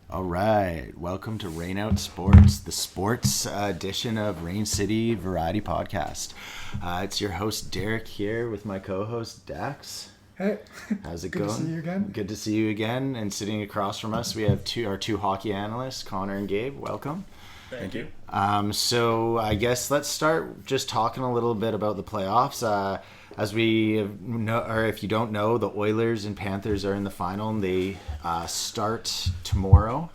All right, welcome to RainOut Sports, the sports edition of Rain City Variety Podcast. It's your host Derek here with my co-host Dax. Hey, how's it good going? Good to see you again. Good to see you again. And sitting across from us, we have our two hockey analysts, Connor and Gabe. Welcome. Thank you. So I guess let's start just talking a little bit about the playoffs. As we know, or if you don't know, the Oilers and Panthers are in the final, and they start tomorrow.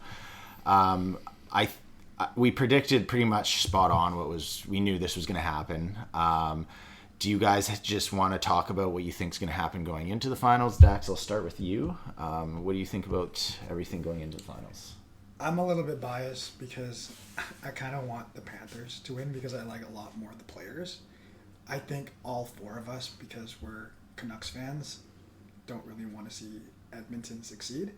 We predicted pretty much spot on we knew this was going to happen. Do you guys just want to talk about what you think is going to happen going into the finals? Dax, I'll start with you. What do you think about everything going into the finals? I'm a little bit biased because I kind of want the Panthers to win because I like a lot more of the players. I think all four of us, because we're Canucks fans, don't really want to see Edmonton succeed.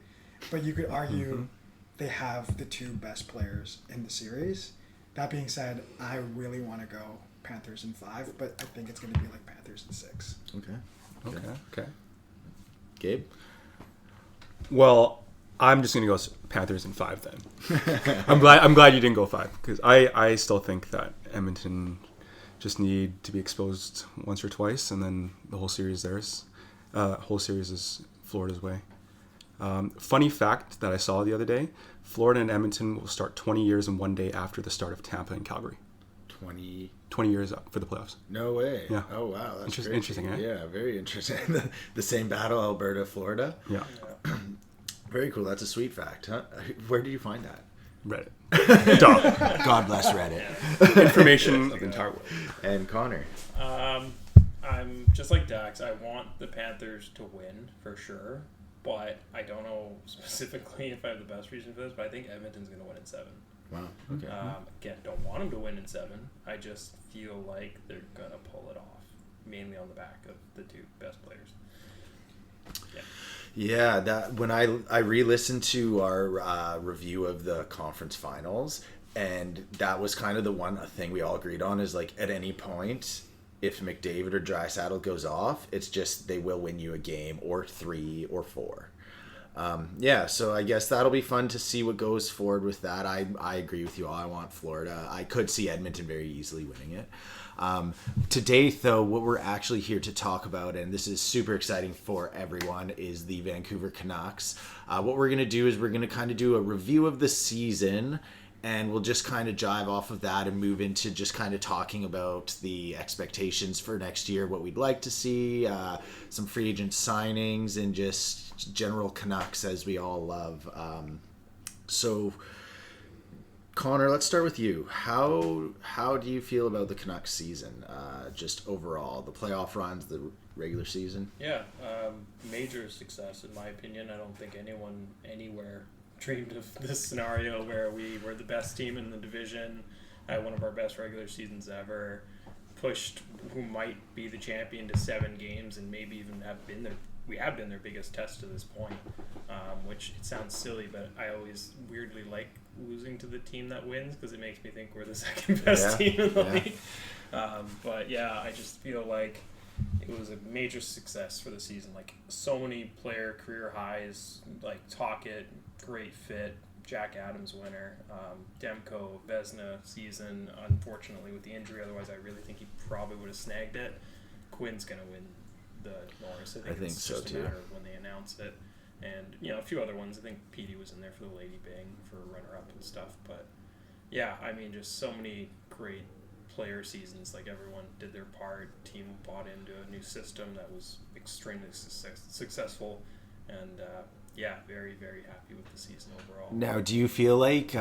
But you could argue they have the two best players in the series. That being said, I really want to go Panthers in 5, but I think it's going to be like Panthers in 6. Okay. Gabe? Well, I'm just going to go Panthers in 5 then. I'm glad you didn't go 5 because I still think that Edmonton just need to be exposed once or twice, and then the whole series is Florida's way. Funny fact that I saw the other day: Florida and Edmonton will start 20 years and 1 day after the start of Tampa and Calgary. 20 years up for the playoffs. No way. Yeah. Oh wow, that's interesting. Eh? Yeah, very interesting. The same battle, Alberta, Florida. Yeah. Very cool. That's a sweet fact, huh? Where did you find that? Reddit. God bless Reddit. Information of the entire world. And Connor? I'm just like Dax. I want the Panthers to win for sure, but I don't know specifically if I have the best reason for this, but I think Edmonton's going to win in 7. Wow. Okay. Again, don't want them to win in 7. I just feel like they're going to pull it off, mainly on the back of the two best players. Yeah, that when I re-listened to our review of the conference finals, and that was kind of the one thing we all agreed on is like at any point, if McDavid or Draisaitl goes off, it's just they will win you a game or 3 or 4. So I guess that'll be fun to see what goes forward with that. I agree with you all. I want Florida. I could see Edmonton very easily winning it. Today, though, what we're actually here to talk about, and this is super exciting for everyone, is the Vancouver Canucks. What we're going to do is we're going to kind of do a review of the season, and we'll just kind of jive off of that and move into just kind of talking about the expectations for next year, what we'd like to see, some free agent signings, and just general Canucks as we all love. So Connor, let's start with you. How do you feel about the Canucks season, just overall, the playoff runs, the regular season? Yeah, major success in my opinion. I don't think anyone anywhere dreamed of this scenario where we were the best team in the division, had one of our best regular seasons ever, pushed who might be the champion to 7 games, and maybe even we have been their biggest test to this point, which it sounds silly, but I always weirdly like losing to the team that wins because it makes me think we're the second best team in the league. But yeah, I just feel like it was a major success for the season. Like so many player career highs, like Tocchet, great fit, Jack Adams winner, Demko, Vezina season, unfortunately with the injury. Otherwise, I really think he probably would have snagged it. Quinn's going to win the Norris. I think it's so just too. a matter of when they announce it. And, a few other ones. I think Petey was in there for the Lady Bang for runner-up and stuff. But, yeah, I mean, just so many great player seasons. Like, everyone did their part. Team bought into a new system that was extremely successful. And, very, very happy with the season overall. Now, do you feel like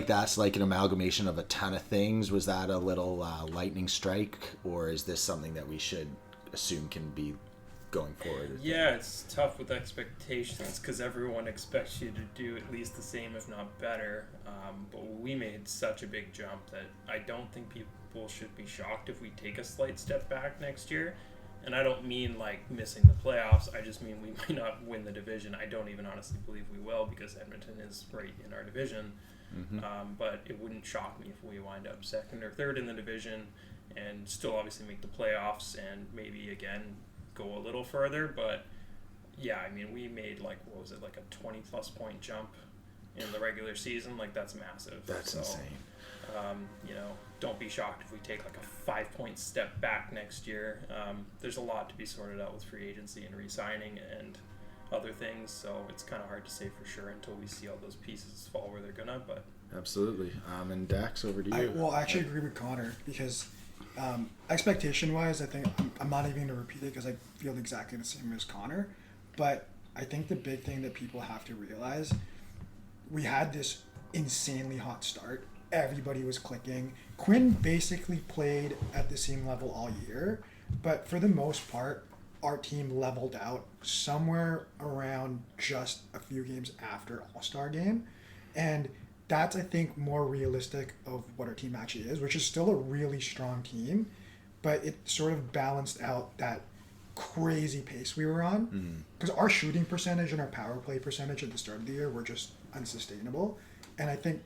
that's like an amalgamation of a ton of things? Was that a little lightning strike, or is this something that we should assume can be going forward? Yeah, it's tough with expectations because everyone expects you to do at least the same, if not better. But we made such a big jump that I don't think people should be shocked if we take a slight step back next year. And I don't mean like missing the playoffs. I just mean we might not win the division. I don't even honestly believe we will because Edmonton is right in our division. But it wouldn't shock me if we wind up second or third in the division and still obviously make the playoffs and maybe again go a little further. But yeah, I mean, we made like, what was it, like a 20-plus point jump in the regular season. Like, that's massive. That's insane. You know, don't be shocked if we take like a 5-point step back next year. There's a lot to be sorted out with free agency and re-signing and other things, so it's kind of hard to say for sure until we see all those pieces fall where they're gonna. But absolutely. And Dax, over to you. I actually agree with Connor because expectation-wise, I think I'm not even going to repeat it because I feel exactly the same as Connor. But I think the big thing that people have to realize, we had this insanely hot start. Everybody was clicking. Quinn basically played at the same level all year, but for the most part, our team leveled out somewhere around just a few games after All-Star game. And that's, I think, more realistic of what our team actually is, which is still a really strong team, but it sort of balanced out that crazy pace we were on. Because our shooting percentage and our power play percentage at the start of the year were just unsustainable. And I think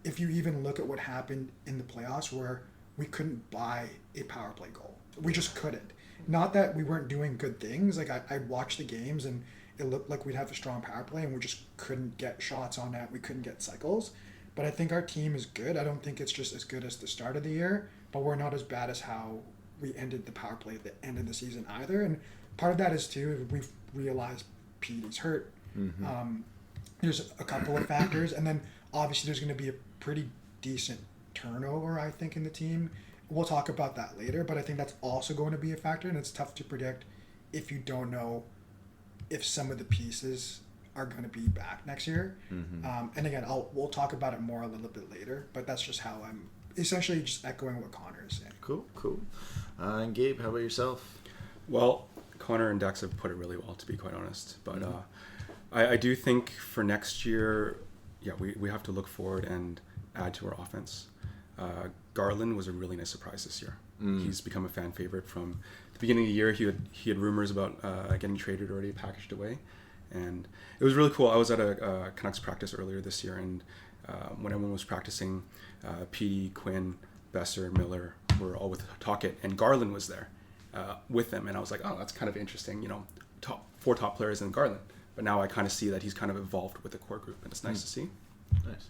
if you even look at what happened in the playoffs where we couldn't buy a power play goal. We just couldn't. Not that we weren't doing good things. Like, I watched the games and it looked like we'd have a strong power play and we just couldn't get shots on net. We couldn't get cycles. But I think our team is good. I don't think it's just as good as the start of the year, but we're not as bad as how we ended the power play at the end of the season either. And part of that is, too, we've realized Petey's hurt. There's a couple of factors. And then, obviously, there's going to be a pretty decent turnover, I think, in the team. We'll talk about that later, but I think that's also going to be a factor, and it's tough to predict if you don't know if some of the pieces are going to be back next year. And again, we'll talk about it more a little bit later, but that's just how I'm essentially just echoing what Connor is saying. Cool. And Gabe, how about yourself? Well, Connor and Dax have put it really well, to be quite honest. But I do think for next year, we have to look forward and add to our offense. Garland was a really nice surprise this year. He's become a fan favorite from the beginning of the year. He had rumors about getting traded already, packaged away, and it was really cool. I was at a Canucks practice earlier this year, and when everyone was practicing, Petey, Quinn, Besser, Miller were all with Tocchet, and Garland was there with them, and I was like, oh, that's kind of interesting. You know, four top players in Garland, but now I kind of see that he's kind of evolved with the core group, and it's nice to see. Nice.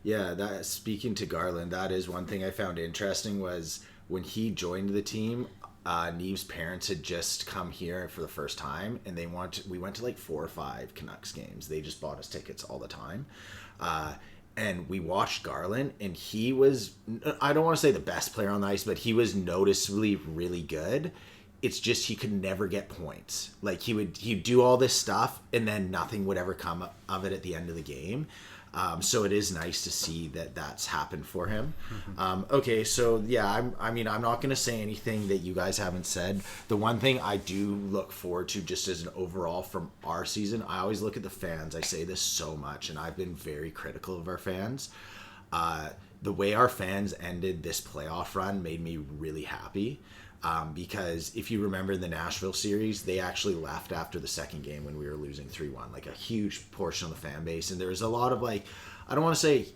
That speaking to Garland, that is one thing I found interesting was when he joined the team, Neve's parents had just come here for the first time, and we went to like 4 or 5 Canucks games. They just bought us tickets all the time. And we watched Garland, and he was, I don't want to say the best player on the ice, but he was noticeably really good. It's just he could never get points. Like he'd do all this stuff, and then nothing would ever come of it at the end of the game. So it is nice to see that that's happened for him. Okay, so yeah, I'm not going to say anything that you guys haven't said. The one thing I do look forward to just as an overall from our season, I always look at the fans. I say this so much, and I've been very critical of our fans. The way our fans ended this playoff run made me really happy. Because if you remember the Nashville series, they actually left after the second game when we were losing 3-1, like a huge portion of the fan base. And there was a lot of I don't want to say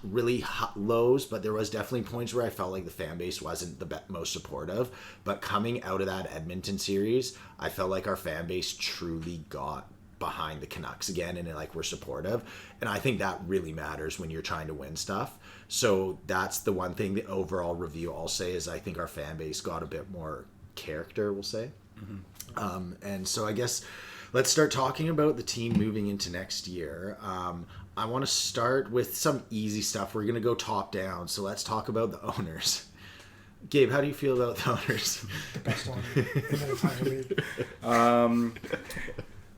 really hot lows, but there was definitely points where I felt like the fan base wasn't the most supportive. But coming out of that Edmonton series, I felt like our fan base truly got behind the Canucks again, and we're supportive. And I think that really matters when you're trying to win stuff. So that's the one thing, the overall review I'll say is I think our fan base got a bit more character, we'll say. And so I guess let's start talking about the team moving into next year. I want to start with some easy stuff. We're going to go top down. So let's talk about the owners. Gabe, how do you feel about the owners? The best owner in the entire league.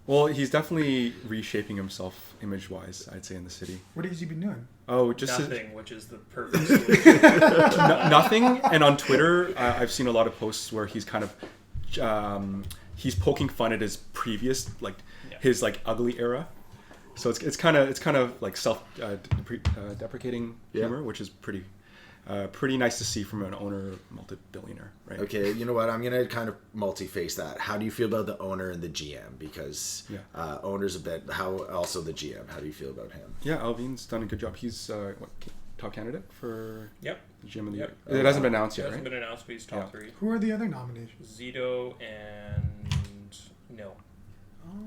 Well, he's definitely reshaping himself image-wise, I'd say, in the city. What has he been doing? Oh, just nothing, which is the perfect solution. Nothing. And on Twitter, I've seen a lot of posts where he's kind of he's poking fun at his previous, his ugly era. So it's kind of like self deprecating humor, which is pretty nice to see from an owner, multi-billionaire, right? Okay, you know what? I'm going to kind of multi-face that. How do you feel about the owner and the GM? Because owner's a bit... Also the GM, how do you feel about him? Yeah, Alvin's done a good job. He's top candidate for the GM of the year. It hasn't been announced yet, right? It right? hasn't been announced, but he's top 3. Who are the other nominations? Zito and... No.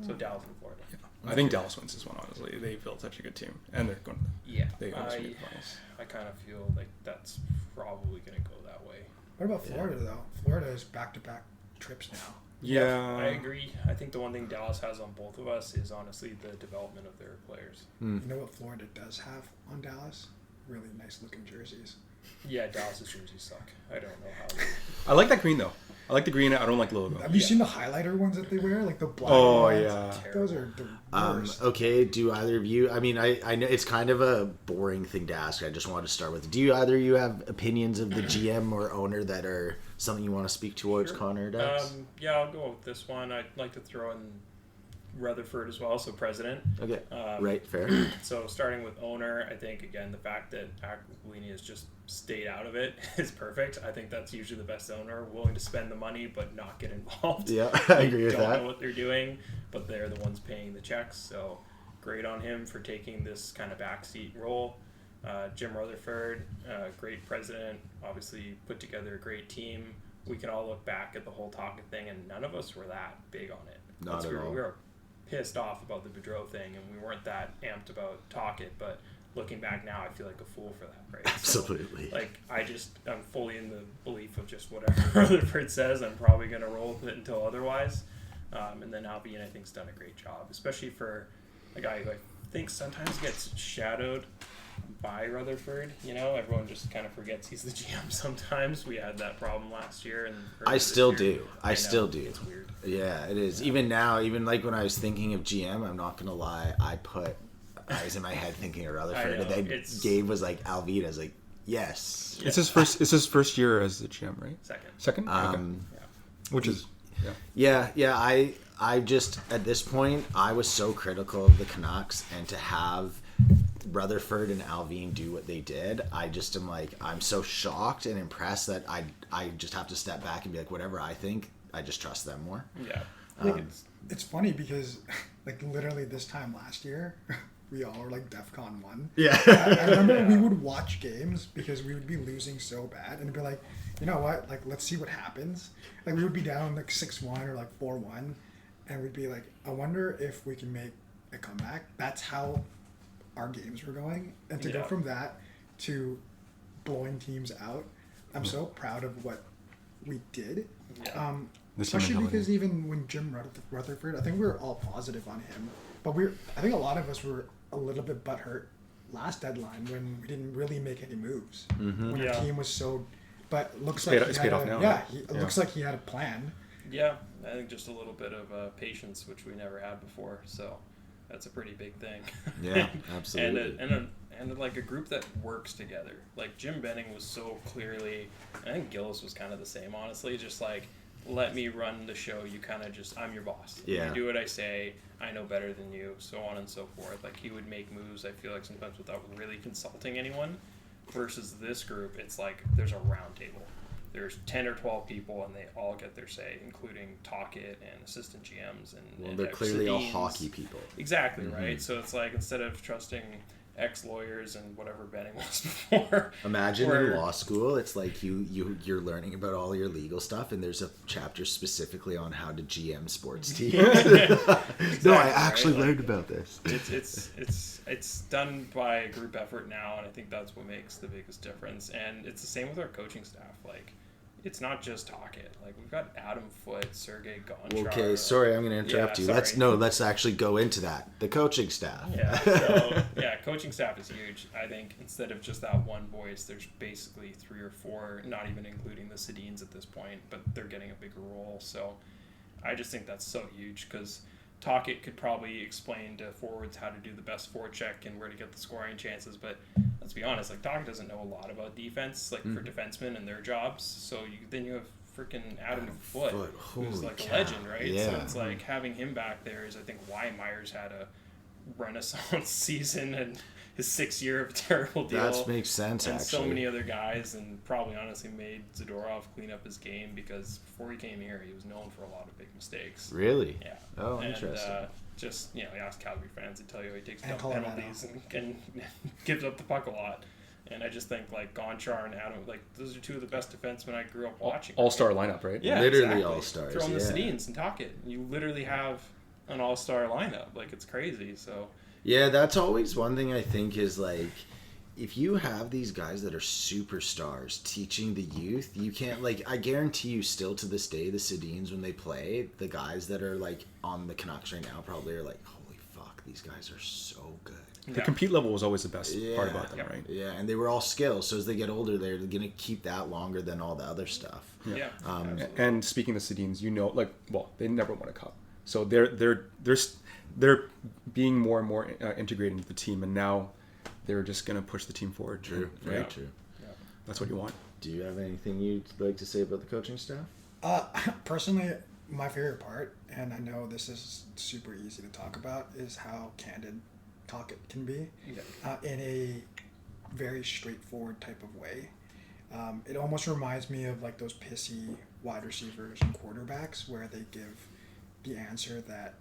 So Dallas and Florida. I think Dallas wins this one, honestly. They built such a good team. And they're going Yeah. they obviously make the finals. I kind of feel like that's probably going to go that way. What about Florida, though? Florida is back-to-back trips now. Yeah. I agree. I think the one thing Dallas has on both of us is honestly the development of their players. You know what Florida does have on Dallas? Really nice-looking jerseys. Yeah, Dallas's jerseys suck. I don't know how. I like that green, though. I like the green. I don't like the logo. Have you seen the highlighter ones that they wear? Like the black Oh, ones? yeah. Those are the worst. Okay, do either of you, I mean, I know it's kind of a boring thing to ask. I just wanted to start with, do you either of you have opinions of the GM or owner that are something you want to speak towards, Sure. Connor or Dax? Yeah, I'll go with this one. I'd like to throw in Rutherford as well, so president. Okay, right, fair. So starting with owner, I think, again, the fact that Aquilini has just stayed out of it is perfect. I think that's usually the best owner, willing to spend the money but not get involved. Yeah, I agree with Don't that. know what they're doing, but they're the ones paying the checks. So great on him for taking this kind of backseat role. Jim Rutherford, great president, obviously put together a great team. We can all look back at the whole Talkit thing, and none of us were that big on it. Not at all. We were pissed off about the Boudreaux thing, and we weren't that amped about Talkit, but looking back now, I feel like a fool for that, right? Absolutely. So, like, I'm fully in the belief of just whatever Rutherford says, I'm probably going to roll with it until otherwise. And then Albion, I think, has done a great job, especially for a guy who I think sometimes gets shadowed by Rutherford. You know, everyone just kind of forgets he's the GM sometimes. We had that problem last year. And I still this year. do. I still do. It's weird. Yeah, it is. Even now, even like when I was thinking of GM, I'm not going to lie, I was in my head thinking of Rutherford. And then Gabe was like, Alvita. I was like, yes. It's his first year as the GM, right? Second? Okay. Which is, Yeah, I just, at this point, I was so critical of the Canucks, and to have Rutherford and Alvin do what they did, I just am like, I'm so shocked and impressed that I just have to step back and be like, whatever I think, I just trust them more. Yeah. It's funny because, like, literally this time last year, we all were like DEFCON 1. Yeah. I remember we would watch games because we would be losing so bad and be like, you know what, like, let's see what happens. Like, we would be down like 6-1 or like 4-1, and we'd be like, I wonder if we can make a comeback. That's how our games were going. And to go from that to blowing teams out, I'm so proud of what we did. Yeah. Especially because even when Jim Rutherford, I think we were all positive on him, but I think a lot of us were a little bit butthurt last deadline when we didn't really make any moves. When our team was so, but looks like it's paid off now. Yeah, it looks like he had a plan. Yeah, I think just a little bit of patience, which we never had before. So that's a pretty big thing. Yeah, absolutely. and like a group that works together. Like Jim Benning was so clearly, I think Gillis was kind of the same, honestly. Just like, let me run the show. You kind of just, I'm your boss. Yeah. You do what I say. I know better than you, so on and so forth. Like, he would make moves, I feel like, sometimes without really consulting anyone. Versus this group, it's like there's a round table. There's 10 or 12 people, and they all get their say, including Talkit and assistant GMs. And They're clearly all hockey people. Exactly, right? So it's like, instead of trusting ex-lawyers and whatever Benning was before. Imagine in law school, it's like you're learning about all your legal stuff, and there's a chapter specifically on how to GM sports teams. Exactly, no, I actually right? learned about this. It's done by a group effort now, and I think that's what makes the biggest difference. And it's the same with our coaching staff. Like, it's not just Talkit. Like, we've got Adam Foote, Sergei Gonchar. Okay, sorry, I'm going to interrupt you. Sorry. Let's actually go into that. The coaching staff. Yeah, so, coaching staff is huge. I think instead of just that one voice, there's basically 3 or 4, not even including the Sedins at this point, but they're getting a bigger role. So I just think that's so huge, because Talkit could probably explain to forwards how to do the best forecheck and where to get the scoring chances, but let's be honest, like, Talkit doesn't know a lot about defense, like, for defensemen and their jobs. So then you have freaking Adam Foote, who's like a legend, right? Yeah. So it's like, having him back there is, I think, why Myers had a renaissance season and his 6th year of a terrible deal. That makes sense, and actually. so many other guys, and probably honestly made Zadorov clean up his game, because before he came here, he was known for a lot of big mistakes. Really? Yeah. Oh, and, interesting. Just, you ask Calgary fans, they tell you he takes And dumb penalties and gives up the puck a lot. And I just think, like, Gonchar and Adam, like, those are 2 of the best defensemen I grew up watching. All-star lineup, right? Yeah, Literally exactly. all-stars, Throw in the yeah. Sedins and Talkit. You literally have an all-star lineup. Like, it's crazy. So Yeah, that's always one thing I think is like, if you have these guys that are superstars teaching the youth, you can't, like, I guarantee you still to this day, the Sedins, when they play, the guys that are like on the Canucks right now probably are like, holy fuck, these guys are so good. The compete level was always the best part about them, Yep. right? Yeah, and they were all skills, so as they get older, they're going to keep that longer than all the other stuff. yeah. And speaking of Sedins, like, well, they never won a cup, so they're being more and more integrated into the team, and now they're just going to push the team forward. True, very Yeah. true. That's what you want. Do you have anything you'd like to say about the coaching staff? Personally, my favorite part, and I know this is super easy to talk about, is how candid Talkit can be in a very straightforward type of way. It almost reminds me of like those pissy wide receivers and quarterbacks where they give the answer that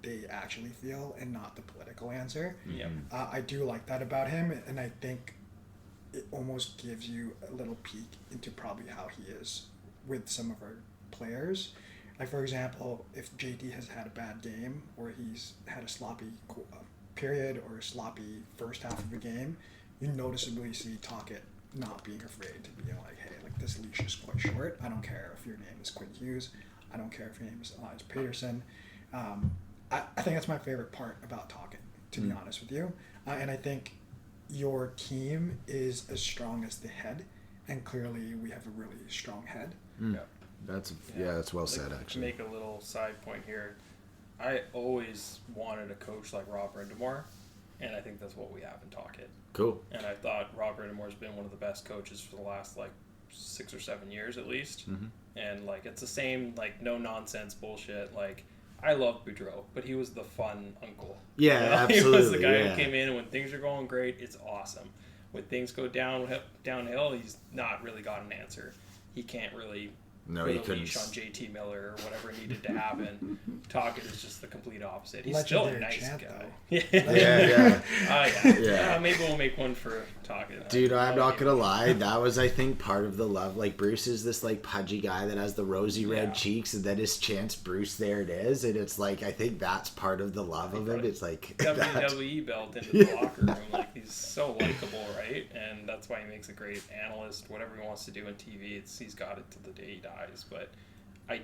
they actually feel and not the political answer. Yeah. I do like that about him, and I think it almost gives you a little peek into probably how he is with some of our players. Like, for example, if JD has had a bad game or he's had a sloppy period or a sloppy first half of a game, you noticeably see Talkit not being afraid to be like, hey, like, this leash is quite short. I don't care if your name is Quinn Hughes. I don't care if your name is Elias Peterson. I think that's my favorite part about Talkit, to be honest with you. And I think your team is as strong as the head, and clearly we have a really strong head. Yeah. That's well said, To actually. make a little side point here, I always wanted a coach like Rob Brindamore, and I think that's what we have in Talkit. Cool. And I thought Rob Brindamore has been one of the best coaches for the last like 6 or 7 years at least. Mm-hmm. And like, it's the same like no nonsense bullshit. Like, I love Boudreaux, but he was the fun uncle. Yeah, You know? absolutely. He was the guy yeah. who came in, and when things are going great, it's awesome. When things go downhill, he's not really got an answer. He can't really No, put he a couldn't. leash on JT Miller or whatever needed to happen. Talkit is just the complete opposite. He's still a Legendary nice chant, guy. though. Yeah. Yeah. Yeah. Yeah. Maybe we'll make one for Talkit. Dude, I'm not gonna lie. That was, I think, part of the love. Like, Bruce is this like pudgy guy that has the rosy red Yeah. cheeks, and then his chance, Bruce, there it is, and it's like, I think that's part of the love of him. It's like that. WWE belt into the locker room. Like, he's so likable, right? And that's why he makes a great analyst. Whatever he wants to do on TV, he's got it till the day he dies. But I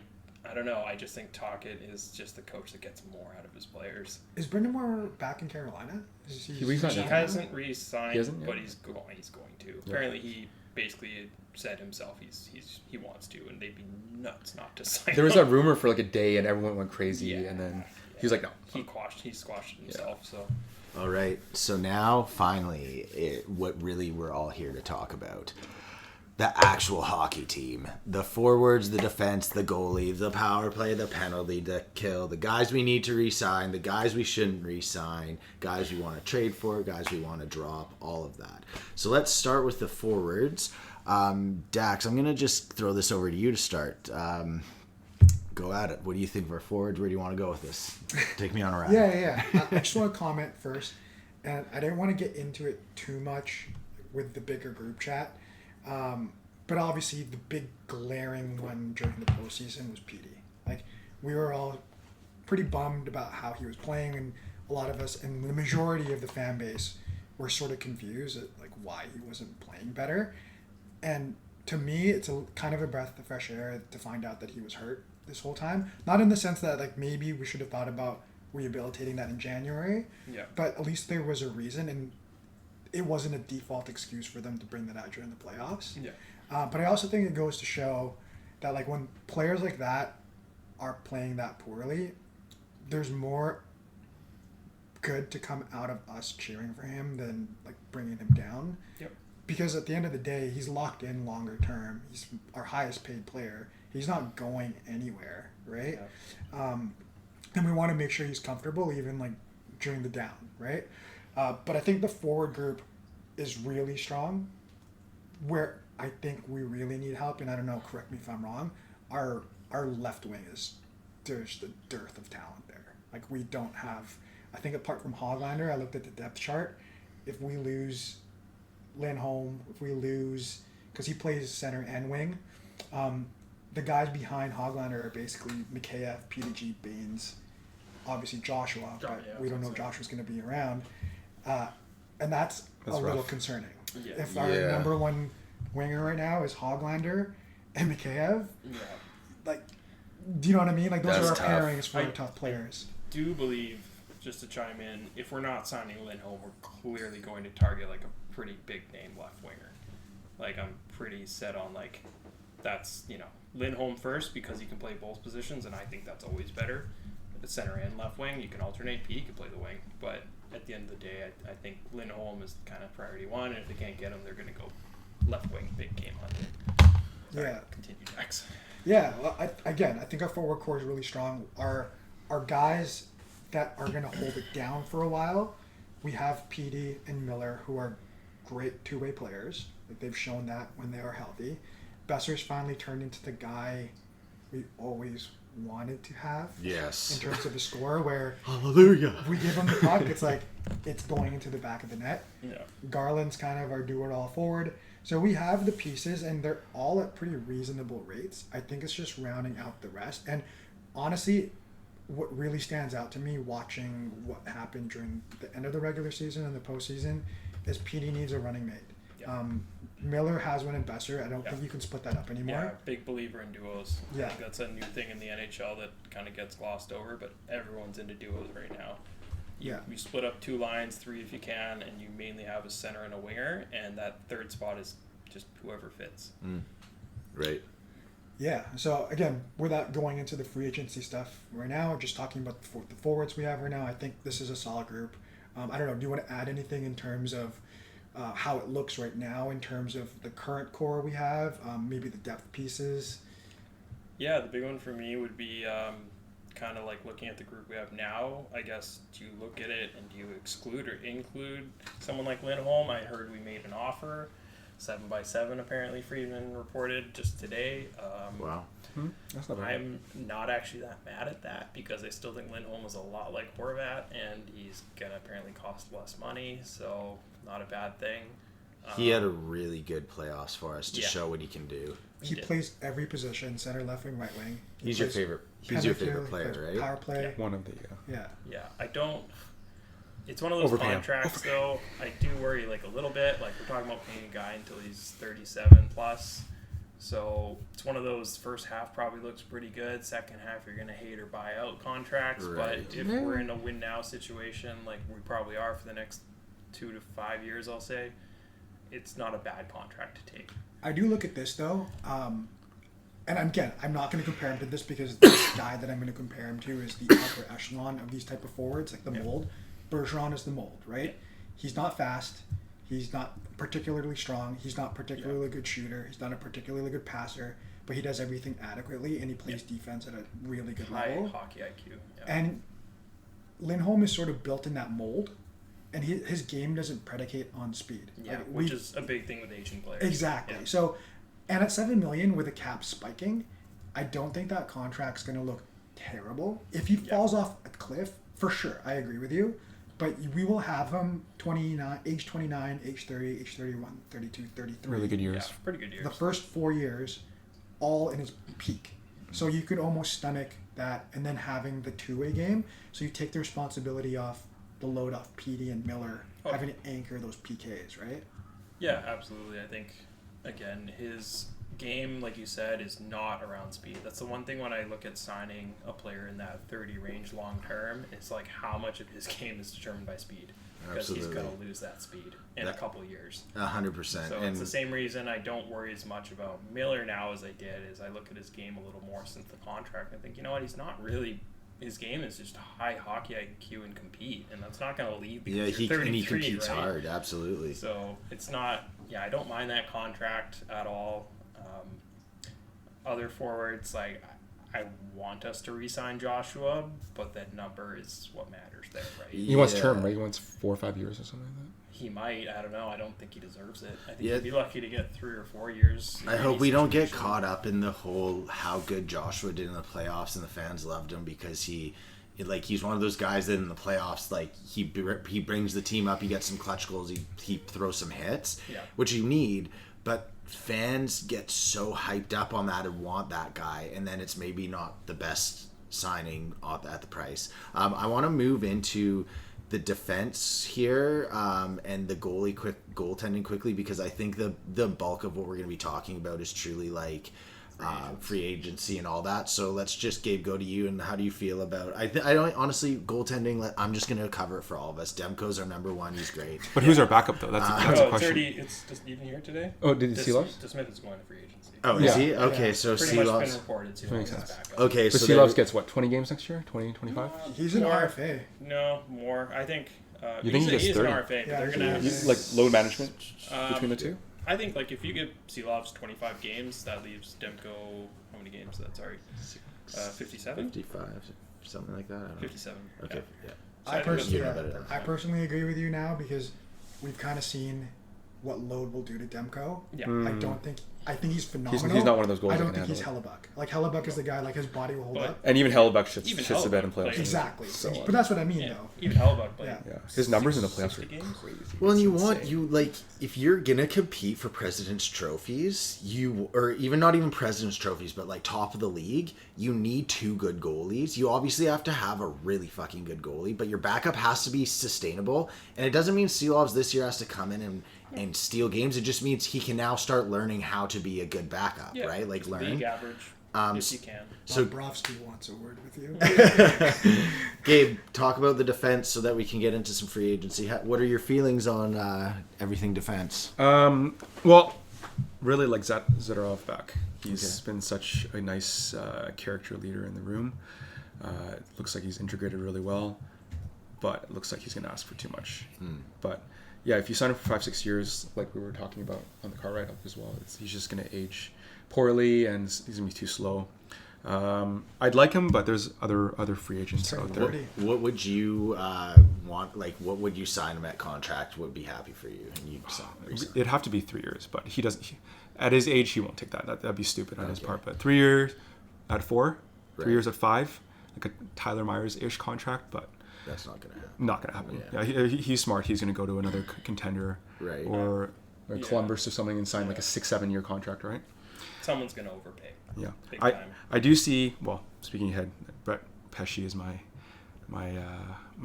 don't know. I just think Talkit is just the coach that gets more out of his players. Is Brendan Moore back in Carolina? He resigned. He Yeah. hasn't re-signed, He hasn't, but yeah. he's going to. Yeah. Apparently, he basically said himself he wants to, and they'd be nuts not to sign. There was him. that rumor for like a day, and everyone went crazy, Yeah. and then he was like, "No." He squashed it himself. So All right, so now finally, what really we're all here to talk about. The actual hockey team. The forwards, the defense, the goalie, the power play, the penalty, the kill, the guys we need to re-sign, the guys we shouldn't re-sign, guys we want to trade for, guys we want to drop, all of that. So let's start with the forwards. Dax, I'm going to just throw this over to you to start. Go at it. What do you think of our forwards? Where do you want to go with this? Take me on a ride. Yeah. I just want to comment first, and I didn't want to get into it too much with the bigger group chat. But obviously the big glaring one during the postseason was Petey. Like, we were all pretty bummed about how he was playing, and a lot of us, and the majority of the fan base, were sort of confused at like why he wasn't playing better. And to me, it's a kind of a breath of fresh air to find out that he was hurt this whole time. Not in the sense that like maybe we should have thought about rehabilitating that in January, yeah, but at least there was a reason, and it wasn't a default excuse for them to bring that out during the playoffs. yeah, But I also think it goes to show that like when players like that are playing that poorly, there's more good to come out of us cheering for him than like bringing him down. Yep. Because at the end of the day, he's locked in longer term. He's our highest paid player. He's not going anywhere, right? Yeah. And we want to make sure he's comfortable even like during the down, right? But I think the forward group is really strong. Where I think we really need help, and I don't know, correct me if I'm wrong, our left wing there's the dearth of talent there. Like, we don't have, I think apart from Hoglander, I looked at the depth chart, if we lose Lindholm, because he plays center and wing, the guys behind Hoglander are basically Mikheyev, PDG, Baines, obviously Joshua, but yeah, we don't know so. Joshua's going to be around. And that's a little rough. concerning. Yeah. If our number one winger right now is Hoglander and Mikheyev, like, do you know what I mean? Like, those That's are our tough. pairings for tough players. Do believe, just to chime in, if we're not signing Lindholm, we're clearly going to target like a pretty big name left winger. Like, I'm pretty set on like that's Lindholm first because he can play both positions, and I think that's always better. The center and left wing, you can alternate. P can play the wing, but at the end of the day, I think Lindholm is kind of priority one, and if they can't get him, they're going to go left wing, big game hunting. Yeah. Continue, Dax. Yeah, well, I think our forward core is really strong. Our guys that are going to hold it down for a while, we have PD and Miller, who are great two-way players. Like, they've shown that when they are healthy. Besser's finally turned into the guy we always wanted to have. Yes. In terms of the score, where Hallelujah. we give him the puck, it's like it's going into the back of the net. Yeah. Garland's kind of our do-it-all forward. So we have the pieces, and they're all at pretty reasonable rates. I think it's just rounding out the rest. And honestly, what really stands out to me watching what happened during the end of the regular season and the postseason is PD needs a running mate. Yeah. Miller has one in Besser. I don't think you can split that up anymore. Yeah, big believer in duos. Yeah. I think that's a new thing in the NHL that kind of gets glossed over, but everyone's into duos right now. You split up two lines, three if you can, and you mainly have a center and a winger, and that third spot is just whoever fits. Right. Yeah. So again, without going into the free agency stuff right now, just talking about the forwards we have right now, I think this is a solid group. I don't know. Do you want to add anything in terms of how it looks right now in terms of the current core we have, maybe the depth pieces? Yeah, the big one for me would be kind of like looking at the group we have now. I guess, do you look at it and do you exclude or include someone like Lindholm? I heard we made an offer, 7x7 apparently, Friedman reported just today. Wow. That's not bad. I'm not actually that mad at that because I still think Lindholm is a lot like Horvat, and he's going to apparently cost less money, so not a bad thing. He had a really good playoffs for us to show what he can do. He plays every position: center, left wing, right wing. He's your favorite player, right? Power play. One of the Yeah. Yeah, I don't. It's one of those contracts, though. I do worry like a little bit. Like, we're talking about paying a guy until he's 37 plus. So it's one of those first half probably looks pretty good. Second half you're gonna hate or buy out contracts. Right. But if we're in a win now situation, like we probably are for the next 2 to 5 years, I'll say, it's not a bad contract to take. I do look at this though, and again, I'm not going to compare him to this because this guy that I'm going to compare him to is the upper echelon of these type of forwards, like the mold. Bergeron is the mold, right? Yeah. He's not fast. He's not particularly strong. He's not particularly good shooter. He's not a particularly good passer, but he does everything adequately, and he plays defense at a really good level. High hockey IQ. Yeah. And Lindholm is sort of built in that mold, and his game doesn't predicate on speed. Yeah, which is a big thing with Asian players. Exactly. Yeah. So, and at $7 million with a cap spiking, I don't think that contract's going to look terrible. If he falls off a cliff, for sure, I agree with you. But we will have him age 29, age 30, age 31, 32, 33. really good years. Yeah, pretty good years. The first 4 years, all in his peak. So you could almost stomach that, and then having the two-way game. So you take the responsibility off, the load off PD and Miller, having to anchor those PKs, right? Yeah, absolutely. I think, again, his game, like you said, is not around speed. That's the one thing when I look at signing a player in that 30 range long term, it's like how much of his game is determined by speed. Because he's going to lose that speed in a couple of years. 100%. So it's the same reason I don't worry as much about Miller now as I did, is I look at his game a little more since the contract. I think, you know what, he's not really... His game is just high hockey IQ and compete, and that's not going to leave because he competes right? hard, absolutely. So it's not... Yeah, I don't mind that contract at all. Other forwards, like, I want us to re-sign Joshua, but that number is what matters there, right? He wants term, right? He wants 4 or 5 years or something like that. He might. I don't know. I don't think he deserves it. I think he'd be lucky to get 3 or 4 years. I hope we don't get caught up in the whole how good Joshua did in the playoffs and the fans loved him because he's one of those guys that in the playoffs, like, he brings the team up, he gets some clutch goals, he throws some hits, which you need, but fans get so hyped up on that and want that guy, and then it's maybe not the best signing at the price. I want to move into the defense here and the goaltending quickly, because I think the bulk of what we're going to be talking about is truly like free agency and all that. So let's just, Gabe, go to you. And how do you feel about? I don't honestly goaltending. I'm just going to cover it for all of us. Demko's our number one. He's great. But who's our backup though? That's a question. It's just you didn't hear it today. Oh, did you see Loves? Smith is going to free agency. Oh, is he? Yeah. Okay, so Pretty much Sealoves. been reported. Makes Sealoves is sense. back up. Okay, But so Loves gets what, 20 games next year? 20, 25? He's an More. RFA. No, more. I think. You think he gets he's 30? an RFA, but Yeah, they're he's gonna an have. RFA. Like load management between the two? I think like if you give Sealoves 25 games, that leaves Demko how many games? That's 57. 55, something like that. I don't know. 57. Okay, yeah. So I think that's- You know better than I personally agree with you now, because we've kind of seen what load will do to Demko. Yeah. I think he's phenomenal. He's not one of those goalies I that don't can think he's handle Hellebuck. Like Hellebuck is the guy, like his body will hold But- up. And even Hellebuck Even shits the bed in Hellebuck playoffs. plays- Exactly. So, But that's what I mean, Yeah. though. Even Hellebuck played. Yeah. Yeah, his numbers in the playoffs 60 are games? crazy. Well, and you It's want insane. you like if you're gonna compete for President's trophies, or even not even President's trophies, but like top of the league, you need two good goalies. You obviously have to have a really fucking good goalie, but your backup has to be sustainable. And it doesn't mean Sealoves this year has to come in and steal games. It just means he can now start learning how to be a good backup, Yeah, right? Like just learn. league average if you can. So Bobrovsky wants a word with you. Gabe, talk about the defense so that we can get into some free agency. What are your feelings on everything defense? Well, really like Zadorov back. He's been such a nice character leader in the room. It looks like he's integrated really well, but it looks like he's going to ask for too much. But yeah, if you sign him for 5-6 years, like we were talking about on the car ride-up as well, he's just going to age poorly and he's going to be too slow. I'd like him, but there's other free agents out there. What would you want? Like, what would you sign him at contract? Would be happy for you, and you It'd have to be 3 years, but he doesn't. At his age, he won't take that. That'd be stupid on his part. But 3 years at 4, 3 years at 5, like a Tyler Myers-ish contract, but that's not gonna happen. not gonna happen. Yeah, he's smart. He's gonna go to another contender, Right. or Columbus or something, and sign like a 6-7 year contract, right? Someone's gonna overpay. Yeah, Big time. I do see. Well, speaking ahead, Brett Pesce is my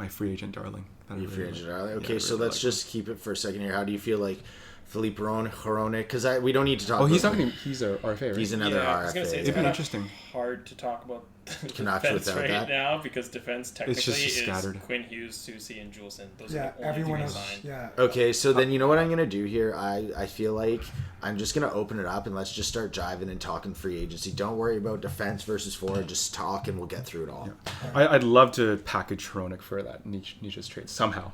free agent darling. That I You really free like. agent, darling. Yeah, Okay, I so really let's like just keep it for a second here. How do you feel like Philippe Hronek? Because we don't need to talk. him. Oh, he's about not. He's a RFA, right? He's another I was gonna say RFA. it's It'd be kinda interesting. hard to talk about Canucks defense without right that. now because defense technically just is scattered. Quinn Hughes, Susie, and Juleson. Those Yeah, are the only everyone three is. signed. Yeah. Okay, so then you know what I'm gonna do here. I feel like I'm just gonna open it up and let's just start jiving and talking free agency. Don't worry about defense versus forward. Just talk and we'll get through it all. I'd love to package Hronek for that Nietzsche's trade somehow.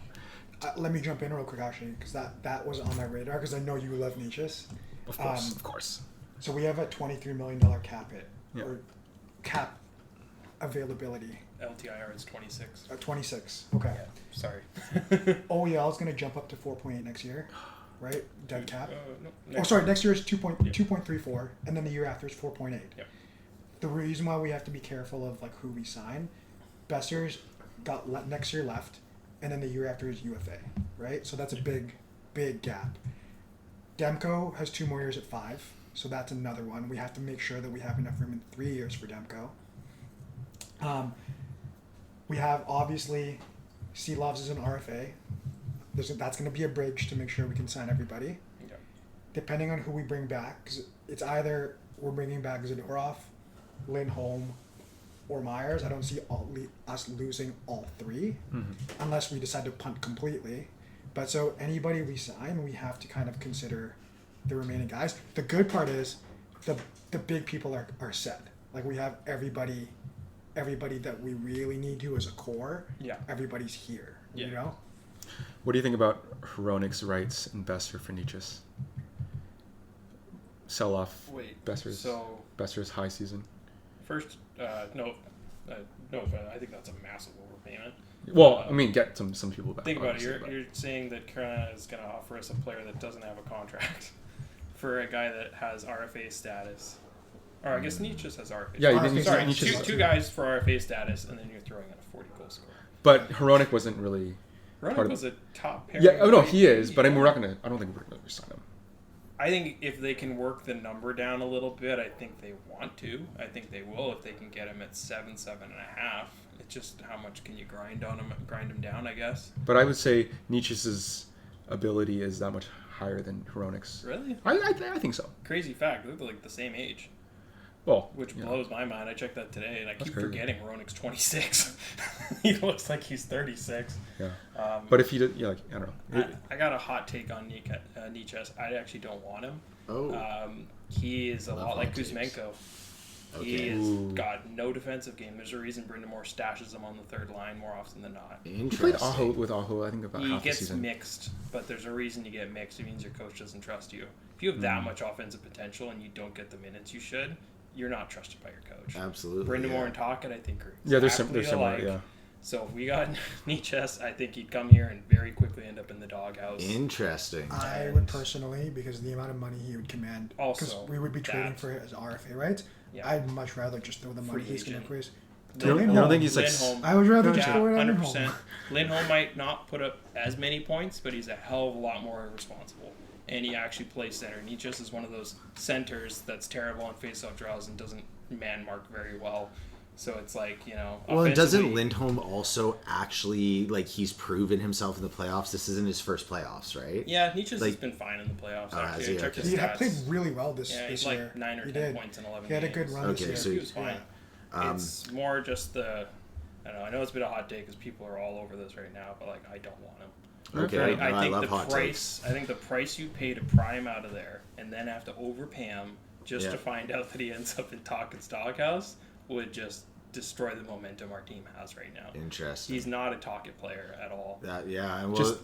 Let me jump in real quick, actually, because that was on my radar, because I know you love Nietzsche's. Of course. So we have a $23 million cap hit, Yeah. or cap availability. LTIR is 26. 26. Okay. Yeah, sorry. OEL is going to jump up to 4.8 next year, right? Dead cap. No, Next year is 2.34, and then the year after is 4.8. Yep. The reason why we have to be careful of like who we sign, Besser's got next year left, and then the year after is UFA, right? So that's a big gap. Demko has 2 more years at 5, so that's another one. We have to make sure that we have enough room in 3 years for Demko. We have obviously Sealoves is an RFA. That's going to be a bridge to make sure we can sign everybody. Yeah. Depending on who we bring back, because it's either we're bringing back Zadorov, Lindholm, or Myers. I don't see us losing all 3 unless we decide to punt completely. But so anybody we sign, we have to kind of consider the remaining guys. The good part is the big people are set. Like we have everybody that we really need to as a core. Yeah. Everybody's here. Yeah. You know? What do you think about Hronek's rights and Besser for Nietzsche's? Sell off Besser's high season. First, no, I think that's a massive overpayment. Well, I mean, get some people back. Think about it. obviously, You're saying that Carolina is going to offer us a player that doesn't have a contract for a guy that has RFA status. Or I guess Nietzsche's has RFA. Yeah, Nietzsche's Sorry, Nietzsche's two guys for RFA status, and then you're throwing in a 40-goal scorer. But Hronek wasn't really. Hronek was a top pair. Yeah, oh no, he is. But I mean, I don't think we're going to sign him. I think if they can work the number down a little bit, I think they want to. I think they will if they can get him at 7.5. It's just how much can you grind him down, I guess. But I would say Nietzsche's ability is that much higher than Hronik's. Really? I think so. Crazy fact. They're like the same age. Well, Which blows my mind. I checked that today, and I keep crazy. forgetting Hronik's 26. He looks like he's 36. Yeah. But if he did, I don't know. I got a hot take on Nietzsche. I actually don't want him. He is a lot like Kuzmenko. He has got no defensive game. There's a reason Brindamore stashes him on the third line more often than not. He played with Aho, I think, about half the season. He gets mixed, but there's a reason you get mixed. It means your coach doesn't trust you. If you have that much offensive potential and you don't get the minutes you should, you're not trusted by your coach. Absolutely. Brindamore and Tocchet, I think, are they're exactly similar, alike. yeah. So if we got Nietzsche, I think he'd come here and very quickly end up in the doghouse. Interesting. I would personally, because of the amount of money he would command, because we would be trading for his RFA rights. Yeah. I'd much rather just throw the money he's going to increase. You don't think he's like... Lindholm. I would rather just throw it at 100%. Lindholm might not put up as many points, but he's a hell of a lot more responsible. And he actually plays center. Nietzsche is one of those centers that's terrible on faceoff draws and doesn't man mark very well. So it's like, Well, and doesn't Lindholm also actually, he's proven himself in the playoffs? This isn't his first playoffs, right? Yeah, Nietzsche's has been fine in the playoffs, actually. He played really well this year. Like 9 or 10 points in 11 games. He had a good run this year. So he was fine. It's more just I know it's been a hot take because people are all over this right now, but, I don't want him. Okay, I think love hot takes. I think the price you pay to pry him out of there and then have to overpay him just to find out that he ends up in Tocchet's doghouse would just destroy the momentum our team has right now. Interesting. He's not a Tocchet player at all.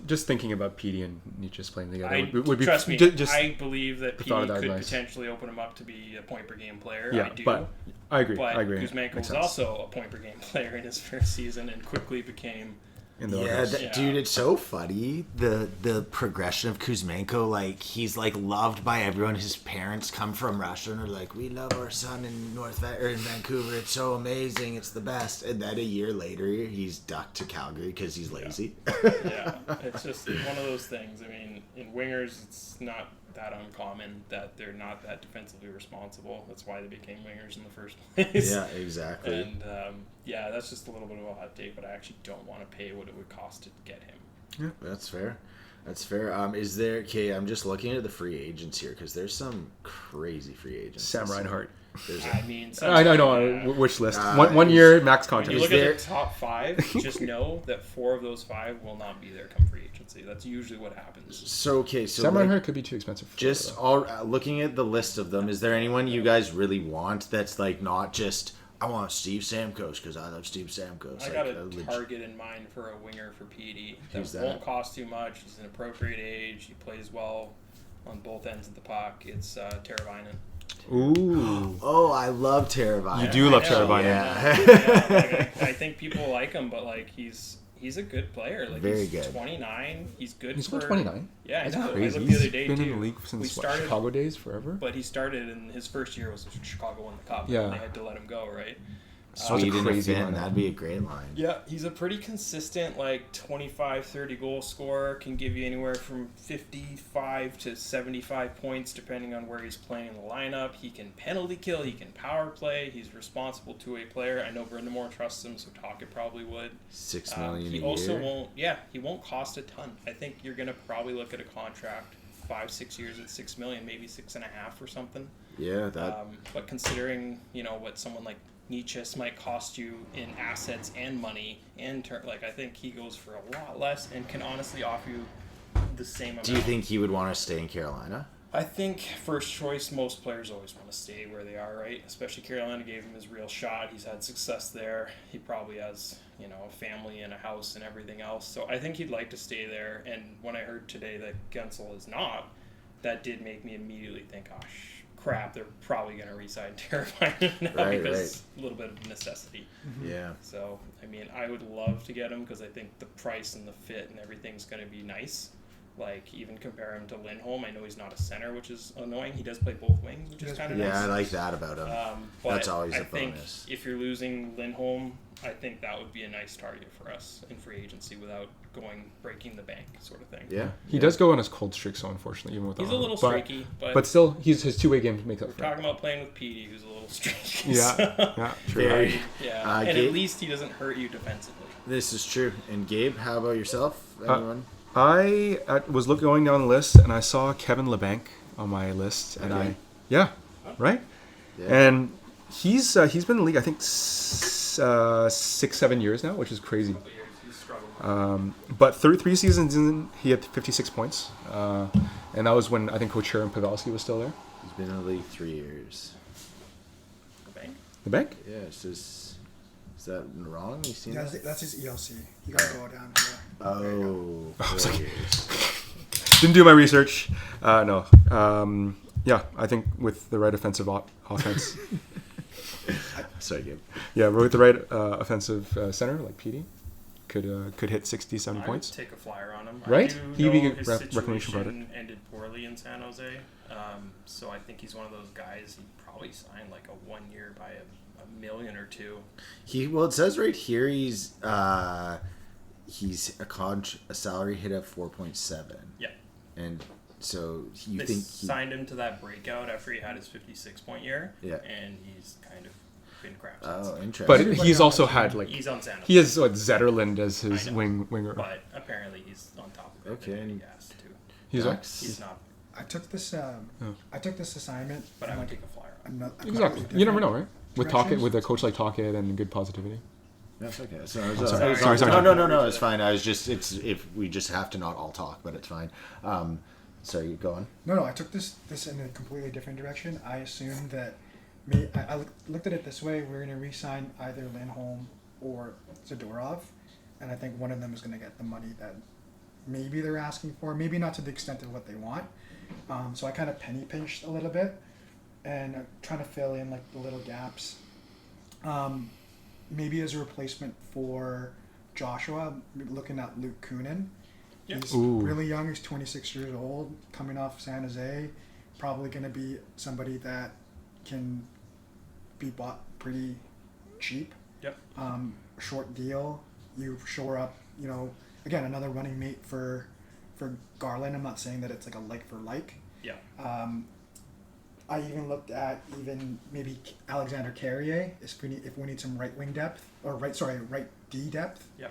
Just thinking about Petey and Nietzsche's playing together would be... Trust me, I believe that Petey could potentially open him up to be a point-per-game player. Yeah, I do. But I agree. But Kuzmenko was also a point-per-game player in his first season and quickly became... Dude, it's so funny. The progression of Kuzmenko, he's loved by everyone. His parents come from Russia and are like, we love our son in in Vancouver. It's so amazing. It's the best. And then a year later, he's ducked to Calgary because he's lazy. Yeah, it's just one of those things. I mean, in wingers, it's not that uncommon that they're not that defensively responsible. That's why they became wingers in the first place. Yeah, exactly. And that's just a little bit of a hot take, but I actually don't want to pay what it would cost to get him. Yeah, that's fair. Is there... Okay, I'm just looking at the free agents here because there's some crazy free agents. Sam Reinhart. I know wish list. One year max contract. When you look at the top 5, just know that 4 of those 5 will not be there come free agency. That's usually what happens. So Sam Reinhart could be too expensive. Looking at the list of them, is there anyone you guys really want that's not just... I want Steve Stamkos because I love Steve Stamkos. I got a target in mind for a winger for PD that won't cost too much. He's an appropriate age. He plays well on both ends of the puck. It's Teravainen. Ooh. Oh, I love Teravainen. You do love Teravainen. Yeah. I think people like him, but he's a good player. Very he's good. 29. He's good. He's 29. Yeah, that's crazy. Crazy. I looked He's the other day been too. in the league since Chicago days forever. But he started, and his first year was Chicago won the cup. Yeah. And they had to let him go, right? Sweden and Finn, that'd be a great line. Yeah, he's a pretty consistent 25, 30 goal scorer. Can give you anywhere from 55 to 75 points depending on where he's playing in the lineup. He can penalty kill. He can power play. He's a responsible two-way player. I know Brindamore trusts him, so Tocchet probably would. $6 million a year. He also won't. Yeah, he won't cost a ton. I think you're gonna probably look at a contract 5-6 years at $6 million, maybe 6.5 or something. Yeah, that. But considering what someone like Nietzsche might cost you in assets and money and I think he goes for a lot less and can honestly offer you the same amount. Do you think he would want to stay in Carolina? I think first choice, most players always want to stay where they are, right? Especially Carolina gave him his real shot. He's had success there. He probably has, a family and a house and everything else. So I think he'd like to stay there. And when I heard today that Gensel is not, that did make me immediately think, crap, they're probably going to re-sign Teravainen now because a little bit of necessity. Mm-hmm. Yeah. So, I would love to get him because I think the price and the fit and everything's going to be nice. Like, even compare him to Lindholm. I know he's not a center, which is annoying. He does play both wings, which is kind of nice. Yeah, I like that about him. But That's always a I think bonus. if you're losing Lindholm, I think that would be a nice target for us in free agency without breaking the bank sort of thing. Yeah. He does go on his cold streak, so unfortunately, even with He's a little streaky, but still, his two-way game makes up we're for it. talking about playing with Petey, who's a little streaky. Yeah, so, yeah, true. Very. yeah. And at least he doesn't hurt you defensively. This is true. And Gabe, how about yourself? Anyone? I was going down the list, and I saw Kevin LeBanc on my list, and Okay. right? Yeah. And he's been in the league, I think, 6-7 years now, which is crazy. He's struggled. But three seasons in, he had 56 points, and that was when I think Couture and Pavelski was still there. He's been in the league 3 years. The bank? LeBanc? Yeah, it's just... Is that wrong? You seen That's, that? that's his ELC. You gotta go down to Oh, I was 4 like- years. Didn't do my research. No. Yeah, I think with the right offensive offense. Sorry, Gabe. Yeah, with the right offensive center like Petey, could hit 67 I points. would take a flyer on him. Right? I He'd do be know a his reclamation situation project. ended poorly in San Jose. So I think he's one of those guys he'd probably sign like a 1 year by a million or two. It says right here he's a salary hit of 4.7. Yeah. And so you They think signed him to that breakout after he had his 56-point year. Yeah. And he's kind of been crap since. Oh, interesting. But Everybody he's on also the team. had like He's on San Jose. he has what Zetterlund as his I know. winger. But apparently he's on top of it. Okay. And he has to. He's what? Dax? He's not. I took this. I took this assignment. But I from, would like, take a flyer. Exactly. You never know, right? With directions. with a coach like Talkett and good positivity. That's okay. Sorry. No, it's fine. I was just, if we just have to not all talk, but it's fine. Sorry, go on. No, I took this in a completely different direction. I assumed that I looked at it this way: we're going to re-sign either Lindholm or Zadorov, and I think one of them is going to get the money that maybe they're asking for, maybe not to the extent of what they want. So I kind of penny pinched a little bit, and I'm trying to fill in like the little gaps. Maybe as a replacement for Joshua, looking at Luke Kunin. Yeah. He's Ooh. really young. He's 26 years old, coming off San Jose. Probably going to be somebody that can be bought pretty cheap. Yep. Short deal. You shore up, again, another running mate for Garland. I'm not saying that it's like a like for like. Yeah. I even looked at maybe Alexander Carrier if we need some right wing depth or right D depth. Yeah.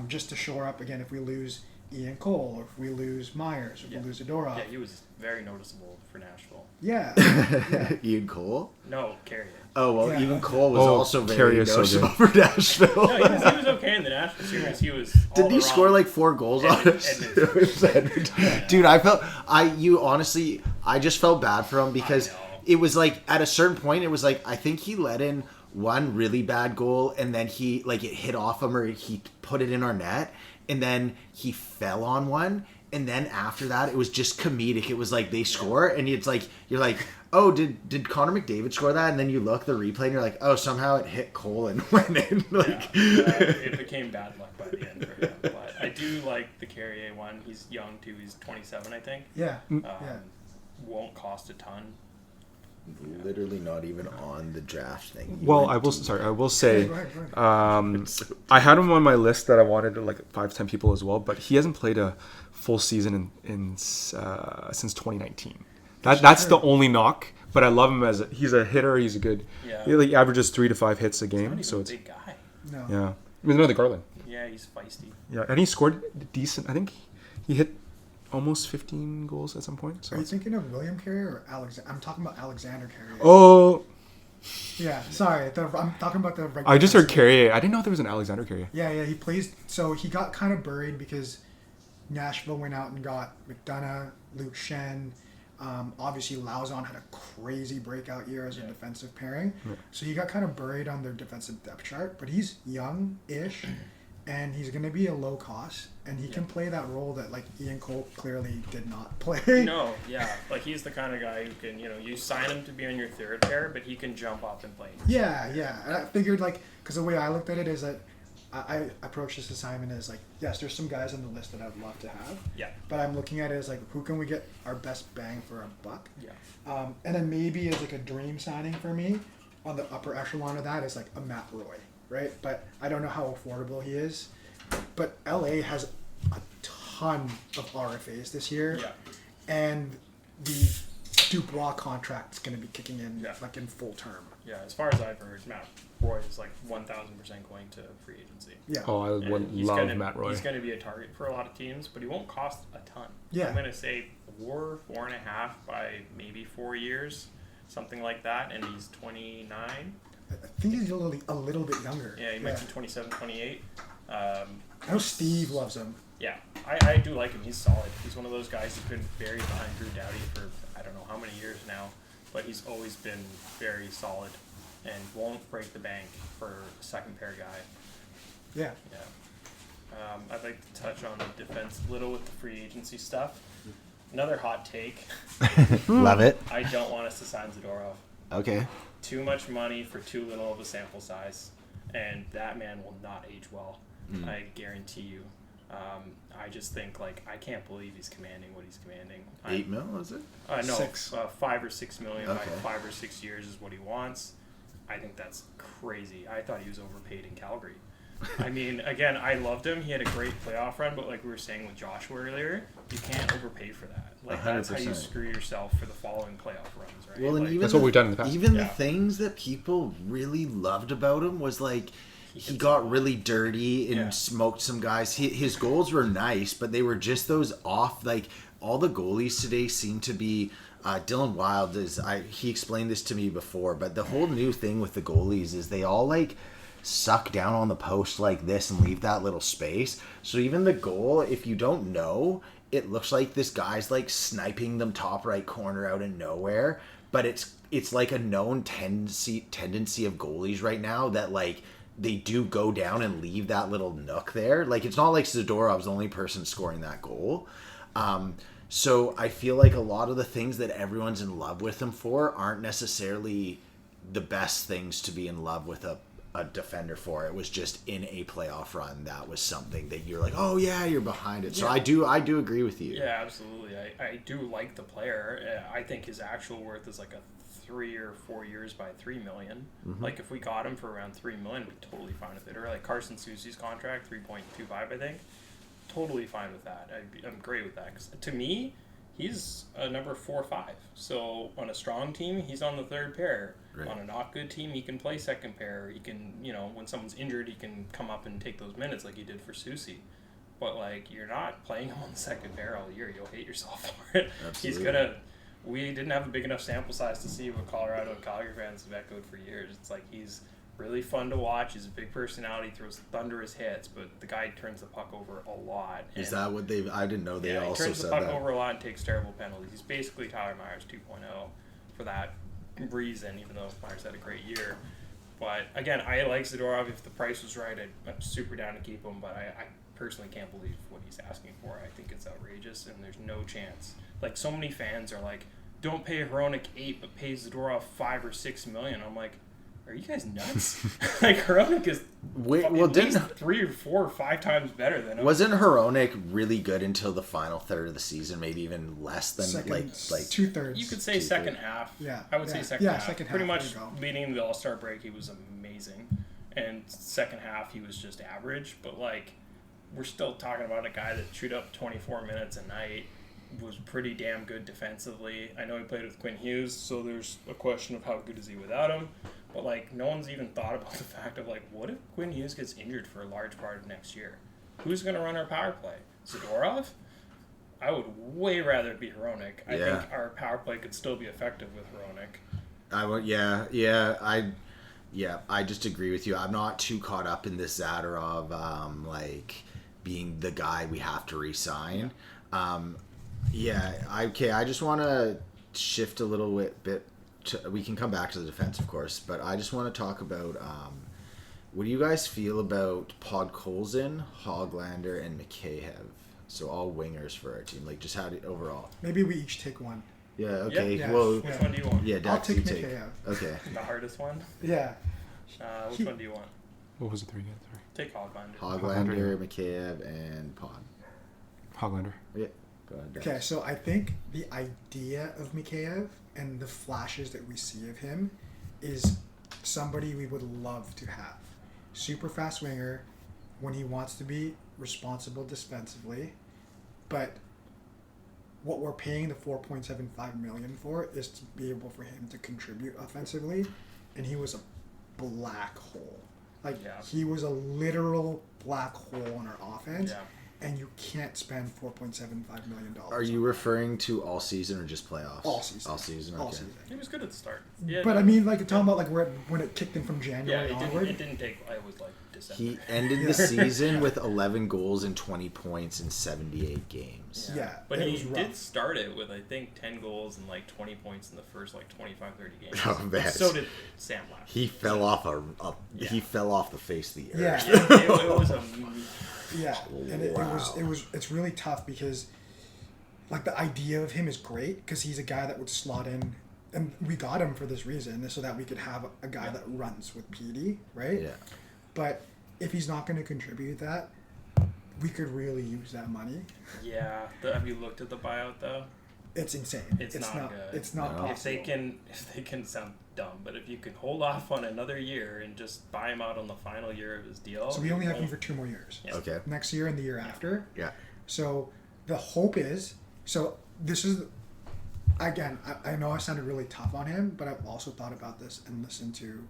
Just to shore up again if we lose Ian Cole or if we lose Myers or if we lose Zadorov. Yeah, he was very noticeable for Nashville. Yeah. Yeah. Ian Cole? No, Carrier. Oh, well, Yeah. even Cole was Oh, also very Carrier's so noticeable good. for Nashville. No, he was okay in the Nashville series. He was. all Didn't he around. score like 4 goals on us? Dude, I just felt bad for him because I know. it was like at a certain point, it was like, I think he let in one really bad goal and then it hit off him or he put it in our net and then he fell on one. And then after that, it was just comedic. It was like they score, and you're like, oh, did Connor McDavid score that? And then you look the replay, and you're like, oh, somehow it hit Cole and went in. It became bad luck by the end for him. But I do like the Carrier one. He's young too. He's 27, I think. Yeah. Won't cost a ton. Literally not even on the draft thing. Well, I will say, Go ahead. I had him on my list that I wanted to 5-10 people as well, but he hasn't played a full season since 2019. That's the only knock. But I love him he's a hitter. He's a good. Yeah. He averages 3 to 5 hits a He's game. not even So a it's big guy. No. yeah. I mean, another Garland. Yeah, he's feisty. Yeah, and he scored decent. I think he hit almost 15 goals at some point. So Are you thinking of William Carrier or Alexander? I'm talking about Alexander Carrier. oh, Yeah, sorry. I'm talking about the regular. I just heard defenseman. Carrier. I didn't know there was an Alexander Carrier. Yeah, he plays. So he got kind of buried because Nashville went out and got McDonough, Luke Shen. Obviously, Lauzon had a crazy breakout year as a defensive pairing. Yeah. So he got kind of buried on their defensive depth chart. But he's young-ish, and he's going to be a low cost, and he can play that role that Ian Cole clearly did not play. No, yeah. He's the kind of guy who can, you sign him to be on your third pair, but he can jump up and play. Yeah. And I figured, because the way I looked at it is that I approach this assignment as like, yes, there's some guys on the list that I'd love to have. Yeah. But I'm looking at it as like, who can we get our best bang for our buck? Yeah. And then maybe as like a dream signing for me, on the upper echelon of that is like a Matt Roy, right? But I don't know how affordable he is. But LA has a ton of RFAs this year. Yeah. And the Dubois contract's going to be kicking in like in full term. Yeah, as far as I've heard, Matt Roy is like 1,000% going to free agency. Yeah. Oh, I would love Matt Roy. He's going to be a target for a lot of teams, but he won't cost a ton. Yeah. I'm going to say 4.5 by maybe 4 years, something like that, and he's 29. I think he's a little bit younger. Yeah, he might be 27, 28. I know Steve loves him. Yeah, I do like him. He's solid. He's one of those guys who's been buried behind Drew Doughty for I don't know how many years now, but he's always been very solid and won't break the bank for a second pair guy. Yeah. Yeah. I'd like to touch on the defense a little with the free agency stuff. Another hot take. Love it. I don't want us to sign Zadorov. Okay. Too much money for too little of a sample size, and that man will not age well. I guarantee you. I just think, like, I can't believe he's commanding what he's commanding. 8 mil, is it? No, 6. 5 or 6 million Okay. by 5 or 6 years is what he wants. I think that's crazy. I thought he was overpaid in Calgary. I mean, again, I loved him. He had a great playoff run, but like we were saying with Joshua earlier, you can't overpay for that. Like, that's how you 100%. screw yourself for the following playoff runs, right? Well, and like, even That's what we've done in the past. Even Yeah. the things that people really loved about him was like he hits got the ball. really dirty and Yeah. smoked some guys. His goals were nice, but they were just those off. Like all the goalies today seem to be. Dylan Wild he explained this to me before, but the whole new thing with the goalies is they all like suck down on the post like this and leave that little space. So even the goal, if you don't know, it looks like this guy's like sniping them top right corner out of nowhere. But it's like a known tendency of goalies right now that like they do go down and leave that little nook there. Like it's not like Zadorov's the only person scoring that goal. So I feel like a lot of the things that everyone's in love with him for aren't necessarily the best things to be in love with a defender for. It was just in a playoff run that was something that you're like, oh yeah, you're behind it. So I do agree with you. Yeah, absolutely. I do like the player. I think his actual worth is like a 3 or 4 years by $3 million. Like if we got him for around $3 million, we'd be totally fine with it. Or like Carson Soucy's contract, 3.25, I think. Totally fine with that. I'm great with that. 'Cause to me, he's a number 4 or 5. So on a strong team, he's on the third pair. Right. On a not good team, he can play second pair. He can, when someone's injured, he can come up and take those minutes like he did for Soucy. But like, you're not playing him on the second pair all year. You'll hate yourself for it. Absolutely. We didn't have a big enough sample size to see what Colorado and Calgary fans have echoed for years. It's like he's really fun to watch. He's a big personality, throws thunderous hits, but the guy turns the puck over a lot. Is that what I didn't know they he also turns the said puck that. over a lot and takes terrible penalties. He's basically Tyler Myers 2.0 for that reason, even though Myers had a great year. But again, I like Zadorov. If the price was right, I'm super down to keep him, but I personally can't believe what he's asking for. I think it's outrageous, and there's no chance. Like, so many fans are like, don't pay Hronek 8, but pay Zadorov 5 or 6 million. I'm like, are you guys nuts? Like, Hronek is at least 3 or 4 or 5 times better than him. Wasn't Hronek really good until the final third of the season? Maybe even less than Second, like 2/3. You could say second half. Yeah, I would say yeah. second Yeah, half. second half, Pretty there much you go. leading into the All-Star break, he was amazing. And second half, he was just average. But, like, we're still talking about a guy that chewed up 24 minutes a night, was pretty damn good defensively. I know he played with Quinn Hughes, so there's a question of how good is he without him. But, like, no one's even thought about the fact of, like, what if Quinn Hughes gets injured for a large part of next year? Who's going to run our power play? Zadorov? I would way rather it be Hronek. I think our power play could still be effective with Hronek. I just agree with you. I'm not too caught up in this Zadorov, like, being the guy we have to re-sign. I just want to shift a little bit. We can come back to the defense, of course, but I just want to talk about what do you guys feel about Podkolzin, Hoglander, and McKayev? So all wingers for our team. Like, just how do overall? Maybe we each take one. Yeah. Okay. Yeah. Well. Which one do you want? Yeah. I'll Dax, take you take. Mikheyev. Okay. The hardest one? Yeah. Which one do you want? What was the 3 again? Take Hoglander. Hoglander, Mikheyev, and Pod. Hoglander. Yeah, go ahead. Dax. Okay, so I think the idea of Mikheyev and the flashes that we see of him is somebody we would love to have. Super fast winger when he wants to be responsible defensively, but what we're paying the $4.75 million for is to be able for him to contribute offensively, and he was a black hole. He was a literal black hole on our offense. Yeah. And you can't spend $4.75 million. Are you referring to all season or just playoffs? All season. All season. All Okay. season. He was good at the start. But I mean, like, talking about like when it kicked in from Yeah, January onward. it didn't take. It was like December. He ended the season with 11 goals and 20 points in 78 games. Yeah, but it he was rough. did start it with I think 10 goals and like 20 points in the first like 25, 30 games. Oh, man. So did Sam last. He fell off Yeah. he fell off the face of the earth. Yeah. It was a. Yeah, and Wow. it's really tough because, like, the idea of him is great because he's a guy that would slot in, and we got him for this reason so that we could have a guy that runs with PD, right? Yeah. But if he's not going to contribute that, we could really use that money. Yeah. Have you looked at the buyout though? It's insane. It's not good. It's not No. possible. If they can sound dumb, but if you can hold off on another year and just buy him out on the final year of his deal. So we only have him for 2 more years. Yeah. Okay. Next year and the year after. Yeah. So the hope is, so this is, again, I know I sounded really tough on him, but I've also thought about this and listened to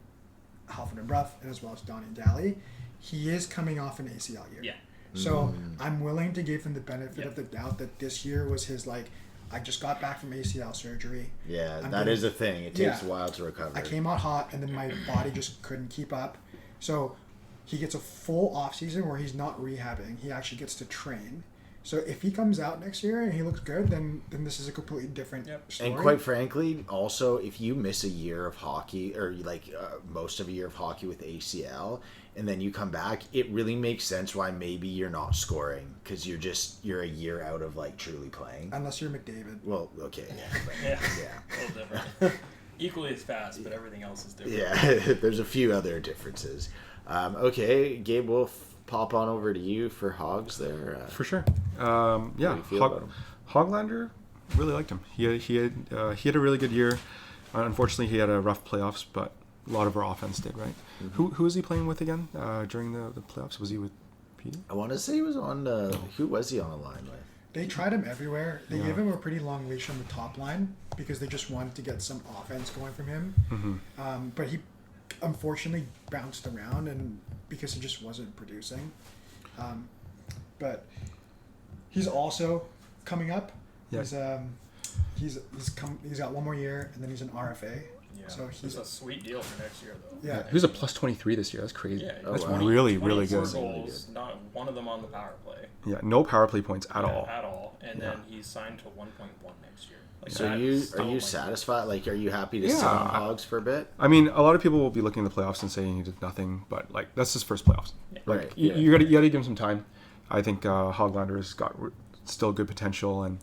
Halford and Bruff and as well as Donnie Daly. He is coming off an ACL year. Yeah. So I'm willing to give him the benefit Yeah. of the doubt that this year was his, like, I just got back from ACL surgery. Yeah, I'm that gonna- is a thing. It takes Yeah. a while to recover. I came out hot, and then my body just couldn't keep up. So he gets a full off season where he's not rehabbing. He actually gets to train. So if he comes out next year and he looks good, then this is a completely different story. And quite frankly, also, if you miss a year of hockey or like most of a year of hockey with ACL, and then you come back, it really makes sense why maybe you're not scoring because you're a year out of like truly playing. Unless you're McDavid. Well, okay, Yeah. yeah. A little different. Equally as fast, but everything else is different. Yeah, there's a few other differences. Okay, Gabe, we'll pop on over to you for Hogs there. For sure. What do you feel about him? Hoglander, really liked him. He had a really good year. Unfortunately, he had a rough playoffs, but a lot of our offense did, right? Mm-hmm. Who was he playing with again during the playoffs? Was he with PD? I want to say he was on. Who was he on the line with? They tried him everywhere. They Yeah. gave him a pretty long leash on the top line because they just wanted to get some offense going from him. Mm-hmm. But he unfortunately bounced around and because he just wasn't producing. But he's also coming up. Yeah. He's got 1 more year and then he's an RFA. Yeah. So It's he's a sweet deal for next year, though. yeah. He was a plus 23 this year. That's crazy. Yeah, Oh, That's wow. really 24 good. goals, not one of them on the power play. Yeah, no power play points at all. At all. And Yeah. then he's signed to 1.1 next year. Like, So that's are you still, satisfied? Like, are you happy to sit Yeah. on Hogs for a bit? I mean, a lot of people will be looking at the playoffs and saying he did nothing, but like that's his first playoffs. Yeah. Like Right, you, yeah. you gotta give him some time. I think Hoglander has got still good potential, and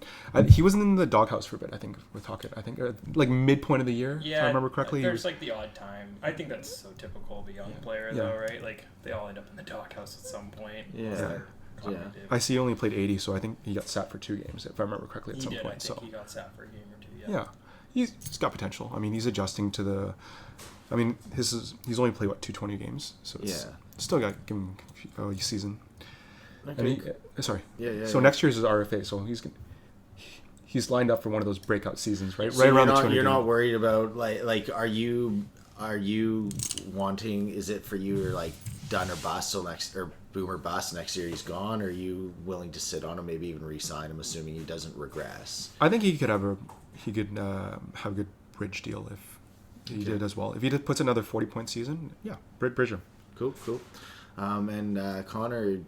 he wasn't in the doghouse for a bit. I think with Hockett, I think like midpoint of the year, Yeah, if I remember correctly. There's like the odd time. I think that's so typical of a young player, Yeah. though, right? Like they all end up in the doghouse at some point. Yeah. unless they're Yeah. cognitive. I see he only played 80, so I think he got sat for 2 games, if I remember correctly, at He some did. point. I think So he got sat for a game or two. yeah, he's got potential. I mean, he's adjusting to the. I mean, he's only played 220 games, so it's Yeah. still got to give him a season. And Okay. sorry. Yeah. So next year's his RFA, so he's lined up for one of those breakout seasons, right? So right around you're the not, 200. you're not game. worried about like are you wanting? Is it for you or like done or bust? So next or boom or bust next year he's gone. Or are you willing to sit on him, maybe even re-sign him, assuming he doesn't regress? I think he could have a good bridge deal if he did as well. If he puts another 40-point season, yeah, bridge him. Cool. And Connor,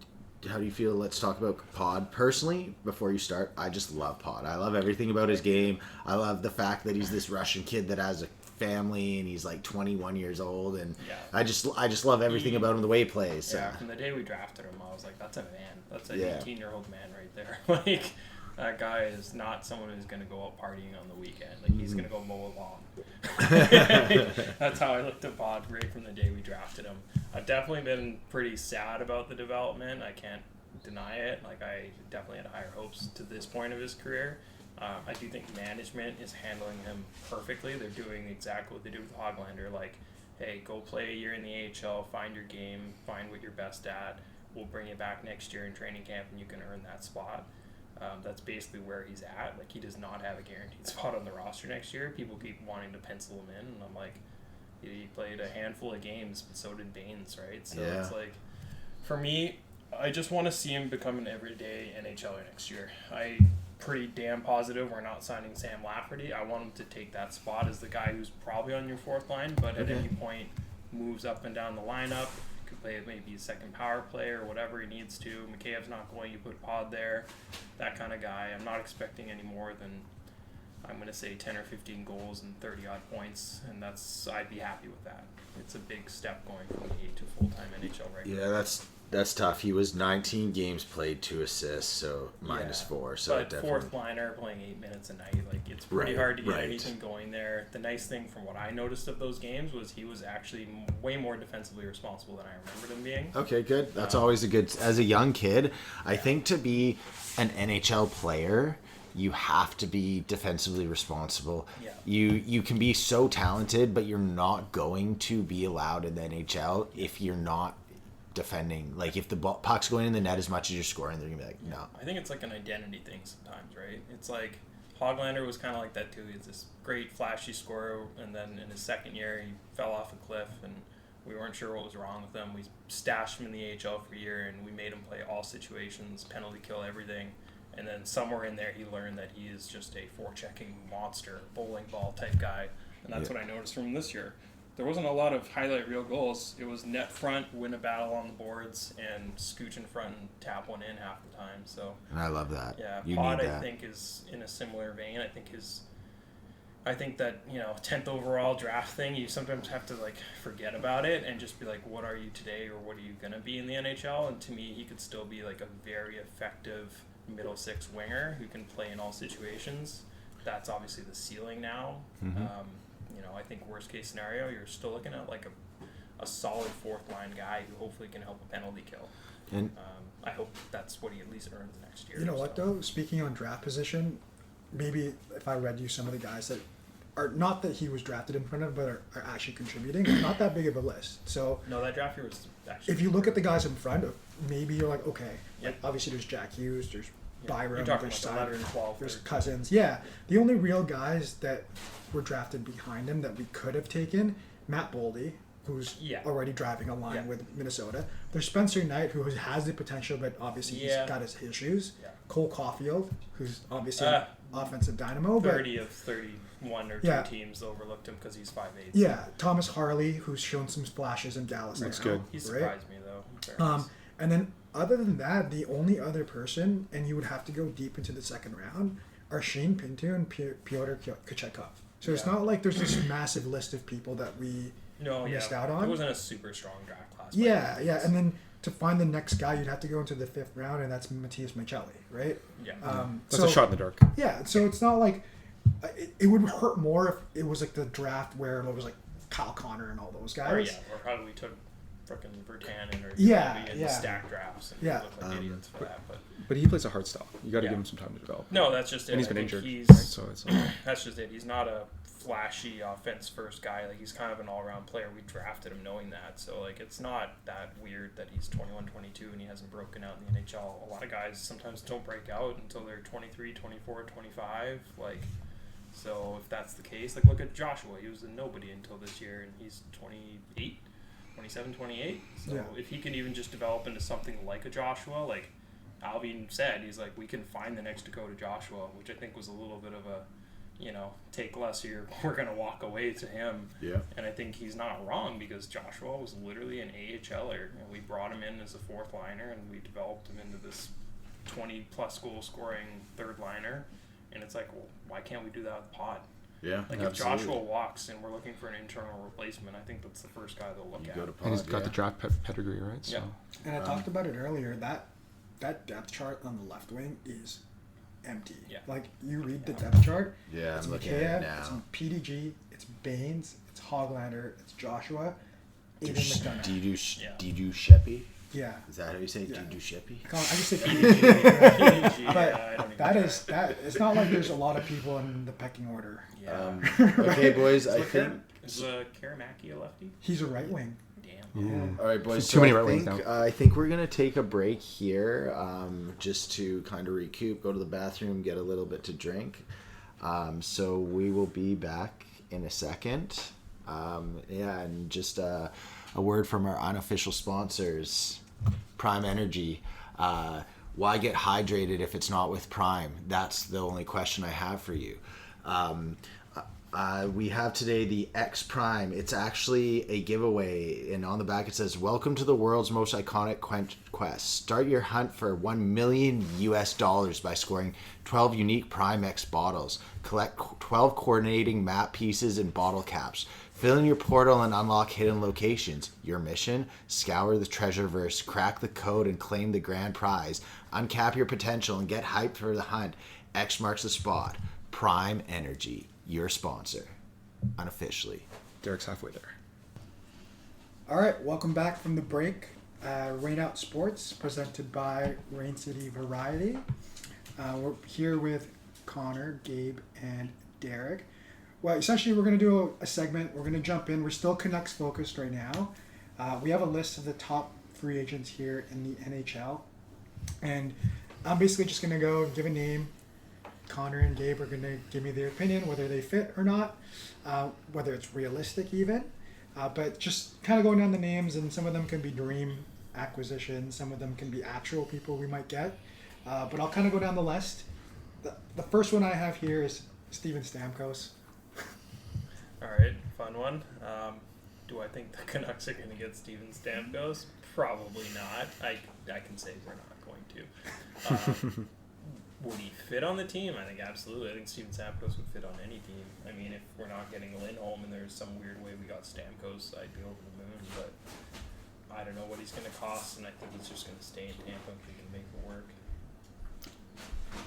how do you feel? Let's talk about Pod. Personally, before you start, I just love Pod. I love everything about his game. I love the fact that he's this Russian kid that has a family and he's like 21 years old, and Yeah. I just love everything about him, the way he plays. Yeah, from the day we drafted him, I was like, that's a man. That's an Yeah. 18-year-old man right there. Like, That guy is not someone who's going to go out partying on the weekend. Like, he's going to go mow a lawn. That's how I looked at Pod right from the day we drafted him. I've definitely been pretty sad about the development. I can't deny it. Like, I definitely had higher hopes to this point of his career. I do think management is handling him perfectly. They're doing exactly what they did with Hoglander. Like, hey, go play a year in the AHL, find your game, find what you're best at. We'll bring you back next year in training camp, and you can earn that spot. That's basically where he's at. Like, he does not have a guaranteed spot on the roster next year. People keep wanting to pencil him in, and I'm like, he played a handful of games, but so did Baines, right? So it's like, for me, I just want to see him become an everyday NHLer next year. I'm pretty damn positive we're not signing Sam Lafferty. I want him to take that spot as the guy who's probably on your fourth line, but at any point moves up and down the lineup. Could play maybe a second power play or whatever he needs to. Mikheyev's not going, you put Pod there. That kind of guy. I'm not expecting any more than, I'm going to say 10 or 15 goals and 30-odd points, and I'd be happy with that. It's a big step going from the 8 to full-time NHL regular. Yeah, that's tough. He was 19 games played, 2 assists, so -4. So but definitely. Fourth liner playing 8 minutes a night, like, it's pretty hard to get anything going there. The nice thing from what I noticed of those games was he was actually way more defensively responsible than I remembered him being. Okay, good. That's always a good. As a young kid, I think to be an NHL player, you have to be defensively responsible. Yeah. You can be so talented, but you're not going to be allowed in the NHL if you're not defending. Like, if the puck's going in the net as much as you're scoring, they're gonna be like, no. I think it's like an identity thing sometimes, right? It's like Hoglander was kind of like that too. He's this great flashy scorer, and then in his second year he fell off a cliff, and we weren't sure what was wrong with him. We stashed him in the AHL for a year, and we made him play all situations, penalty kill, everything. And then somewhere in there he learned that he is just a forechecking monster, bowling ball type guy, and that's what I noticed from him this year. There wasn't a lot of highlight reel goals. It was net front, win a battle on the boards, and scooch in front and tap one in half the time. So, and I love that. Yeah, you Pod, need that. I think, is in a similar vein. I think that, 10th overall draft thing, you sometimes have to, like, forget about it and just be like, what are you today, or what are you going to be in the NHL? And to me, he could still be, like, a very effective middle six winger who can play in all situations. That's obviously the ceiling now. I think worst case scenario, you're still looking at like a solid fourth line guy who hopefully can help a penalty kill. And I hope that's what he at least earns next year. You know what though? Speaking on draft position, maybe if I read you some of the guys that are not that he was drafted in front of, but are actually contributing, not that big of a list. So no, that draft year was actually. If you look at the guys in front of, maybe you're like, okay, like obviously there's Jack Hughes, there's Byram, there's Sider, there's Cousins. Yeah, the only real guys that were drafted behind him that we could have taken, Matt Boldy, who's already driving a line with Minnesota. There's Spencer Knight, who has the potential, but obviously he's got his issues. Cole Caulfield, who's obviously an offensive dynamo. 30 of 31 or 2 teams overlooked him because he's 5'8". Yeah, Thomas Harley, who's shown some flashes in Dallas. That's good. He surprised me, though. And then other than that, the only other person, and you would have to go deep into the second round, are Shane Pinto and Pyotr Kochetkov. So it's not like there's this massive list of people that we missed out on. It wasn't a super strong draft class. Yeah. And then to find the next guy, you'd have to go into the 5th round, and that's Matias Michelli, right? Yeah. That's a shot in the dark. Yeah, so it's not like... It would hurt more if it was like the draft where it was like Kyle Connor and all those guys. Or probably we took frickin' Bertanen or in stack drafts and look like idiots for that. But he plays a hard style. You got to give him some time to develop. No, that's just it. And he's been injured. So it's that's just it. He's not a flashy offense first guy. Like, he's kind of an all around player. We drafted him knowing that. So like, it's not that weird that he's 21, 22 and he hasn't broken out in the NHL. A lot of guys sometimes don't break out until they're 23, 24, 25. Like, so if that's the case, like, look at Joshua. He was a nobody until this year, and he's 28, 27, 28. So if he can even just develop into something like a Joshua, like Alvin said, he's like, we can find the next Dakota Joshua, which I think was a little bit of a, take less or we're going to walk away to him. Yeah. And I think he's not wrong, because Joshua was literally an AHLer. We brought him in as a fourth liner, and we developed him into this 20-plus goal scoring third liner. And it's like, well, why can't we do that with Pod? Yeah, like, if Joshua walks and we're looking for an internal replacement, I think that's the first guy they'll look at. Go to Pod, and he's got the draft pedigree, right? So. And I talked about it earlier. That depth chart on the left wing is empty. Yeah. Like, you read the depth chart. Yeah, it's I'm looking at it Mikheyev, it's now. PDG, it's Baines, it's Hoglander, it's Joshua, Aiden Didu McDonough. Didu Sheppy? Yeah. Is that how you say it? Yeah. Didu Sheppy? I just say PDG. yeah. PG, But I don't even that try. is that. It's not like there's a lot of people in the pecking order. Yeah. Okay, boys, I Is think... Karamaki a lefty? He's a right wing. Damn. All right, boys. Too many I right wings think, now. I think we're gonna take a break here, just to kind of recoup, go to the bathroom, get a little bit to drink. So we will be back in a second. And just a word from our unofficial sponsors, Prime Energy. Why get hydrated if it's not with Prime? That's the only question I have for you. We have today the X Prime. It's actually a giveaway, and on the back it says, "Welcome to the world's most iconic quest. Start your hunt for $1 million by scoring 12 unique Prime X bottles. Collect 12 coordinating map pieces and bottle caps. Fill in your portal and unlock hidden locations. Your mission? Scour the Treasureverse, crack the code, and claim the grand prize. Uncap your potential and get hyped for the hunt. X marks the spot. Prime Energy, your sponsor, unofficially." Derek's halfway there. All right, welcome back from the break. RainOut Sports, presented by Rain City Variety. We're here with Connor, Gabe, and Derek. Well, essentially, we're going to do a segment. We're going to jump in. We're still Canucks focused right now. We have a list of the top free agents here in the NHL. And I'm basically just going to go and give a name. Connor and Gabe are going to give me their opinion, whether they fit or not, whether it's realistic even. But just kind of going down the names, and some of them can be dream acquisitions, some of them can be actual people we might get. But I'll kind of go down the list. The first one I have here is Steven Stamkos. All right, fun one. Do I think the Canucks are going to get Steven Stamkos? Probably not. I can say we're not going to. Would he fit on the team? I think absolutely. I think Steven Stamkos would fit on any team. I mean, if we're not getting Lindholm and there's some weird way we got Stamkos, I'd be over the moon. But I don't know what he's going to cost, and I think he's just going to stay in Tampa if we can make it work.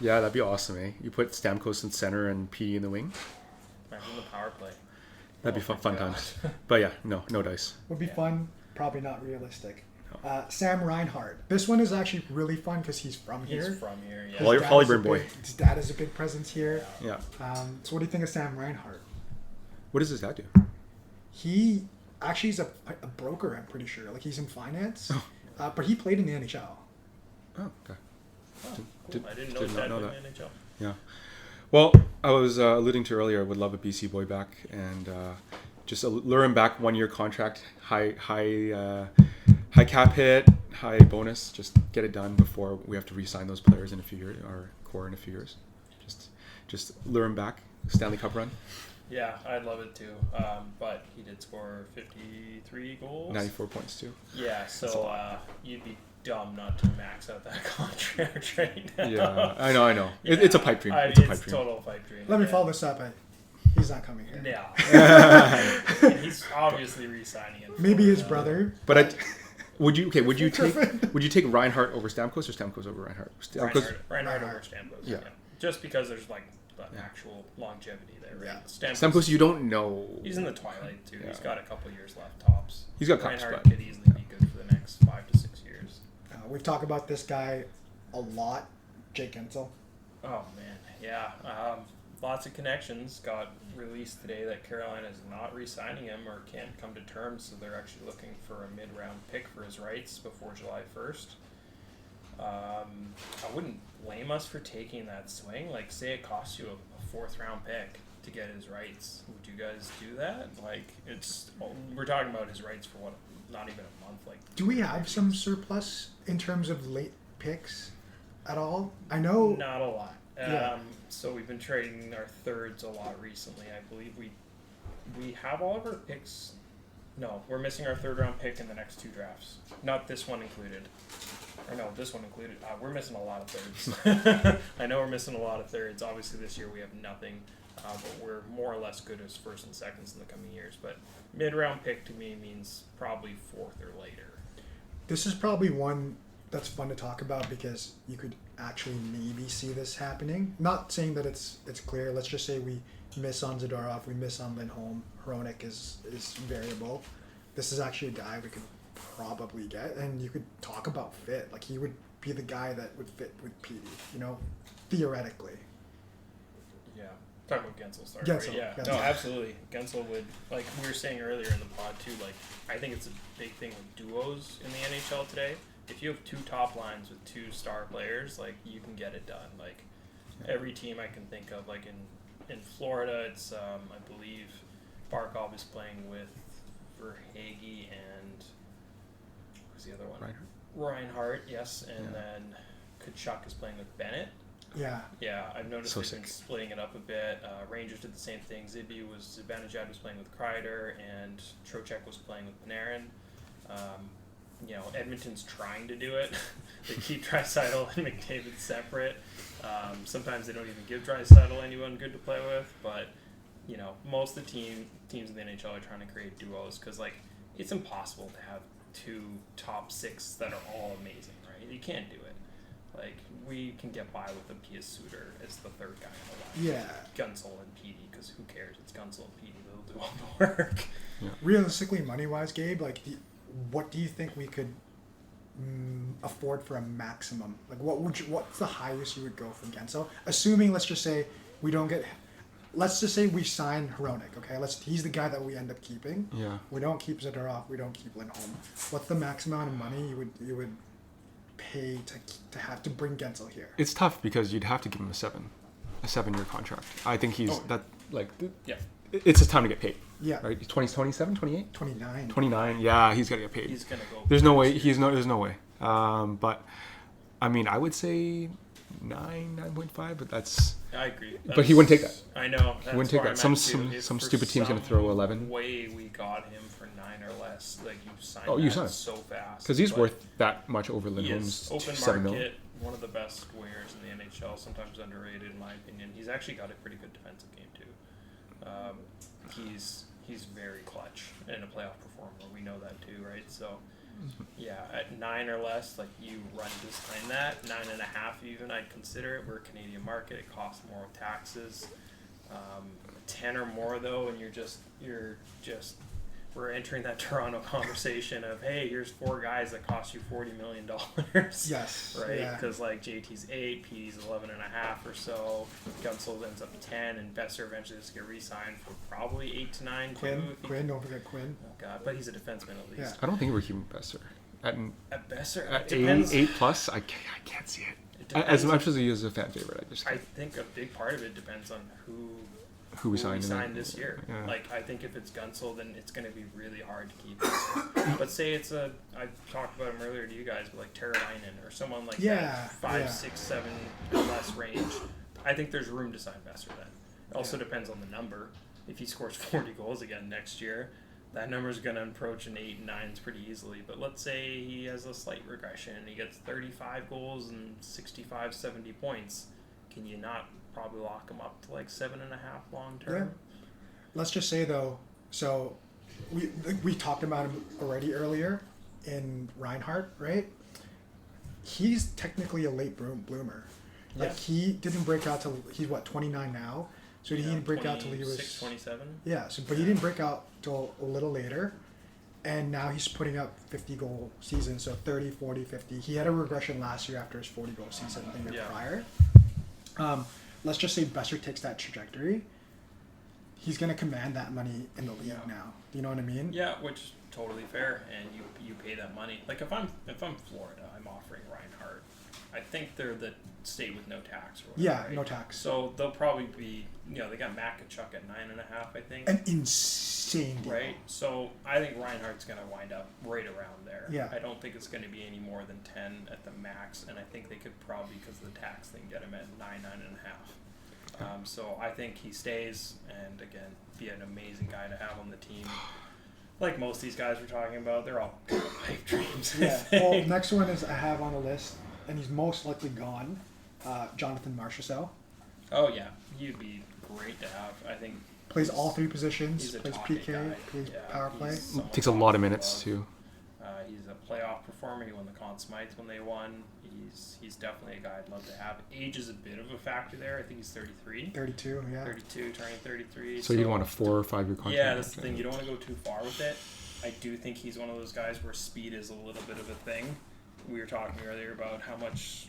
Yeah, that'd be awesome, eh? You put Stamkos in center and P in the wing. Imagine the power play. That'd be Oh fun my times. God. But yeah, no dice. Would be Yeah. fun, probably not realistic. Sam Reinhart. This one is actually really fun because he's from here. He's from here, yeah. His Holly- dad Holly is a Burn boy. His dad is a big presence here. Yeah. So what do you think of Sam Reinhart? What does his dad do? He actually is a broker, I'm pretty sure. Like, he's in finance. But he played in the NHL. Oh, okay. Oh, cool. Did- I didn't know did his not dad know played in the NHL. Yeah. Well, I was alluding to earlier, I would love a BC boy back and just lure him back, 1 year contract, high cap hit, high bonus. Just get it done before we have to re-sign those players in a few years, our core in a few years. Just lure him back. Stanley Cup run, Yeah, I'd love it too. But he did score 53 goals. 94 points too. Yeah, That's a so lot. you'd be dumb not to max out that contract right now. Yeah, I know. Yeah. It's a pipe dream. I mean, It's a pipe dream. total pipe dream. Let me yeah. follow this up. He's not coming here. Yeah. And he's obviously re-signing it. Maybe for, his brother. But would you take Griffin. would you take Reinhardt over Stamkos or Stamkos over Reinhardt? Reinhardt over Stamkos. Yeah. Just because there's like the Yeah. actual longevity there, right? Yeah. Stamkos, you don't know. He's in the twilight too. Yeah. He's got a couple years left tops. He's got cups, Reinhardt but could easily be good for the next 5 to 6 years. We've talked about this guy a lot. Jake Gensel. Oh man, yeah. Lots of connections got released today that Carolina is not re-signing him or can't come to terms, so they're actually looking for a mid-round pick for his rights before July 1st. I wouldn't blame us for taking that swing. Like, say it costs you a 4th-round pick to get his rights. Would you guys do that? Like, we're talking about his rights for what? Not even a month. Like, Do we have some surplus in terms of late picks at all? I know. not a lot. Yeah. So we've been trading our thirds a lot recently. I believe we have all of our picks. No, we're missing our 3rd round pick in the next 2 drafts. Not this one included. Or no, this one included. We're missing a lot of thirds. I know we're missing a lot of thirds. Obviously this year we have nothing, but we're more or less good as 1st and 2nds in the coming years. But mid-round pick to me means probably 4th or later. This is probably one that's fun to talk about because you could actually maybe see this happening. Not saying that it's clear. Let's just say we miss on Zadorov, we miss on Lindholm. Hronek is variable. This is actually a guy we could probably get, and you could talk about fit. Like he would be the guy that would fit with Petey, theoretically. Yeah. Talk about Gensel start. Gensel, Right? Yeah. Gensel. No, absolutely. Gensel would, like we were saying earlier in the pod too, like I think it's a big thing with duos in the NHL today. If you have two top lines with two star players, like you can get it done. Like every team I can think of, like in Florida, it's I believe Barkov is playing with Verhaeghe and who's the other one? Reinhardt, yes, and then Kachuk is playing with Bennett. Yeah. Yeah, I've noticed So they've been splitting it up a bit. Rangers did the same thing. Zibanejad was playing with Kreider, and Trocheck was playing with Panarin. Edmonton's trying to do it. They keep Draisaitl and McDavid separate. Sometimes they don't even give Draisaitl anyone good to play with, but most of the teams in the NHL are trying to create duos because it's impossible to have two top six that are all amazing, right? You can't do it. We can get by with a Pius Suter as the third guy on the line. Yeah. Gunsel and Petey, because who cares? It's Gunsel and Petey. They'll do all the work. Yeah. Realistically, money-wise, Gabe, what do you think we could afford for a maximum? What's the highest you would go for Gensel? Assuming, let's just say we sign Hronek, okay? He's the guy that we end up keeping. Yeah. We don't keep Zadorov, we don't keep Lindholm. What's the maximum amount of money you would pay to have to bring Gensel here? It's tough because you'd have to give him a 7-year contract. I think he's Yeah. It's his time to get paid. Yeah. Right? He's 27, 28? 29. 29. Yeah, he's got to get paid. He's gonna go. There's no way. There's no way. But I mean, I would say 9.5, but that's. I agree. But he wouldn't take that. I know. He wouldn't take that. Some stupid team's gonna throw 11. Way we got him for 9 or less. You signed. Oh, you that signed so fast. Because he's worth that much over He Lindholm's is open 7 market. mil. One of the best wingers in the NHL. Sometimes underrated, in my opinion. He's actually got a pretty good defensive game too. He's very clutch and a playoff performer. We know that too, right? So, yeah, at 9 or less, you run behind that 9.5 even. I'd consider it. We're a Canadian market. It costs more with taxes. 10 or more though, and you're just we're entering that Toronto conversation of, hey, here's 4 guys that cost you $40 million. Yes. Right? Yeah. Because JT's 8, Petey's 11.5 or so, Gunsel ends up 10, and Besser eventually has to get re-signed for probably 8 to 9 too. Quinn, don't forget Quinn. Oh god, but he's a defenseman at least. Yeah. I don't think we're keeping Besser at Besser, at it depends. 8 plus. I can't see it. Depends. As much as he is a fan favorite, I think a big part of it depends on who we signed this year. Yeah. I think if it's Gunsel, then it's going to be really hard to keep him. But say it's I talked about him earlier to you guys, but Teravainen or someone like that, 5, 6, 7 or less range. I think there's room to sign Besser then. It also depends on the number. If he scores 40 goals again next year, that number is going to approach an 8 and 9s pretty easily. But let's say he has a slight regression and he gets 35 goals and 65, 70 points. Can you not probably lock him up to 7.5 long term? Yeah. Let's just say though, so we talked about him already earlier in Reinhardt, right? He's technically a late bloomer. He didn't break out till he's 29 now. So he didn't break out till he was 27. Yeah, but he didn't break out till a little later. And now he's putting up 50-goal season, so 30, 40, 50. He had a regression last year after his 40-goal season the year prior. Let's just say Besser takes that trajectory. He's going to command that money in the league now. Do you know what I mean? Yeah, which is totally fair, and you pay that money. If I'm Florida, I'm offering Reinhardt. I think they're the state with no tax. Or whatever, Yeah, right? no tax. So they'll probably be, they got Makachuk at 9.5, I think. An insane deal. Right? So I think Reinhardt's going to wind up right around there. Yeah. I don't think it's going to be any more than 10 at the max, and I think they could probably, because of the tax thing, get him at 9.5. So I think he stays, and again, be an amazing guy to have on the team. Like most of these guys we're talking about, they're all pipe dreams. Yeah. Well, next one is I have on the list, and he's most likely gone. Jonathan Marchessault. Oh yeah, he'd be great to have. I think plays all 3 positions. he's a Plays top PK. guy. Plays power play. he's someone Takes a lot of to minutes love. too. He's a playoff performer. He won the Conn Smythe when they won. He's definitely a guy I'd love to have. Age is a bit of a factor there. I think he's 33. 32, yeah. 32, turning 33. So you'd want a 4 or 5 year contract? Yeah, that's the thing. You don't want to go too far with it. I do think he's one of those guys where speed is a little bit of a thing. We were talking earlier about how much,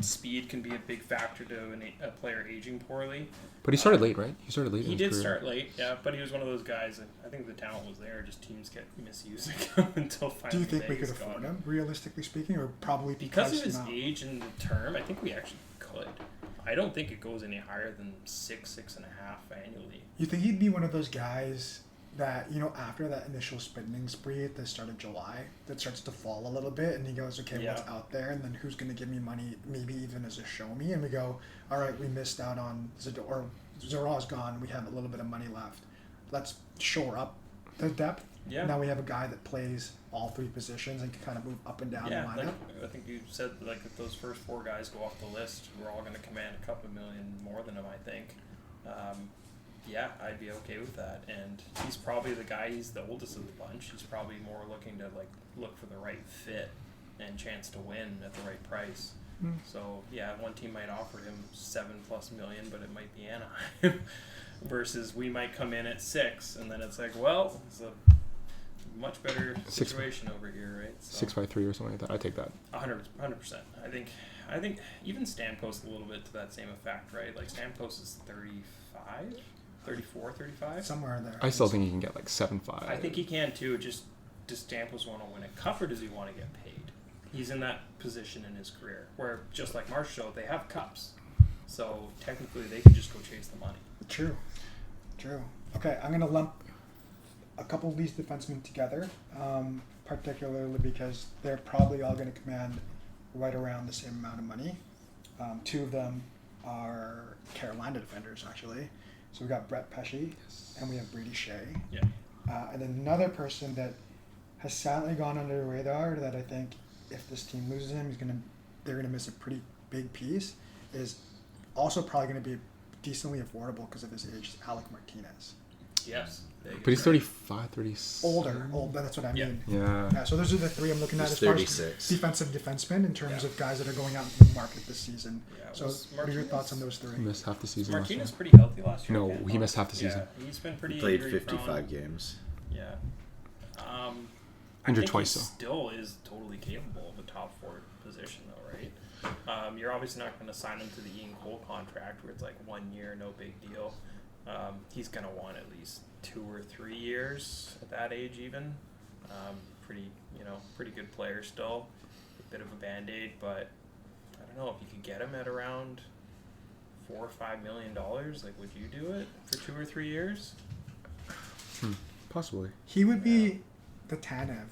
speed can be a big factor to a player aging poorly. But he started late, right? He started late. He in did his career. start late, yeah, but he was one of those guys. I think the talent was there. Just teams kept misusing him until finally. Do you think we could Vegas got afford him, realistically speaking, or probably because of his amount? age and the term? I think we actually could. I don't think it goes any higher than 6.5 annually. You think he'd be one of those guys that, after that initial spending spree at the start of July, that starts to fall a little bit, and he goes, okay, Yeah. what's out there, and then who's going to give me money, maybe even as a show me, and we go, all right, we missed out on Zador. Zora's gone, we have a little bit of money left. Let's shore up the depth. Yeah. Now we have a guy that plays all 3 positions and can kind of move up and down Yeah, the lineup. I think you said if those first 4 guys go off the list, we're all going to command a couple million more than him. I think. Yeah, I'd be okay with that. And he's probably the guy. He's the oldest of the bunch. He's probably more looking to look for the right fit and chance to win at the right price. Mm. So yeah, one team might offer him $7+ million, but it might be Anaheim. Versus we might come in at 6, and then it's well, it's a much better situation over here, right? So 6x3 or something like that. I take that. 100%. I think even Stamkos a little bit to that same effect, right? Stamkos is 35, 34, 35. Somewhere in there. I still think he can get 7.5. I think he can too. Just does Stamkos want to win a cup, or does he want to get paid? He's in that position in his career where, just like Marshall, they have cups, so technically they could just go chase the money. True. Okay, I'm going to lump a couple of these defensemen together, particularly because they're probably all going to command right around the same amount of money. 2 of them are Carolina defenders, actually. So we got Brett Pesce, and we have Brady Shea. Yeah. And another person that has silently gone under the radar that I think if this team loses him, they're gonna miss a pretty big piece, is also probably going to be decently affordable because of his age, is Alec Martinez. Yes. But he's 35, 36. Older, that's what I mean. Yeah. So those are the 3 I'm looking at He's as far 36. as defensive defensemen in terms Yeah. of guys that are going out into the market this season. Yeah, So what are your Martinez- thoughts on those 3? He missed half the season last year. Martinez pretty healthy last year. No, Ken. he missed half the season. Yeah, he's been pretty He played injury 55 prone. games. Yeah. I Injured think twice, he though. still is totally capable of a top 4 position, though, right? You're obviously not going to sign him to the Ian Cole contract where it's 1 year, no big deal. He's going to want at least 2 or 3 years at that age, even. Pretty good player still. A bit of a band-aid, but I don't know if you could get him at around $4 or $5 million. Would you do it for 2 or 3 years? Possibly. He would be the Tanev.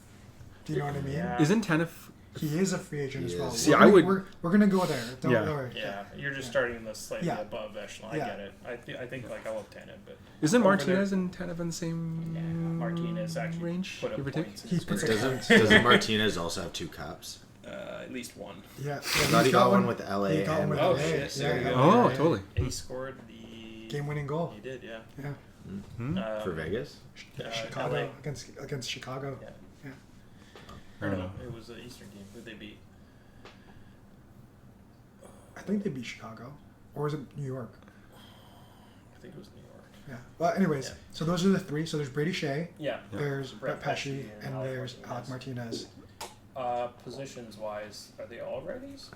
Do you know what I mean? Yeah. Isn't Tanev... He is a free agent He as well. is. See, We're I gonna go there. Don't Yeah. worry. Yeah, you're just Yeah. starting the slightly Yeah. above echelon. Yeah. I get it. I think I love Tanev, but Isn't over Martinez and Tanev in the same Yeah, Martinez actually range? put up Give or take? points. in He his puts career. Doesn't Martinez also have 2 caps? At least one. Yeah. I thought he got one with LA. He got one and with Oh, LA. shit, there you go. Oh, totally. He scored the Game-winning goal. He did, yeah. Yeah. Hmm? for Vegas. Chicago LA. against Chicago. Yeah. Yeah. Or no, know. it was the Eastern team. Who'd they beat? I think they beat Chicago, or was it New York? I think it was New York. Yeah. Well, anyways, Yeah. so those are the 3. So there's Brady Shea, Yeah. there's Brett Brett Pesce, Pesce and and there's Alec Alec Martinez. Positions-wise, are they all righties?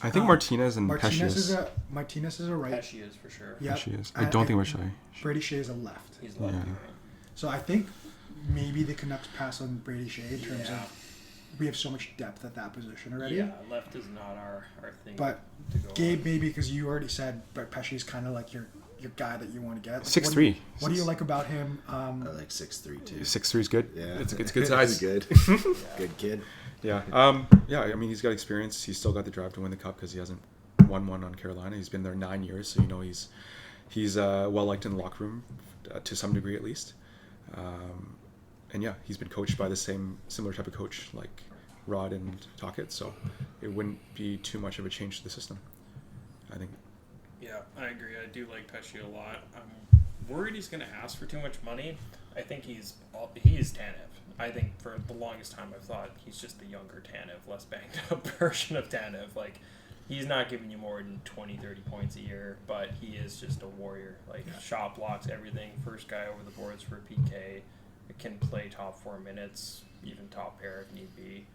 I think Martinez and Pesce Martinez is. Martinez is a right. Pesce is for sure. Yeah. Pesce is. I don't think Pesce. Brady Shea is a left. He's lefty, Yeah. right? So I think maybe the Canucks pass on Brady Shea in terms Yeah. of we have so much depth at that position already. Yeah, left is not our thing. But to go Gabe, on. maybe because you already said Brett Pesce is kind of like your guy that you want to get. 6'3". What do you like about him? I like 6'3" too. 6'3" is good. Yeah, It's good He's size. good. Good kid. Yeah. Yeah. I mean, he's got experience. He's still got the drive to win the cup because he hasn't won one on Carolina. He's been there 9 years, so he's well liked in the locker room to some degree at least. And yeah, he's been coached by the similar type of coach like Rod and Tocchet, so it wouldn't be too much of a change to the system, I think. Yeah, I agree. I do like Pesce a lot. I'm worried he's going to ask for too much money. I think he's Tanev. I think for the longest time I've thought he's just the younger Tanev, less banged up version of Tanev. Like, he's not giving you more than 20, 30 points a year, but he is just a warrior. Like, shot blocks everything, first guy over the boards for a PK, can play top 4 minutes, even top pair if need be.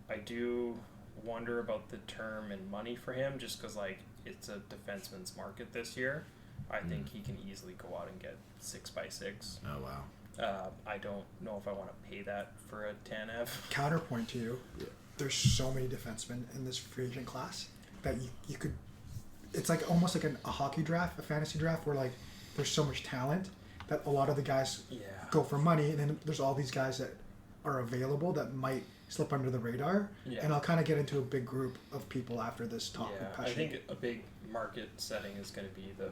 I do wonder about the term and money for him, just because, like, it's a defenseman's market this year. I think he can easily go out and get 6x6. Oh, wow. I don't know if I want to pay that for a Tanev. Counterpoint to you, there's so many defensemen in this free agent class that you could, it's like almost like a hockey draft, a fantasy draft, where like there's so much talent that a lot of the guys go for money, and then there's all these guys that are available that might slip under the radar. And I'll kind of get into a big group of people after this talk. I think a big market setting is going to be the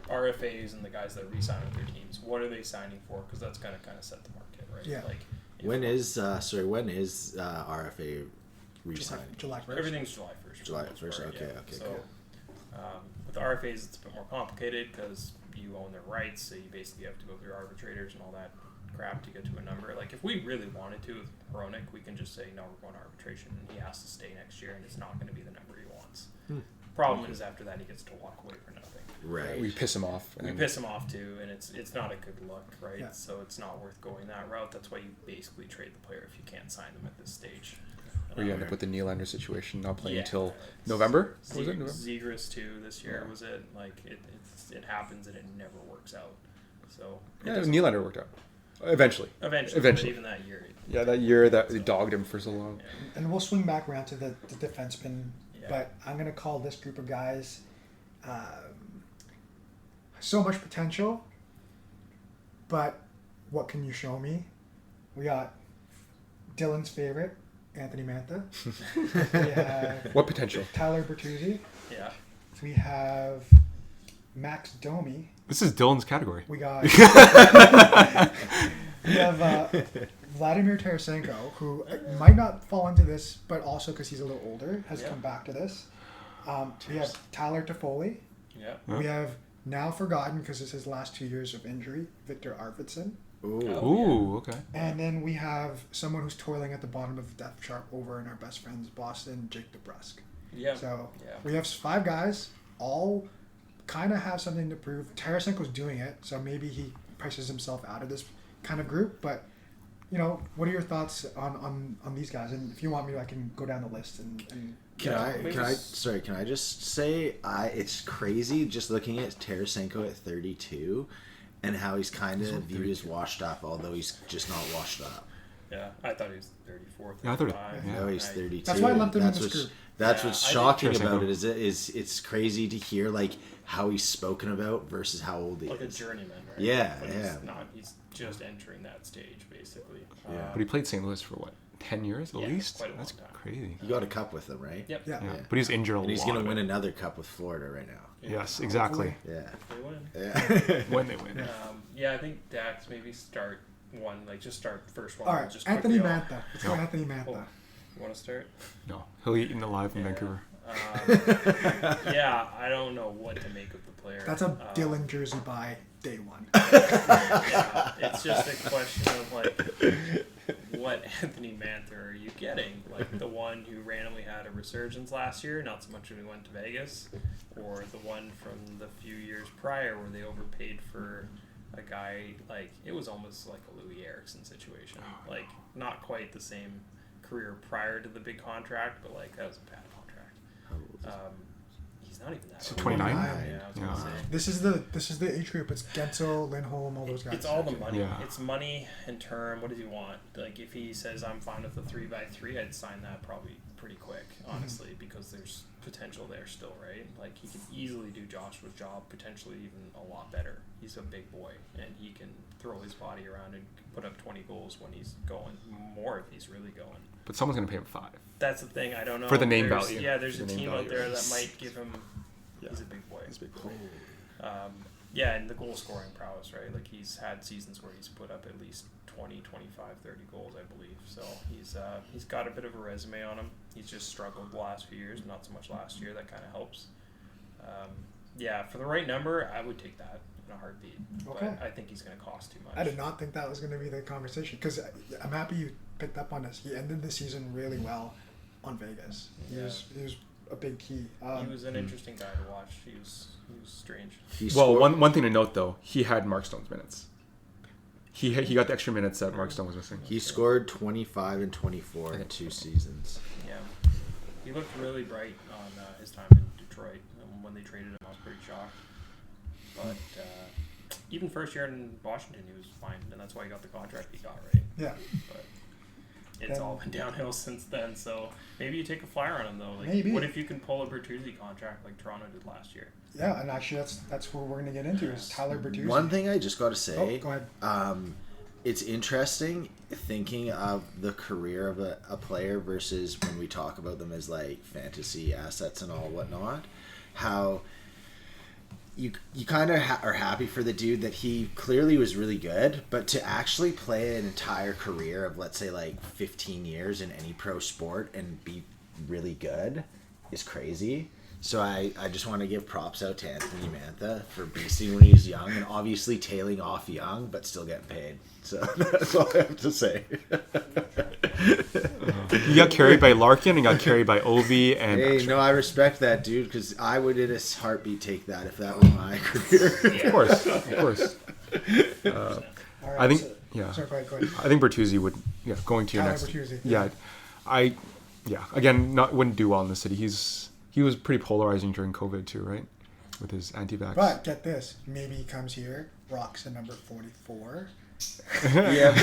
RFAs and the guys that re-sign with their teams. What are they signing for? Because that's going to kind of set the market, right? Yeah. Like, When is RFA re-signing? July 1st. Everything's July 1st. July 1st. Okay, So, cool. with the RFAs, it's a bit more complicated because you own their rights, so you basically have to go through arbitrators and all that crap to get to a number. Like, if we really wanted to with Hronik, we can just say, no, we're going to arbitration, and he has to stay next year, and it's not going to be the number he wants. Problem is, after that, he gets to walk away for nothing. Right. We piss him off. We piss him off too, and it's not a good look, right? Yeah. So it's not worth going that route. That's why you basically trade the player if you can't sign them at this stage. Or you end up with the Nylander situation, not playing Yeah. until November? Was it November? Zegras too this year, was it? Like, it happens and it never works out. So Yeah, Nylander worked out. Eventually. But even that year. Yeah, that year that they dogged him for so long. Yeah. And we'll swing back around to the defenseman, Yeah. but I'm going to call this group of guys so much potential, but what can you show me? We got Dylan's favorite, Anthony Mantha. We have What potential? Tyler Bertuzzi. Yeah. We have Max Domi. This is Dylan's category. We got we have Vladimir Tarasenko, who might not fall into this, but also because he's a little older, has come back to this. We have Tyler Toffoli. Yeah. We have now forgotten because it's his last 2 years of injury, Victor Arvidsson. Ooh. Ooh, okay. And then we have someone who's toiling at the bottom of the depth chart over in our best friends, Boston, Jake DeBrusk. Yeah. So Yeah. we have 5 guys, all kind of have something to prove. Tarasenko's doing it, so maybe he prices himself out of this kind of group. But, you know, what are your thoughts on these guys? And if you want me, I can go down the list and Can I just say it's crazy just looking at Tarasenko at 32 and how he's kind of viewed as washed up, although he's just not washed up. Yeah. I thought he was 34, Yeah, I thought 35. No, he's 32. That's why I lumped him in this group. That's Yeah, what's I think shocking Tarasenko. about it is it's crazy to hear like how he's spoken about versus how old he Like a is. journeyman, right? Yeah, But yeah. he's just entering that stage, basically. Yeah. But he played St. Louis for what? 10 years at Yeah, least? quite a long That's time. crazy. You got a cup with him, right? Yep. Yeah. Yeah. But he's injured a lot. And he's gonna of win it. another cup with Florida right now. Yes, exactly. Yeah. They win. Yeah. When they win. I think Dax maybe start one, like just start first one. all right, Just Anthony quickly off. Mantha. Let's go Anthony Mantha. Oh, you want to start? No, he'll eat eaten alive in Yeah. Vancouver. I don't know what to make of the player. That's a Dylan jersey by day one. Yeah, it's just a question of like, what Anthony Mantha are you getting? Like the one who randomly had a resurgence last year, not so much when he went to Vegas, or the one from the few years prior where they overpaid for a guy, like it was almost like a Louis Eriksson situation. Like not quite the same career prior to the big contract, but like that was a bad contract. He's not even that Is he old. 29? Yeah, I was gonna Yeah. say. This is the age group. It's Gensel, Lindholm, all those guys. It's all the money. Yeah. It's money and term. What does he want? Like, if he says, I'm fine with the 3x3, I'd sign that probably pretty quick, honestly, because there's potential there still, right? Like, he can easily do Joshua's job, potentially even a lot better. He's a big boy, and he can throw his body around and put up 20 goals when he's going, more if he's really going. But someone's going to pay him 5. That's the thing. I don't know. For the name There's- value. Yeah, there's For a the name team out value. there that might give him. He's a big boy. He's a big boy. And the goal scoring prowess, right? Like he's had seasons where he's put up at least 20, 25, 30 goals, I believe. So he's got a bit of a resume on him. He's just struggled the last few years, not so much last year. That kind of helps. Yeah, for the right number, I would take that in a heartbeat. Okay. But I think he's going to cost too much. I did not think that was going to be the conversation because I'm happy you picked up on this. He ended the season really well on Vegas. He was a big key. He was an interesting guy to watch. He was strange. One thing to note though, he had Mark Stone's minutes. He got the extra minutes that Mark Stone was missing. He scored 25 and 24 in 2 seasons. Yeah, he looked really bright on his time in Detroit. When they traded him, I was pretty shocked. But even first year in Washington, he was fine, and that's why he got the contract he got, right? Yeah. But it's all been downhill since then. So maybe you take a flyer on him though. Like, maybe. What if you can pull a Bertuzzi contract like Toronto did last year? Yeah, and actually that's what we're going to get into is Tyler Bertuzzi. One thing I just got to say. Oh, go ahead. It's interesting thinking of the career of a player versus when we talk about them as like fantasy assets and all whatnot. How you kind of are happy for the dude that he clearly was really good, but to actually play an entire career of, let's say, like 15 years in any pro sport and be really good is crazy. So I just want to give props out to Anthony Mantha for beasting when he's young and obviously tailing off young, but still getting paid. So that's all I have to say. You got carried by Larkin and got carried by Ovi. And hey, no, I respect that, dude, because I would in a heartbeat take that if that was my career. Of course. All right, I think, Sorry, go ahead. I think Bertuzzi would, going to your Tyler next. Bertuzzi. Again, wouldn't do well in the city. He was pretty polarizing during COVID too, right? With his anti-vax. But get this, maybe he comes here, rocks at number 44. Yeah.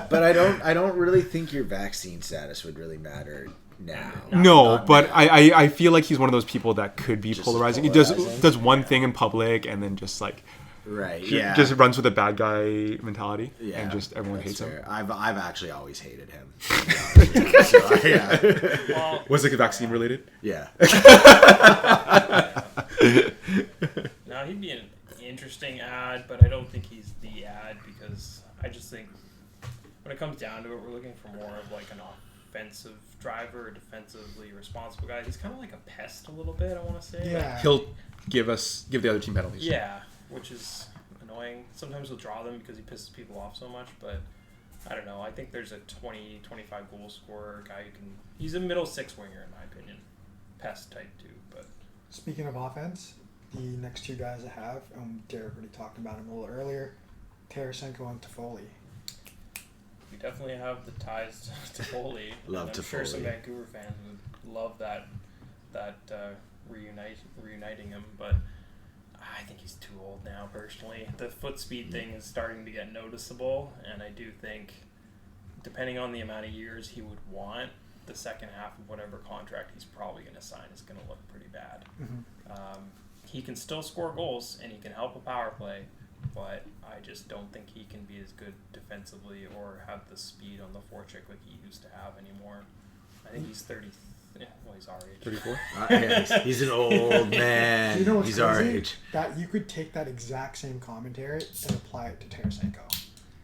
But I don't really think your vaccine status would really matter now. No, Not but now. I feel like he's one of those people that could be Just polarizing. He polarizing? does one thing in public and then just like Right. Yeah. just runs with a bad guy mentality, Yeah, and just everyone that's hates him. fair. I've actually always hated him. So, yeah. Well, Was it vaccine related? Yeah. no, he'd be an interesting ad, but I don't think he's the ad because I just think when it comes down to it, we're looking for more of like an offensive driver, a defensively responsible guy. He's kind of like a pest a little bit, I want to say. Yeah. He'll give the other team penalties. Yeah, which is annoying. Sometimes he'll draw them because he pisses people off so much, but I don't know. I think there's a 20, 25 goal scorer guy who can... He's a middle six winger, in my opinion. Pest type, too, but... Speaking of offense, the next two guys I have, Derek already talked about him a little earlier, Tarasenko and Toffoli. We definitely have the ties to Toffoli. Love I'm sure some Toffoli. Vancouver fans would love that reuniting him, but I think he's too old now, personally. The foot speed thing is starting to get noticeable, and I do think, depending on the amount of years he would want, the second half of whatever contract he's probably going to sign is going to look pretty bad. Mm-hmm. He can still score goals, and he can help a power play, but I just don't think he can be as good defensively or have the speed on the forecheck like he used to have anymore. I think he's 30. Yeah, well, he's our age. 34. Yeah, he's an old man. You know what's He's crazy? our age. That you could take that exact same commentary and apply it to Tarasenko.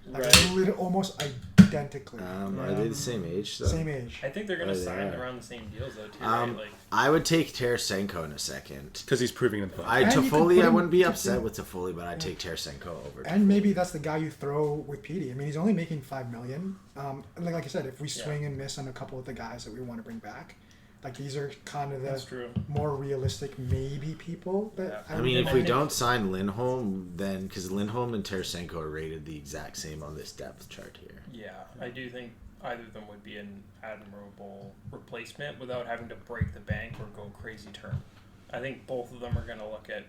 Like Right. almost identically. Are they the same age? Though? Same age. I think they're going to Oh, they sign are. around the same deals, though, too, right? Like, I would take Tarasenko in a second. Because he's proving it. I And you could put Toffoli, I him wouldn't be to- upset with Toffoli, but I'd take Tarasenko over. And maybe that's the guy you throw with Petey. I mean, he's only making $5 million. And like I said, if we swing and miss on a couple of the guys that we want to bring back, like these are kind of that's the true. more realistic maybe people that Yeah. I mean, if I we think- don't sign Lindholm, then because Lindholm and Tarasenko are rated the exact same on this depth chart here. Yeah, I do think either of them would be an admirable replacement without having to break the bank or go crazy term. I think both of them are going to look at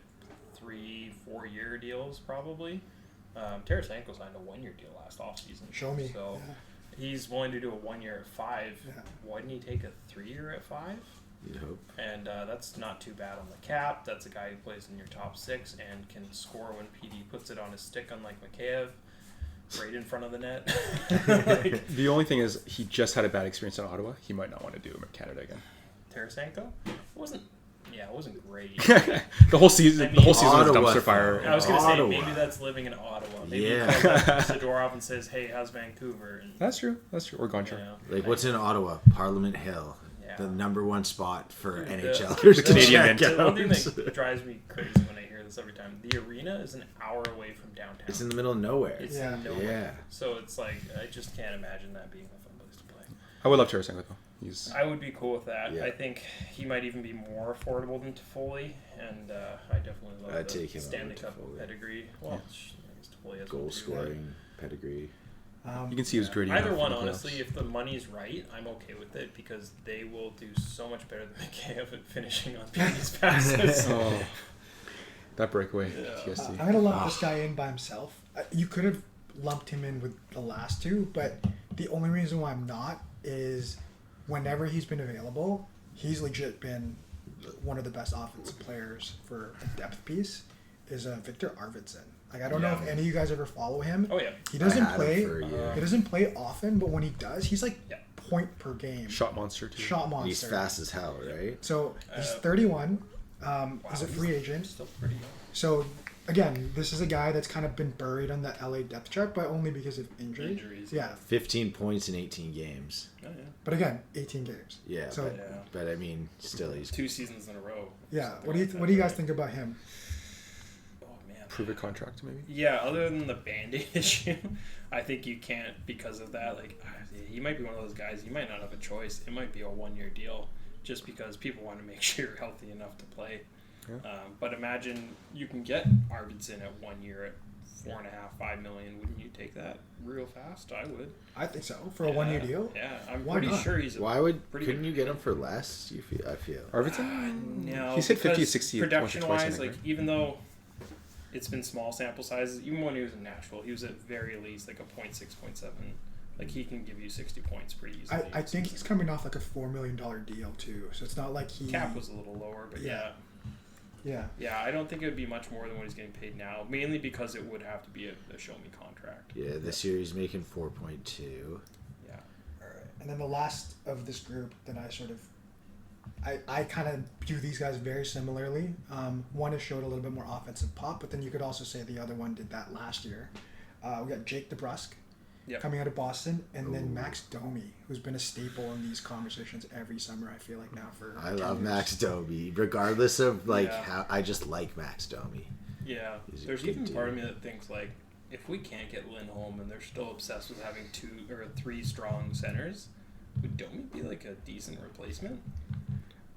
3-4 year deals probably. Tarasenko signed a 1 year deal last offseason. show me. So Yeah. he's willing to do a 1 year at 5. Yeah. Why didn't he take a 3 year at 5? You'd hope. And that's not too bad on the cap. That's a guy who plays in your top 6 and can score when PD puts it on his stick, unlike Mikheyev, right in front of the net. Like, The only thing is, he just had a bad experience in Ottawa. He might not want to do it in Canada again. Tarasenko? It wasn't great. The whole season, I mean, was Ottawa, dumpster fire. I was going to say, Ottawa. maybe that's living in Ottawa. Maybe Yeah. he calls up Zadorov and says, hey, how's Vancouver? And, That's true. Or Gonchar. you know, Like, what's in Ottawa? Parliament Hill. Yeah. The number one spot for Dude, NHLers to Canadian check The one thing out. that drives me crazy when I hear this every time, the arena is an hour away from downtown. It's in the middle of nowhere. It's Yeah. in nowhere. Yeah. So it's like, I just can't imagine that being a fun place to play. I would love Tarasenko though. He's I would be cool with that. Yeah. I think he might even be more affordable than Toffoli, and I definitely love I'd the take him Stanley over Cup Toffoli. pedigree. Well, I guess Toffoli has Goal one too, scoring pedigree. you can see he was gritty. Either enough one, for the playoffs. honestly, if the money's right, I'm okay with it because they will do so much better than McKay at finishing on these passes. Oh, that breakaway. Yeah. TSC. I'm gonna lump this guy in by himself. You could have lumped him in with the last two, but the only reason why I'm not is whenever he's been available, he's legit been one of the best offensive players for a depth piece. Is Victor Arvidsson. Like I don't know if any of you guys ever follow him. Oh yeah, He doesn't I had him play. for a year. He doesn't play often, but when he does, he's like Yeah. point per game. Shot monster too. Shot monster. He's fast as hell, right? So he's Uh, 31. He's a he's free agent. still pretty young. So again, this is a guy that's kind of been buried on the LA depth chart, but only because of injury. Injuries. Yeah, 15 points in 18 games. Oh yeah. but again, 18 games. Yeah, So Yeah. but I mean, still, he's 2 seasons in a row. yeah, Something what do you like that, what do you guys right? think about him? Oh man. Prove a contract maybe. Yeah, other than the Band-Aid issue, I think you can't because of that. Like, he might be one of those guys. You might not have a choice. It might be a 1-year deal, just because people want to make sure you're healthy enough to play. Yeah. But imagine you can get Arvidsson at 1 year at $4.5-5 million. Wouldn't you take that real fast? I would. I think so for a 1-year deal. Yeah, I'm Why pretty not? sure he's. why would pretty couldn't good- you get him for less? You feel I feel. Arvidsson. No, He's hit 50 because 60 production twice, I wise, think, like right? even though it's been small sample sizes, even when he was in Nashville, he was at very least like a 0.6, 0.7. Like he can give you 60 points pretty easily. I think he's coming off like a $4 million deal too, so it's not like he Cap was a little lower, but Yeah. yeah, yeah. I don't think it would be much more than what he's getting paid now. Mainly because it would have to be a show me contract. Yeah, this year he's making 4.2. Yeah, All right. And then the last of this group that I sort of I kind of view these guys very similarly. One has showed a little bit more offensive pop, but then you could also say the other one did that last year. We got Jake DeBrusk Yep. coming out of Boston, and then Ooh. Max Domi, who's been a staple in these conversations every summer. I feel like now for I 10 love years. Max Domi, regardless of like Yeah. how I just like Max Domi. yeah. He's a There's good even dude. part of me that thinks like, if we can't get Lindholm and they're still obsessed with having 2 or 3 strong centers, would Domi be like a decent replacement?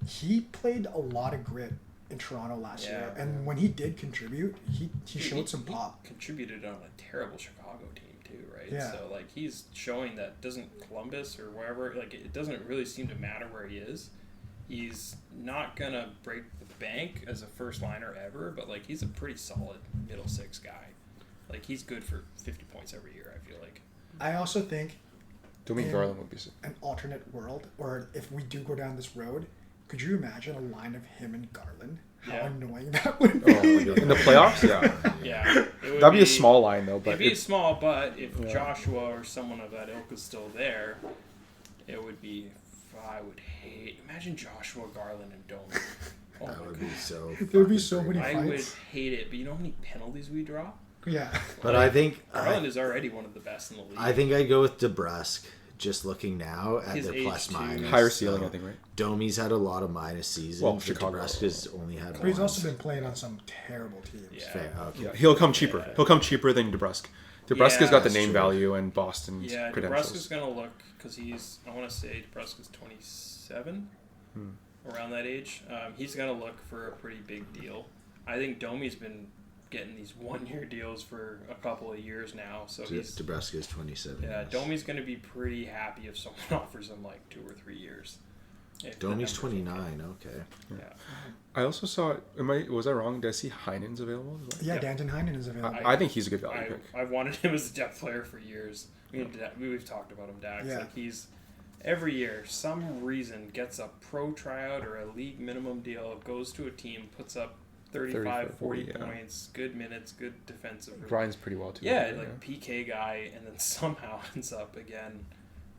He played a lot of grit in Toronto last Yeah. year, and when he did contribute, he Dude, showed some he pop. contributed on a terrible Chicago team too, right? Yeah. So like he's showing that doesn't Columbus or wherever, like it doesn't really seem to matter where he is. He's not gonna break the bank as a first liner ever, but like he's a pretty solid middle 6 guy. Like he's good for 50 points every year. I feel like. I also think Domi in Garland would be sick. an alternate world, or if we do go down this road, could you imagine a line of him and Garland? How Yeah. annoying that would be. Oh, in the playoffs, yeah. Yeah, it would That'd be a small line though, but It'd be small, but if Yeah. Joshua or someone of that ilk is still there, it would be. I would hate. Imagine Joshua Garland and Domi. Oh That my would God. be so. There'd be fucking so many great. I would fights. hate it, but you know how many penalties we draw? Yeah. But I think Garland is already one of the best in the league. I think I'd go with DeBrusk. Just looking now at His their age, plus too. minus. higher ceiling, so I think, right? Domi's had a lot of minus seasons. Well, but Chicago. DeBrusk has only had But he's one. also been playing on some terrible teams. Yeah. Fair. Okay. Yeah, he'll come cheaper. Yeah. He'll come cheaper than DeBrusk. DeBrusk has got the that's name true. value and Boston's Yeah, credentials. DeBrusk is going to look, because he's, I want to say DeBrusk is 27, around that age. He's going to look for a pretty big deal. I think Domi's been getting these 1-year deals for a couple of years now, so he's, DeBrusk is 27. yeah, yes. Domi's going to be pretty happy if someone offers him like 2 or 3 years. If the Domi's numbers 29. Okay. Yeah. I also saw. Was I wrong? Did I see Heinen's available as well? Yeah, Yep. Danton Heinen is available. I think he's a good value pick. I've wanted him as a depth player for years. We've talked about him, Dax. Yeah. Like he's every year, some reason gets a pro tryout or a league minimum deal, goes to a team, puts up 35, 40 yeah. points, good minutes, good defensive. Grinds pretty well too. Yeah, like PK guy, and then somehow ends up again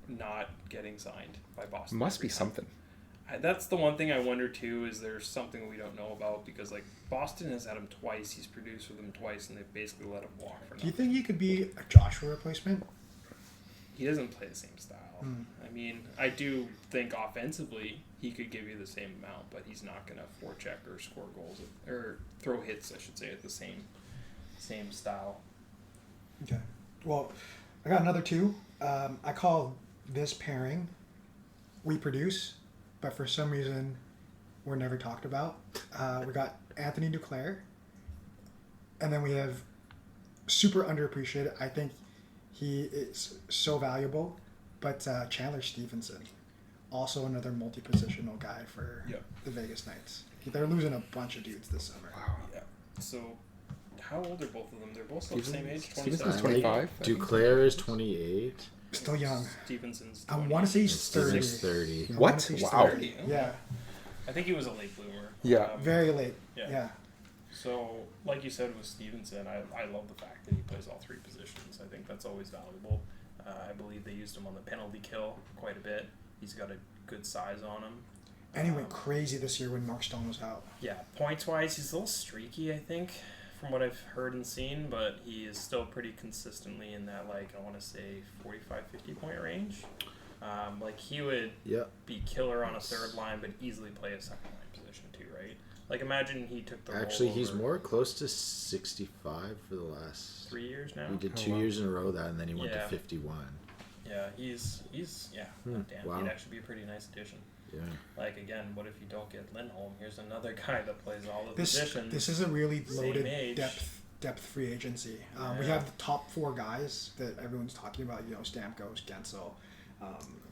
not getting signed by Boston. Must be every time. something. That's the one thing I wonder too. Is there's something we don't know about, because like Boston has had him twice. He's produced with them twice, and they've basically let him walk for Do you nothing. think he could be a Joshua replacement? he doesn't play the same style. I mean, I do think offensively he could give you the same amount, but he's not going to forecheck or score goals or throw hits, I should say, at the same style. Okay. Well, I got another two. I call this pairing We Produce, but for some reason we're never talked about. We got Anthony Duclair, and then we have super underappreciated. I think he is so valuable, but Chandler Stevenson, also another multi-positional guy for the Vegas Knights. They're losing a bunch of dudes this summer. Wow. Yeah. So, how old are both of them? They're both still the same age. Stevenson's 27. 25. Duclair is 28. Still young. Stevenson's. I 20. want to say he's 30. Stevenson's 30. I What? wanna say he's Wow. 30. Yeah, I think he was a late bloomer. Yeah. very late. Yeah. Yeah. So, like you said with Stevenson, I love the fact that he plays all three positions. I think that's always valuable. I believe they used him on the penalty kill quite a bit. He's got a good size on him. And he went crazy this year when Mark Stone was out. Yeah, points-wise, he's a little streaky, I think, from what I've heard and seen, but he is still pretty consistently in that, like, I want to say 45, 50-point range. Like, he would be killer on a third line, but easily play a second line position too, right? Like, imagine he took the Actually, role he's over more close to 65 for the last 3 years now. He did 2 years in a row that, and then he went to 51. Yeah, he's damn, wow. he'd actually be a pretty nice addition. Yeah. Like, again, what if you don't get Lindholm? Here's another guy that plays all the positions. This is a really same loaded age. depth free agency. We have the top four guys that everyone's talking about. You know, Stamkos, Gensel,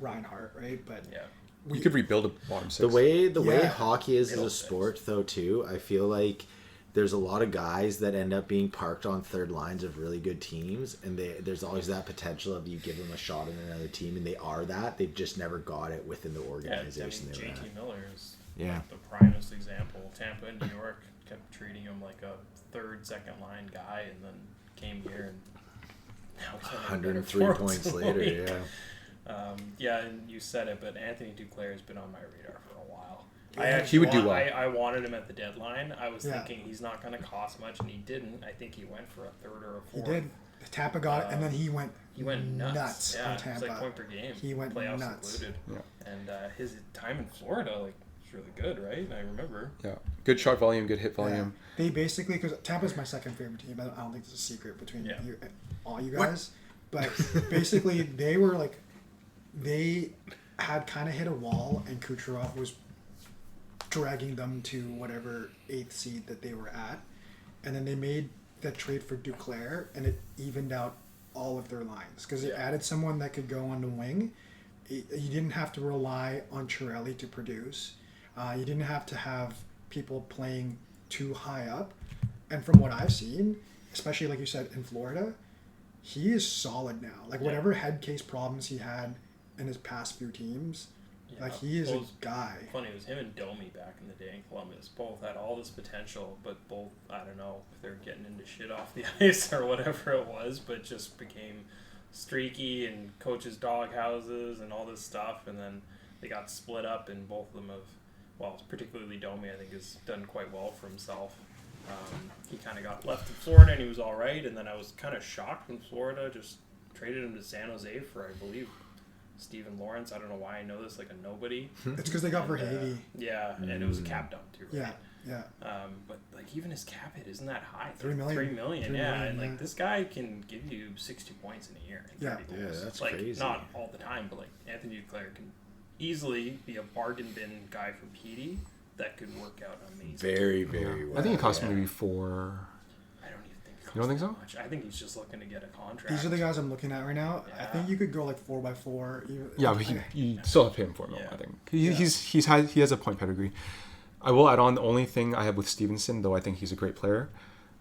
Reinhart, right? But Yeah. You could rebuild a bottom six. The way Yeah. hockey is as Middle a six. sport, though, too, I feel like there's a lot of guys that end up being parked on third lines of really good teams, and there's always that potential of you give them a shot in another team, and they are that. They've just never got it within the Yeah, I organization mean, they were at. JT Miller is Yeah. the primest example. Tampa and New York kept treating him like a third, second line guy, and then came here and now he's having better 103 forwards points than later, Lee. yeah. Yeah, and you said it, but Anthony Duclair has been on my radar for a while. Yeah, he would do well. I wanted him at the deadline. I was Yeah. thinking he's not going to cost much, and he didn't. I think he went for a third or a he fourth. did. Tampa got it, and then he went nuts. Yeah, on it's Tampa. like point per game. He went playoffs nuts. included. Yeah. And his time in Florida, like, was really good, right? I remember. Yeah. Good shot volume, good hit volume. They basically, because Tampa's my second favorite team. I don't think it's a secret between you, all you What? guys. But basically, they were like, they had kind of hit a wall, and Kucherov was dragging them to whatever 8th seed that they were at. And then they made that trade for Duclair, and it evened out all of their lines because it added someone that could go on the wing. You didn't have to rely on Chiarelli to produce. You didn't have to have people playing too high up. And from what I've seen, especially like you said in Florida, he is solid now. Like whatever head case problems he had in his past few teams, like he is a guy. Funny, it was him and Domi back in the day in Columbus. Both had all this potential, but both, I don't know if they're getting into shit off the ice or whatever it was, but just became streaky and coaches' doghouses and all this stuff, and then they got split up, and both of them have, well, particularly Domi, I think, has done quite well for himself. He kind of got left in Florida, and he was all right, and then I was kind of shocked when Florida just traded him to San Jose for, I believe, Steven Lawrence. I don't know why I know this, like a nobody. It's because they got Verhage. Yeah, and it was a cap dump too, right? Yeah. But like even his cap hit isn't that high. $3 million. $3 million, $3 yeah. million, And like yeah. this guy can give you 60 points in a year. And 30 Yeah, goals. that's like, crazy. Not all the time, but like Anthony Duclair can easily be a bargain bin guy for Petey that could work out amazing. Very, very well. I think it cost maybe 4. I don't even think. It You don't think costs so? that much. I think he's just looking to get a contract. These are the guys I'm looking at right now. I Yeah. think you could go like 4x4. Yeah, but you still have to pay him for him, Yeah. I think. He has a point pedigree. I will add on the only thing I have with Stevenson, though I think he's a great player.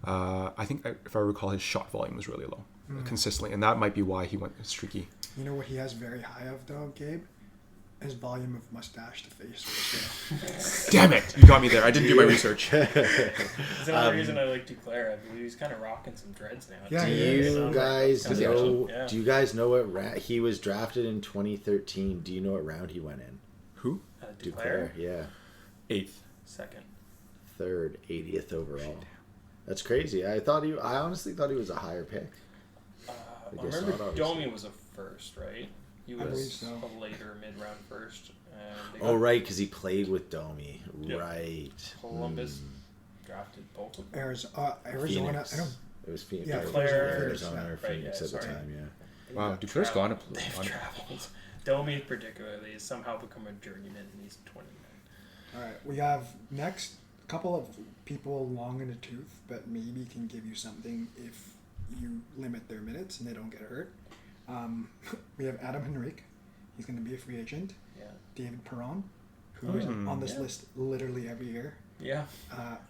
I think, if I recall, his shot volume was really low consistently, and that might be why he went streaky. You know what he has very high of though, Gabe? His volume of mustache to face ratio. Damn it! You got me there. I didn't do my research. That's another reason I like Duclair. I believe he's kind of rocking some dreads now. Yeah, Do he is. you guys Does he know? actually? Yeah. Do you guys know what he was drafted in 2013? Do you know what round he went in? Who? Duclair? Yeah, 8th. Second. 3rd, 80th overall. That's crazy. I honestly thought he was a higher pick. I guess remember not, Domi obviously. was a first, right? He I believe was so. a later mid-round first. And they Oh, got right, because he played with Domi. Yep. Right. Columbus drafted both of them. Arizona. Phoenix. I don't. It was Phoenix. Yeah, Arizona yeah. or Phoenix Right, at the sorry. time, yeah. Wow, Duclair's gone to play. They've traveled. Domi particularly has somehow become a journeyman and he's 29. All right, we have next a couple of people long in the tooth, but maybe can give you something if you limit their minutes and they don't get hurt. We have Adam Henrique. He's going to be a free agent. Yeah. David Perron, who is on this list literally every year. Yeah.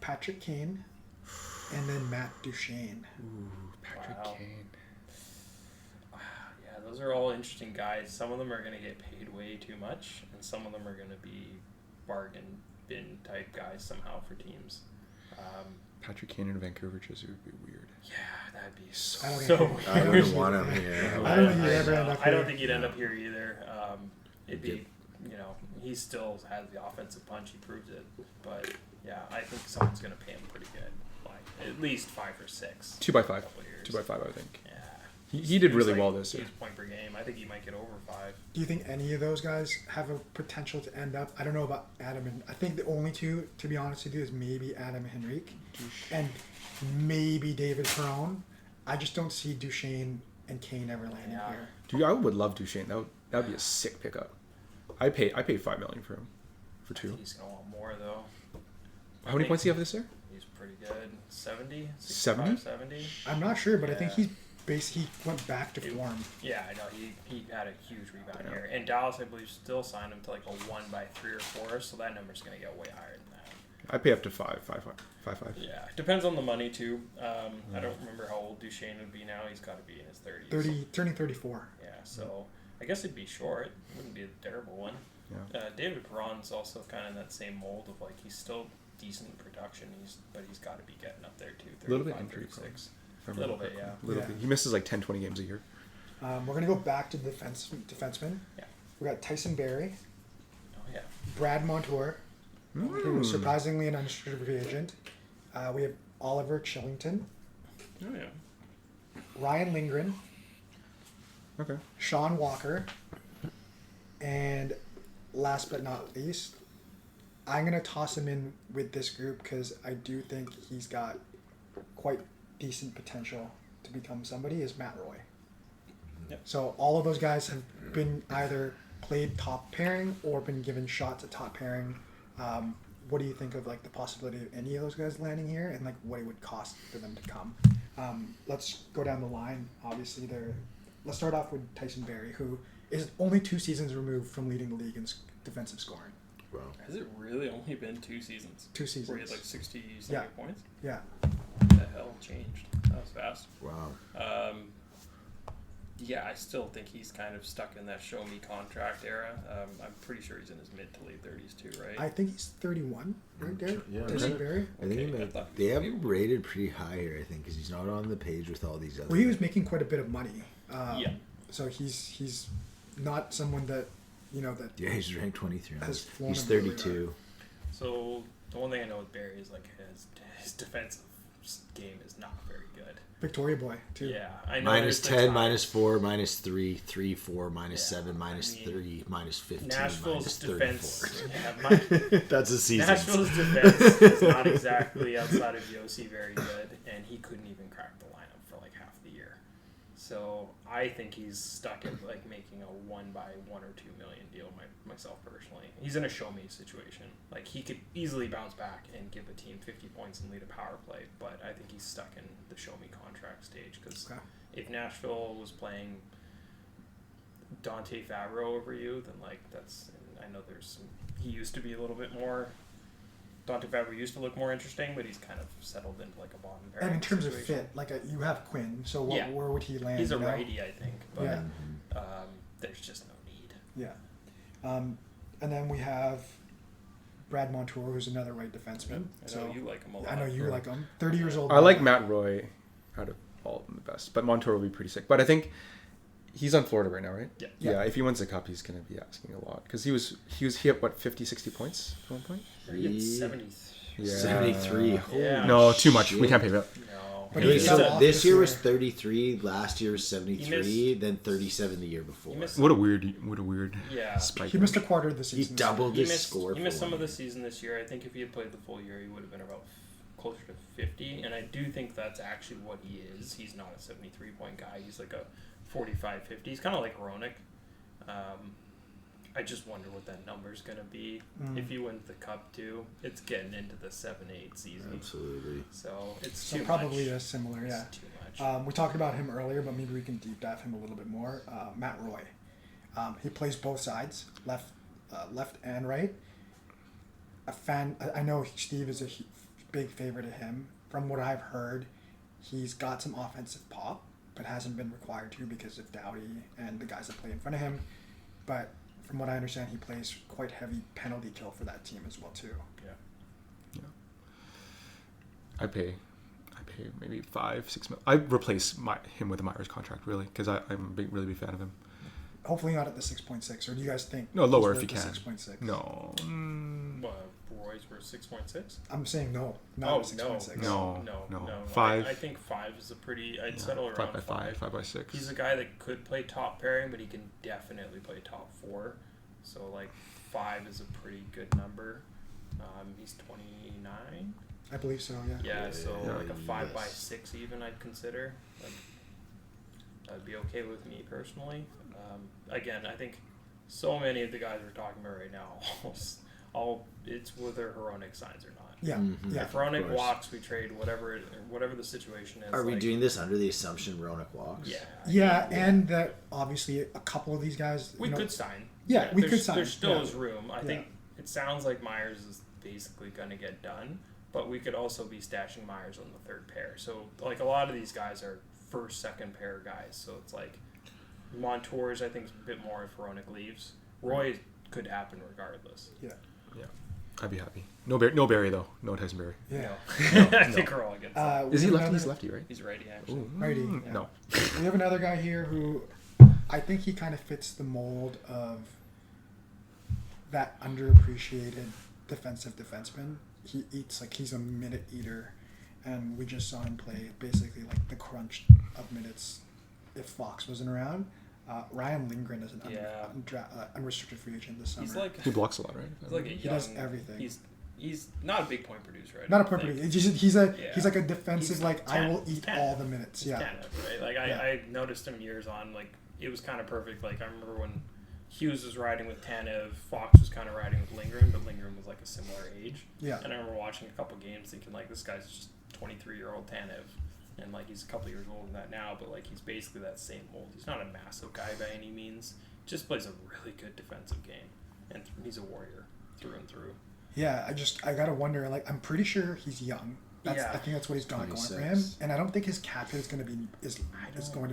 Patrick Kane, and then Matt Duchene. Ooh, Patrick Wow. Kane. Yeah, those are all interesting guys. Some of them are going to get paid way too much, and some of them are going to be bargain bin type guys somehow for teams. Patrick Kane in Vancouver jersey would be weird. Yeah, that'd be I don't so think- I weird. wouldn't want him here. I don't think he'd ever end up I don't here. think he'd end up here either. It'd be, Get- he still has the offensive punch. He proves it. But yeah, I think someone's going to pay him pretty good, like at least 5 or 6. 2 by 5. Couple of years. 2 by 5, I think. Yeah. He did He was really like- well this he year. was point per game. I think he might get over 5. Do you think any of those guys have a potential to end up? I don't know about Adam and I think the only two, to be honest with you, is maybe Adam Henrique and maybe David Perron. I just don't see Duchene and Kane ever landing Yeah. here. Dude, I would love Duchene. That would be a sick pickup. I paid $5 million for him for I 2. think he's going to want more, though. How many points do you have this year? He's pretty good. 70? 70? 70? I'm not sure, but I think Yeah. he went back to form. Yeah, I know. He had a huge rebound Yeah. here. And Dallas, I believe, still signed him to like a 1 by 3 or 4, so that number's going to get way higher than that. I pay up to 5. Yeah, depends on the money, too. I don't remember how old Duchene would be now. He's got to be in his 30s. Turning 34. Yeah, so I guess it'd be short. It wouldn't be a terrible one. Yeah. David Perron's also kind of in that same mold of like he's still decent in production, but he's got to be getting up there too. A little bit 35, injury 36. A Little bit, yeah. Little Yeah. bit. He misses like 10, 20 games a year. We're going to go back to the defensemen. Yeah. We got Tyson Barrie, Oh yeah. Brad Montour, who was surprisingly an unrestricted free agent. We have Oliver Chillington, Oh yeah. Ryan Lindgren, Okay. Sean Walker, and last but not least, I'm going to toss him in with this group because I do think he's got quite decent potential to become somebody, is Matt Roy. Yep. So all of those guys have been either played top pairing or been given shots at top pairing. What do you think of like the possibility of any of those guys landing here and like what it would cost for them to come? Let's go down the line. Obviously, let's start off with Tyson Barrie, who is only 2 seasons removed from leading the league in defensive scoring. Wow. Has it really only been 2 seasons? 2 seasons. Where he had like 60 Yeah. points? Yeah. What the hell changed? That was fast. Wow. Yeah, I still think he's kind of stuck in that show me contract era. I'm pretty sure he's in his mid to late 30s too, right? I think he's 31, right there. Yeah. Tyson Barrie. I think Okay, I thought they he have was- him rated pretty high here, I think, because he's not on the page with all these other. Well, he was making quite a bit of money. Yeah. So he's not someone that that Yeah, he's ranked 23. Has flown He's under the 32. So the one thing I know with Barry is like his defensive game is not very good. Victoria boy too. Yeah, I know. Minus there's the 10, time. minus 4, minus 3, 3, 4, minus Yeah, 7, minus I mean, 3, minus 15, Nashville's minus defense. 34. Yeah, That's a season. Nashville's defense is not exactly outside of Yossi very good, and he couldn't even crack the lineup for like half the year. So I think he's stuck in like making a 1 by 1 or 2 million deal. Myself personally, he's in a show me situation. Like he could easily bounce back and give a team 50 points and lead a power play, but I think he's stuck in the show me contract stage because Okay. if Nashville was playing Dante Favreau over you, then like that's. And I know he used to be a little bit more. Dante Favreau used to look more interesting, but he's kind of settled into like a bottom pair. And in terms of fit, like you have Quinn, so Yeah. where would he land? He's a you know? righty, I think, but Yeah. there's just no need. Yeah. And then we have Brad Montour, who's another right defenseman. I know So you like him a lot. I know you like him. 30 years old. I like Matt Roy out of all of them the best, but Montour will be pretty sick. But I think he's on Florida right now, right? Yeah. Yeah, if he wins the cup, he's going to be asking a lot because he hit what 50, 60 points at one point. He gets 70. Yeah. 73. Holy Yeah. No, too much. We shit. can't pay that. No. But Okay, he so fell off this year was 33, last year was 73, He then 37 the year before. What a weird Yeah. spike. He missed a quarter of the He season. doubled He his missed, score. he for missed some one of the year. season this year. I think if he had played the full year, he would have been about closer to 50. And I do think that's actually what he is. He's not a 73-point guy. He's like a 45, 50. He's kind of like Hronek. I just wonder what that number's going to be. If he wins the Cup, too, it's getting into the 7-8 season. Absolutely. So it's So too probably much. a similar, yeah. It's too much. We talked about him earlier, but maybe we can deep dive him a little bit more. Matt Roy. He plays both sides, left and right. I know Steve is a big favorite of him. From what I've heard, he's got some offensive pop, but hasn't been required to because of Doughty and the guys that play in front of him. But from what I understand, he plays quite heavy penalty kill for that team as well too. Yeah. I pay maybe 5-6 million. I replace him with a Myers contract really because I'm a really big fan of him. Hopefully not at the 6.6, or do you guys think? No, lower he's if you worth can. the 6.6? No. Roy's were 6.6? I'm saying no. Not Oh, at 6.6. No. No. 5. I think 5 is a pretty... I'd settle around 5 by 5, 5 by 6. He's a guy that could play top pairing, but he can definitely play top 4. So, 5 is a pretty good number. He's 29. I believe so. Yeah. Yeah, so a 5 by yes. 6 even I'd consider. That'd be okay with me personally. Again, I think so many of the guys we're talking about right now, it's whether Hronek signs or not. Yeah. Mhm. Yeah. If Hronek of course. walks, we trade whatever the situation is. Are we doing this under the assumption Roanoke walks? Yeah. Yeah, and that obviously a couple of these guys. We could sign. Yeah, we could sign. There still Yeah. is room. I think it sounds like Myers is basically going to get done, but we could also be stashing Myers on the third pair. So, a lot of these guys are first, second pair guys. So it's Montour's, I think, is a bit more if Hronek leaves. Roy could happen regardless. Yeah. I'd be happy. No Barry though. No Tyson Barry. Yeah. I think we're all against that. Is he we have lefty? another- He's lefty, right? He's righty, actually. Ooh. Righty. No. We have another guy here who I think he kind of fits the mold of that underappreciated defensive defenseman. He eats he's a minute eater, and we just saw him play basically the crunch of minutes if Fox wasn't around. Ryan Lindgren is an unrestricted free agent this summer. He's He blocks a lot, right? he's like a young, He does everything. He's not a big point producer. Not a point producer. He's like a defensive He's I will he's eat Tanev. all the minutes. Yeah. Tanev, right? I noticed him years on. It was kind of perfect. I remember when Hughes was riding with Tanev, Fox was kind of riding with Lindgren, but Lindgren was a similar age. Yeah. And I remember watching a couple games thinking this guy's just 23-year-old Tanev. And he's a couple years older than that now, but he's basically that same mold. He's not a massive guy by any means. Just plays a really good defensive game, and he's a warrior through and through. Yeah, I gotta wonder. I'm pretty sure he's young. I think that's what he's got going for him, 26. and I don't think his cap hit is going to be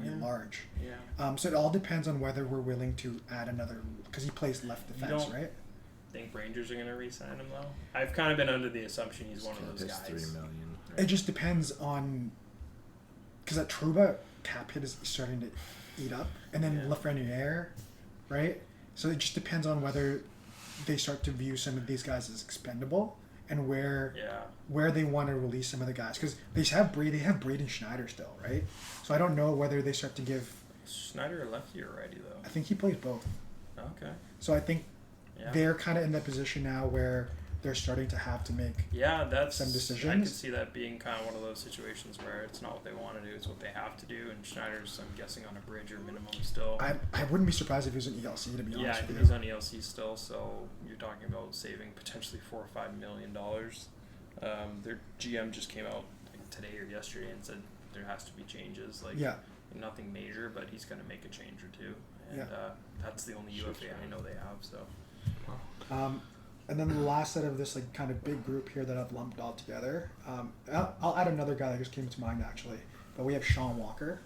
be large. Yeah. So it all depends on whether we're willing to add another because he plays left defense, don't- right? Think Rangers are going to re-sign him though? I've kind of been under the assumption he's one of those It's guys. $3 million. It just depends on because at Trouba cap hit is starting to eat up, and then Lafreniere, right? So it just depends on whether they start to view some of these guys as expendable and where they want to release some of the guys because they have Braden Schneider still, right? So I don't know whether they start to give. Schneider lefty or righty though? I think he plays both. Okay. So I think they're kind of in that position now where they're starting to have to make that's some I decisions. could see that being kind of one of those situations where it's not what they want to do, it's what they have to do. And Schneider's, I'm guessing, on a bridge or minimum still. I wouldn't be surprised if he was an ELC to be Yeah, I honest think with he's you. on ELC still, so you're talking about saving potentially $4 or $5 million. Their GM just came out today or yesterday and said there has to be changes. Nothing major, but he's going to make a change or two. And that's the only UFA I know they have. So. And then the last set of this kind of big group here that I've lumped all together. I'll add another guy that just came to mind actually, but we have Sean Walker,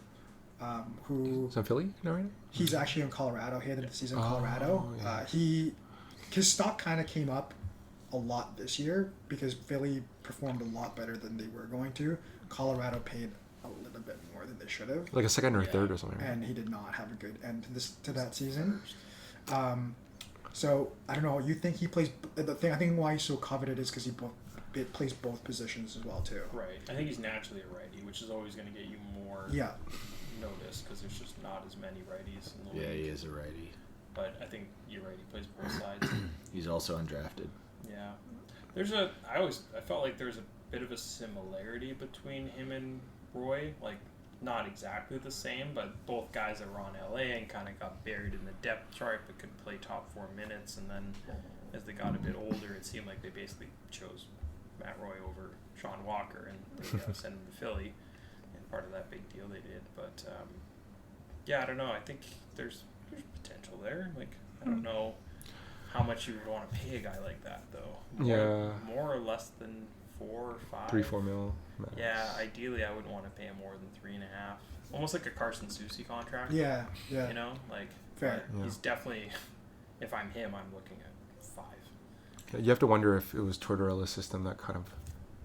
who Is that Philly? No, right? he's actually in Colorado. He ended the season in Oh, Colorado. yeah. His stock kind of came up a lot this year because Philly performed a lot better than they were going to. Colorado paid a little bit more than they should have, Like a second or a third or something. Right? and he did not have a good end to that season. So I don't know. You think he plays? I think why he's so coveted is because he plays both positions as well too. Right. I think he's naturally a righty, which is always going to get you more Yeah. notice because there's just not as many righties in the Yeah, league. he is a righty. But I think you're right. He plays both sides. He's also undrafted. Yeah. I felt like there's a bit of a similarity between him and Roy. Like, not exactly the same, but both guys that were on LA and kind of got buried in the depth chart but could play top 4 minutes. And then as they got a bit older, it seemed like they basically chose Matt Roy over Sean Walker and they sent him to Philly. And part of that big deal they did. But, yeah, I don't know. I think there's potential there. Like, I don't know how much you would want to pay a guy like that, though. More or less than 4 or 5. 3-4 mil. Max. Yeah, ideally I wouldn't want to pay him more than 3.5. Almost like a Carson Soucy contract. Yeah. Yeah. You know, like Fair. but he's definitely. If I'm him, I'm looking at 5. Yeah, you have to wonder if it was Tortorella's system that kind of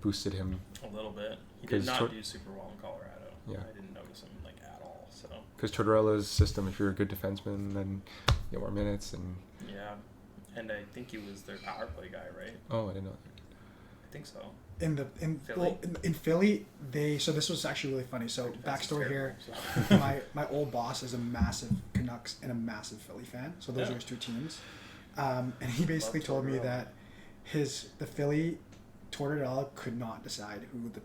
boosted him. A little bit. He did 'Cause not do super well in Colorado. Yeah. I didn't notice him like at all. So. Because Tortorella's system, if you're a good defenseman, then you get more minutes and. Yeah, and I think he was their power play guy, right? Oh, I didn't know. I think so. In Philly? Philly, so this was actually really funny. So Defense is backstory here, terrible, my old boss is a massive Canucks and a massive Philly fan. So those Yeah. are his two teams, and he basically Love told me Tortorella. that the Philly Tortorella could not decide who the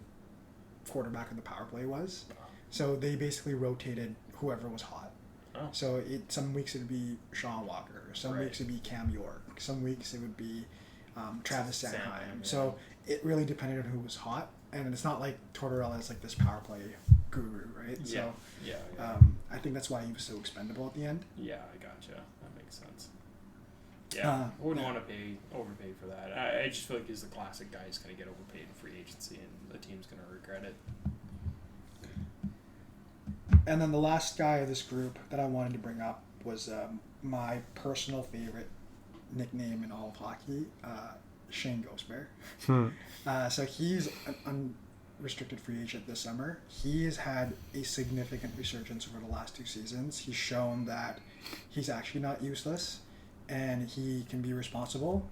quarterback of the power play was. So they basically rotated whoever was hot. Oh. So some weeks it would be Sean Walker, some Right. weeks it would be Cam York, some weeks it would be Travis Sanheim. Sanheim, yeah. So it really depended on who was hot, and it's not like Tortorella is like this power play guru, right? Yeah. So Yeah. I think that's why he was so expendable at the end. Yeah, I gotcha. That makes sense. Yeah, I wouldn't want to overpay for that. I just feel like he's the classic guy who's going to get overpaid in free agency, and the team's going to regret it. And then the last guy of this group that I wanted to bring up was my personal favorite nickname in all of hockey, Shane Ghost-Bear. So he's an unrestricted free agent this summer. He has had a significant resurgence over the last 2 seasons. He's shown that he's actually not useless, and he can be responsible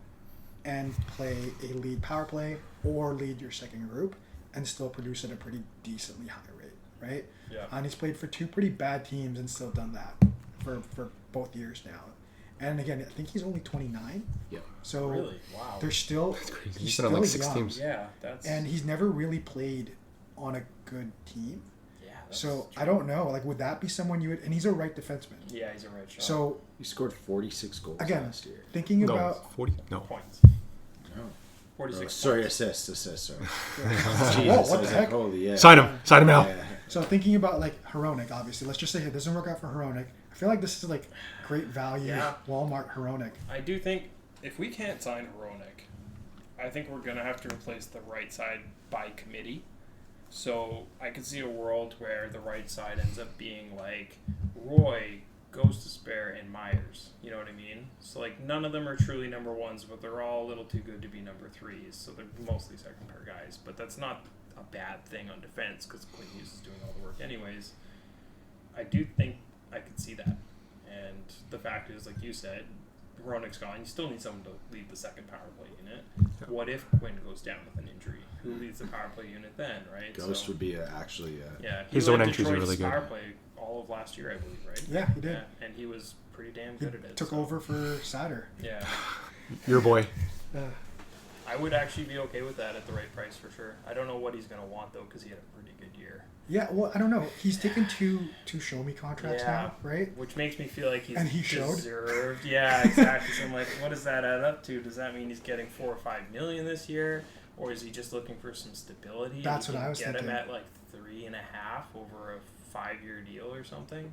and play a lead power play or lead your second group and still produce at a pretty decently high rate, right? Yeah. And he's played for 2 pretty bad teams and still done that for both years now. And again, I think he's only 29. Yeah. So Really? Wow. they're still That's crazy. he's He's still been on like 6 young, teams. Yeah, that's. and he's never really played on a good team. yeah, that's So true. I don't know. Like, would that be someone you would? And he's a right defenseman. Yeah, he's a right shot. So He scored 46 goals again, last year. thinking No, about 40. No. points. No. 46 Sorry, points. assists. Sorry. Whoa, Jesus, what I was the like, heck? holy yeah. Sign him out. Yeah. So thinking about like Hronek, obviously, let's just say it doesn't work out for Hronek. I feel like this is like great value. Yeah. Walmart Hronek. I do think if we can't sign Hronek, I think we're going to have to replace the right side by committee. So I could see a world where the right side ends up being like Roy, Ghost-Bear, and Myers. You know what I mean? So like none of them are truly number ones, but they're all a little too good to be number threes. So they're mostly second pair guys. But that's not a bad thing on defense because Quinn Hughes is doing all the work anyways. I do think I could see that. And the fact is, like you said, Hronek's gone. You still need someone to lead the second power play unit. Yeah. What if Quinn goes down with an injury? Who leads the power play unit then, right? Ghost So, would be actually. yeah, he His led own entries are Detroit's really good. power play all of last year, I believe, right? Yeah, he did. Yeah, and he was pretty damn He good at it. took so, over for Satter. Yeah, Your boy. I would actually be okay with that at the right price for sure. I don't know what he's gonna want though, because he had a pretty good year. Yeah, well, I don't know. He's taken two show me contracts Yeah. now, right? Which makes me feel like he's And he showed? deserved. Yeah, exactly. So I'm like, what does that add up to? Does that mean he's getting $4 or $5 million this year, or is he just looking for some stability? and That's you what can I was get thinking. him at like 3.5 over a 5-year deal or something.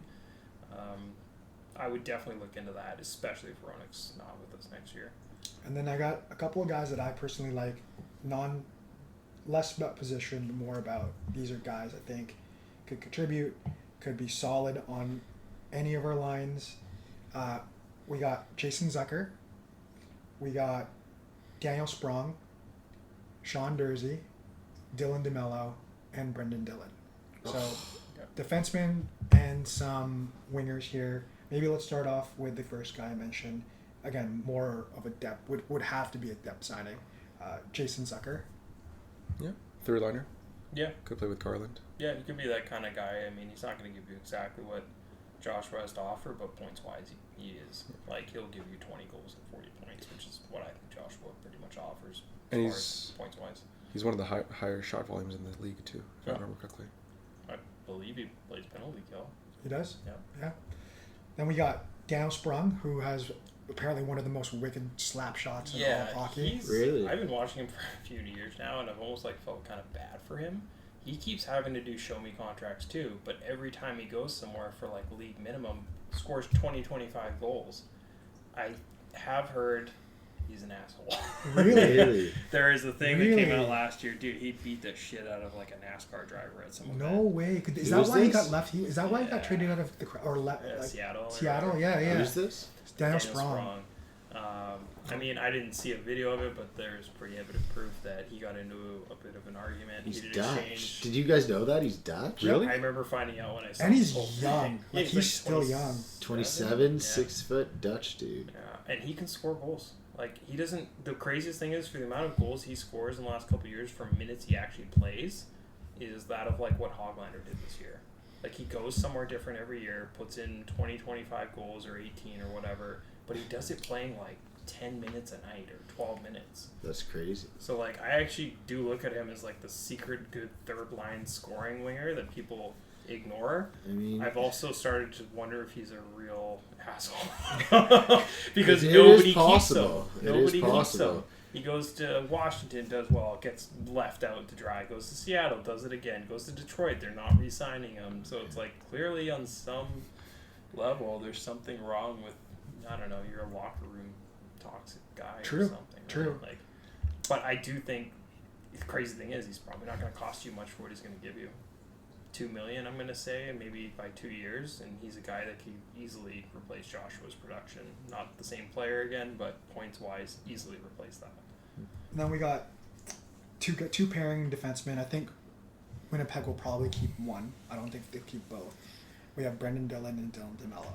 I would definitely look into that, especially if Hronek's not with us next year. And then I got a couple of guys that I personally like, less about position, more about these are guys I think could contribute, could be solid on any of our lines. We got Jason Zucker, we got Daniel Sprong, Sean Dursey, Dylan DeMello, and Brendan Dillon. So defensemen and some wingers here. Maybe let's start off with the first guy I mentioned. Again, more of a depth, would have to be a depth signing. Jason Zucker. Yeah. Third liner. Yeah. Could play with Garland. Yeah, he could be that kind of guy. I mean, he's not going to give you exactly what Joshua has to offer, but points-wise, he is. Like, he'll give you 20 goals and 40 points, which is what I think Joshua pretty much offers And as far as points-wise. He's one of the higher shot volumes in the league, too, if I remember correctly. I believe he plays penalty kill. He does? Yeah. Then we got Daniel Sprung, who has apparently one of the most wicked slap shots in all of hockey. Really? I've been watching him for a few years now, and I've almost felt kind of bad for him. He keeps having to do show me contracts too, but every time he goes somewhere for league minimum, scores 20-25 goals. I have heard he's an asshole. Really? There is a thing that came out last year, dude. He beat the shit out of a NASCAR driver at some event. No way. Is that why he got left? Is that why he got traded out of the Seattle? Seattle, yeah. Who's this? Daniel Sprung. I mean, I didn't see a video of it, but there's pretty evident proof that he got into a bit of an argument. He's he Dutch. exchange. Did you guys know that? He's Dutch? Really? I remember finding out when I saw And he's the whole young. thing. Yeah, He's still young. 27, Yeah. 6 foot Dutch dude. Yeah, and he can score goals. He doesn't. The craziest thing is for the amount of goals he scores in the last couple of years from minutes he actually plays, is that of what Hoglander did this year. He goes somewhere different every year, puts in 20-25 goals or 18 or whatever, but he does it playing 10 minutes a night or 12 minutes. That's crazy. So I actually do look at him as the secret good third line scoring winger that people ignore. I mean, I've also started to wonder if he's a real asshole because it nobody is keeps him. possible. It Nobody is keeps possible. him. He goes to Washington, does well, gets left out to dry. Goes to Seattle, does it again. Goes to Detroit, they're not re-signing him. So it's clearly on some level there's something wrong with, I don't know, you're a locker room toxic guy or something. True. Right? But I do think the crazy thing is he's probably not going to cost you much for what he's going to give you. $2 million, I'm going to say, maybe by 2 years, and he's a guy that can easily replace Joshua's production. Not the same player again, but points-wise, easily replace that. Then we got two pairing defensemen. I think Winnipeg will probably keep one. I don't think they'll keep both. We have Brendan Dillon and Dylan DeMello.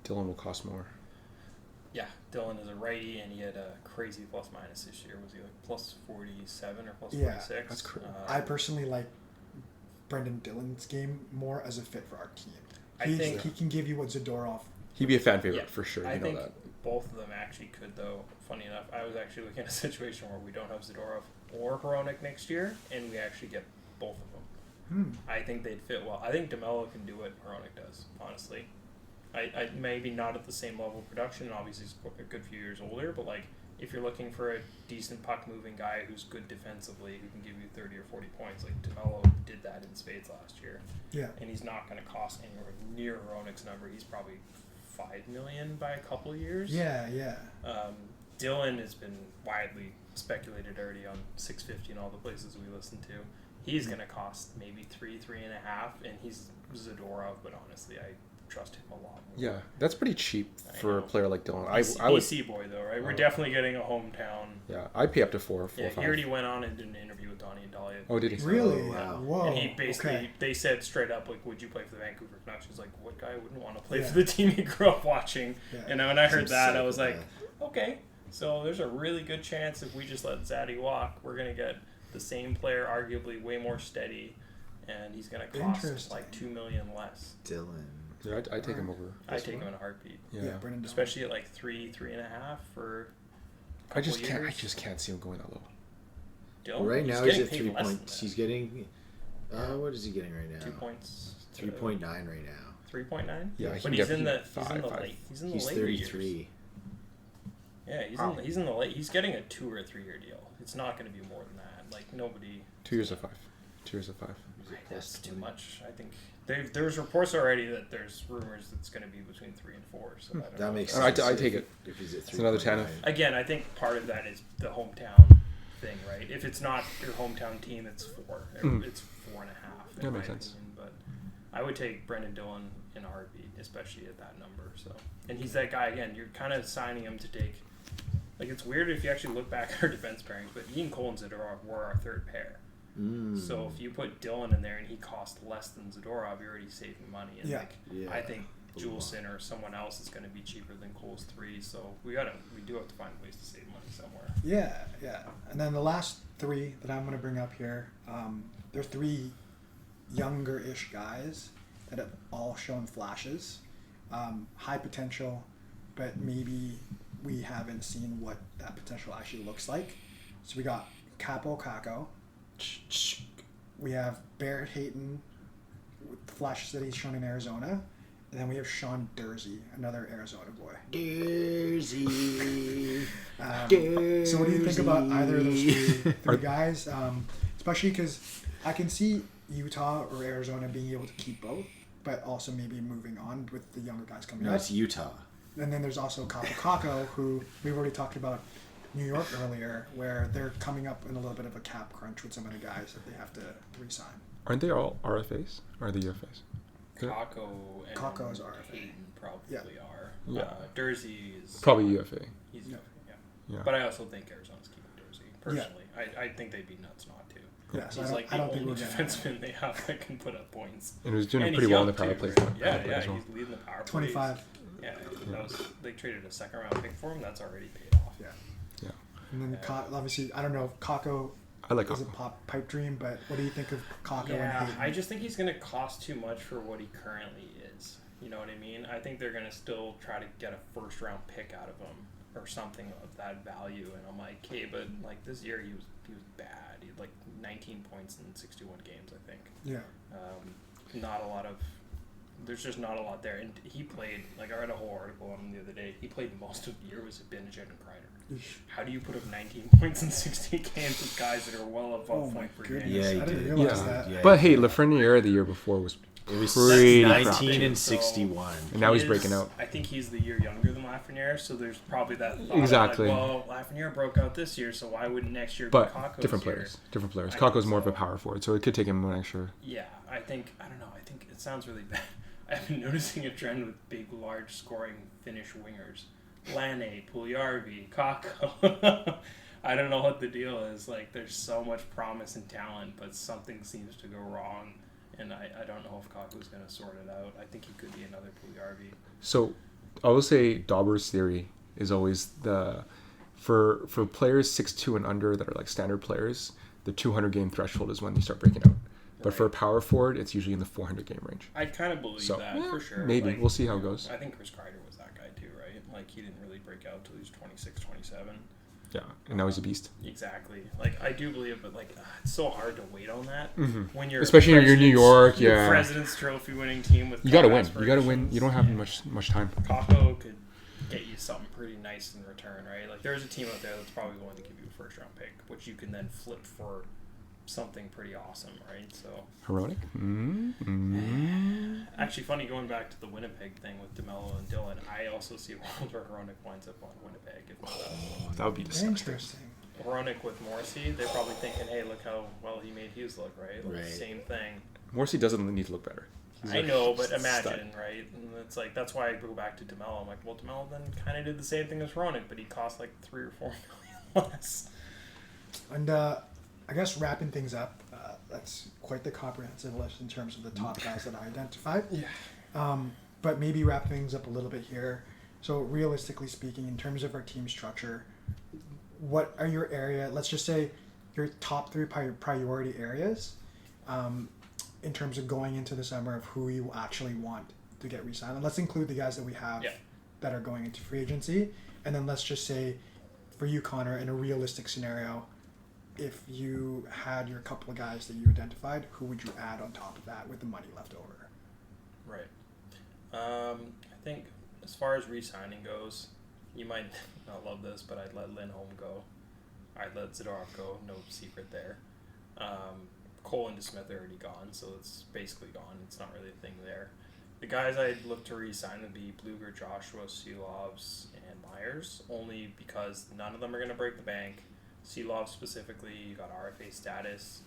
Dylan will cost more. Yeah, Dylan is a righty, and he had a crazy plus-minus this year. Was he plus 47 or plus 46? That's crazy. I personally like Brendan Dillon's game more as a fit for our team. I think he can give you what Zadorov. He'd be a fan favorite for sure. I think that. both of them actually could, though. Funny enough, I was actually looking at a situation where we don't have Zadorov or Hronek next year, and we actually get both of them. I think they'd fit well. I think DeMello can do what Hronek does, honestly. I maybe not at the same level of production, and obviously he's a good few years older, but if you're looking for a decent puck-moving guy who's good defensively, who can give you 30 or 40 points, DeMello did that in spades last year. Yeah. And he's not going to cost anywhere near Hronek's number. He's probably $5 million by a couple of years. Yeah. Dylan has been widely speculated already on 650 and all the places we listen to. He's going to cost maybe 3.5, and he's Zadorov, but honestly, I trust him a lot more. Yeah, that's pretty cheap for a player like Dylan. I would BC boy though, right? We're definitely getting a hometown. Yeah, I'd pay up to 4 or 5. He already went on and did an interview with Donnie and Dahlia. Oh, did he? Really? Oh, wow. Whoa. And he basically, they said straight up, would you play for the Vancouver Canucks? He's like, what guy wouldn't want to play for the team he grew up watching? Yeah. And when I heard that, I was like, psychopath. okay. So there's a really good chance if we just let Zaddy walk, we're going to get the same player, arguably way more steady, and he's going to cost $2 million less. Dylan. Yeah, I'd take him over. I take him in a heartbeat. Yeah, Brendan Dillon. Especially at 3.5 for I just can't see him going that low. Dylan? Right now he's getting at paid 3 less than points. that. He's getting what is he getting right now? 2 points. 3.9 right now. 3.9? Yeah, he but can he's get in the five. late. He's in the He's later 33. years. Yeah, he's in the late. He's getting a 2 or 3 year deal. It's not going to be more than that. Nobody. 2 years of 5. 2 years of 5. That's too much. I think there's reports already that there's rumors it's going to be between 3 and 4. So I don't know. That makes I sense. take it. If he's at 3. It's another 10. Again, I think part of that is the hometown thing, right? If it's not your hometown team, it's 4. It's 4.5. That makes sense. Opinion. But I would take Brendan Dillon in a heartbeat, especially at that number. So, and he's that guy again. You're kind of signing him to take. It's weird if you actually look back at our defense pairings, but Ian Cole and Zadorov were our third pair. So if you put Dylan in there and he costs less than Zadorov, you're already saving money. And I think Juleson or someone else is going to be cheaper than Cole's 3. So we do have to find ways to save money somewhere. Yeah. And then the last 3 that I'm going to bring up here, they're 3 younger-ish guys that have all shown flashes, high potential, but maybe we haven't seen what that potential actually looks like. So we got Capo Caco. We have Barrett Hayton with the flashes that he's shown in Arizona. And then we have Sean Dursey, another Arizona boy. Dursey. So what do you think about either of those three guys? Especially because I can see Utah or Arizona being able to keep both, but also maybe moving on with the younger guys coming No, up. it's Utah. And then there's also Capo Caco, who we've already talked about New York earlier, where they're coming up in a little bit of a cap crunch with some of the guys that they have to re-sign. Aren't they all RFAs? Or are they UFAs? Kako is RFA. Hayton probably are. Yeah. Dursey is probably UFA. He's Yeah. yeah. But I also think Arizona's keeping Dursey. Personally, I think they'd be nuts not to. Yeah, so He's like I the don't think only we're getting defenseman they have that can put up points. And he was doing And pretty he's well in the young power too, play. right? Power Yeah, play as well. he's leading the power play. 25. Yeah, they traded a second round pick for him. That's already paid off. Yeah. Yeah. And then obviously, I don't know if Caco I like is a Kako. pipe dream, but what do you think of Caco and Yeah, Hayton? I just think he's going to cost too much for what he currently is. You know what I mean? I think they're going to still try to get a first round pick out of him or something of that value. And I'm like, hey, but like this year he was bad. He had like 19 points in 61 games, I think. Yeah. Not a lot of. There's just not a lot there. And he played, like I read a whole article on him the other day. He played most of the year with Zibanejad and Kreider. How do you put up 19 points in 60 games with guys that are well above point per game? Yeah, he I didn't did. realize Yeah. that. Yeah, But he hey, did. Lafreniere the year before was It was pretty 19 crappy. and 61. And now he's He breaking is- out. I think he's the year younger than Lafreniere, so there's probably that thought of Exactly. like, well, Lafreniere broke out this year, so why wouldn't next year be But Kakko's different year? players. Different players. I Kako's think more of a so. power forward, so it could take him an extra. Yeah, I don't know. I think it sounds really bad. I've been noticing a trend with big, large scoring Finnish wingers. Lane, Puljärvi, Kakko. I don't know what the deal is. Like, there's so much promise and talent, but something seems to go wrong. And I don't know if Kakko's going to sort it out. I think he could be another Puljärvi. So I will say Dauber's theory is always for players 6'2" and under that are like standard players, the 200 game threshold is when you start breaking out. But for a power forward, it's usually in the 400 game range. I kind of believe So, that yeah, for sure. maybe. Like, We'll see how it goes. I think Chris Kreider was that guy too, right? Like, he didn't really break out until he was 26, 27. Yeah, and now he's a beast. Exactly. Like, I do believe, but like, it's so hard to wait on that when you're Especially when you're New York, your yeah. President's Trophy winning team with You gotta top win. You gotta win. aspirations. You don't have Yeah. much time. Kakko could get you something pretty nice in return, right? Like, there's a team out there that's probably going to give you a first round pick, which you can then flip for something pretty awesome, right? So Heroic. actually, funny going back to the Winnipeg thing with DeMello and Dylan. I also see a world where Hronik winds up on Winnipeg. If not us. That would be disgusting. Interesting. Hronik with Morrissey, they're probably thinking, "Hey, look how well he made Hughes look, right? Like, Right. Same thing." Morrissey doesn't need to look better. He's I a know, but stud. imagine, right? And it's like that's why I go back to DeMello. I'm like, well, DeMello then kind of did the same thing as Hronik, but he cost like $3 or $4 million less. And I guess wrapping things up, that's quite the comprehensive list in terms of the top guys that I identified. Yeah. But maybe wrap things up a little bit here. So realistically speaking, in terms of our team structure, what are your let's just say your top 3 priority areas in terms of going into the summer of who you actually want to get re-signed. And let's include the guys that we have that are going into free agency. And then let's just say for you, Connor, in a realistic scenario, if you had your couple of guys that you identified, who would you add on top of that with the money left over? Right. I think as far as re-signing goes, you might not love this, but I'd let Lindholm go. I'd let Zadorov go. No secret there. Cole and DeSmith are already gone, so it's basically gone. It's not really a thing there. The guys I'd look to re-sign would be Bluger, Joshua, Seelovs, and Myers, only because none of them are going to break the bank. Seelov specifically, you got RFA status.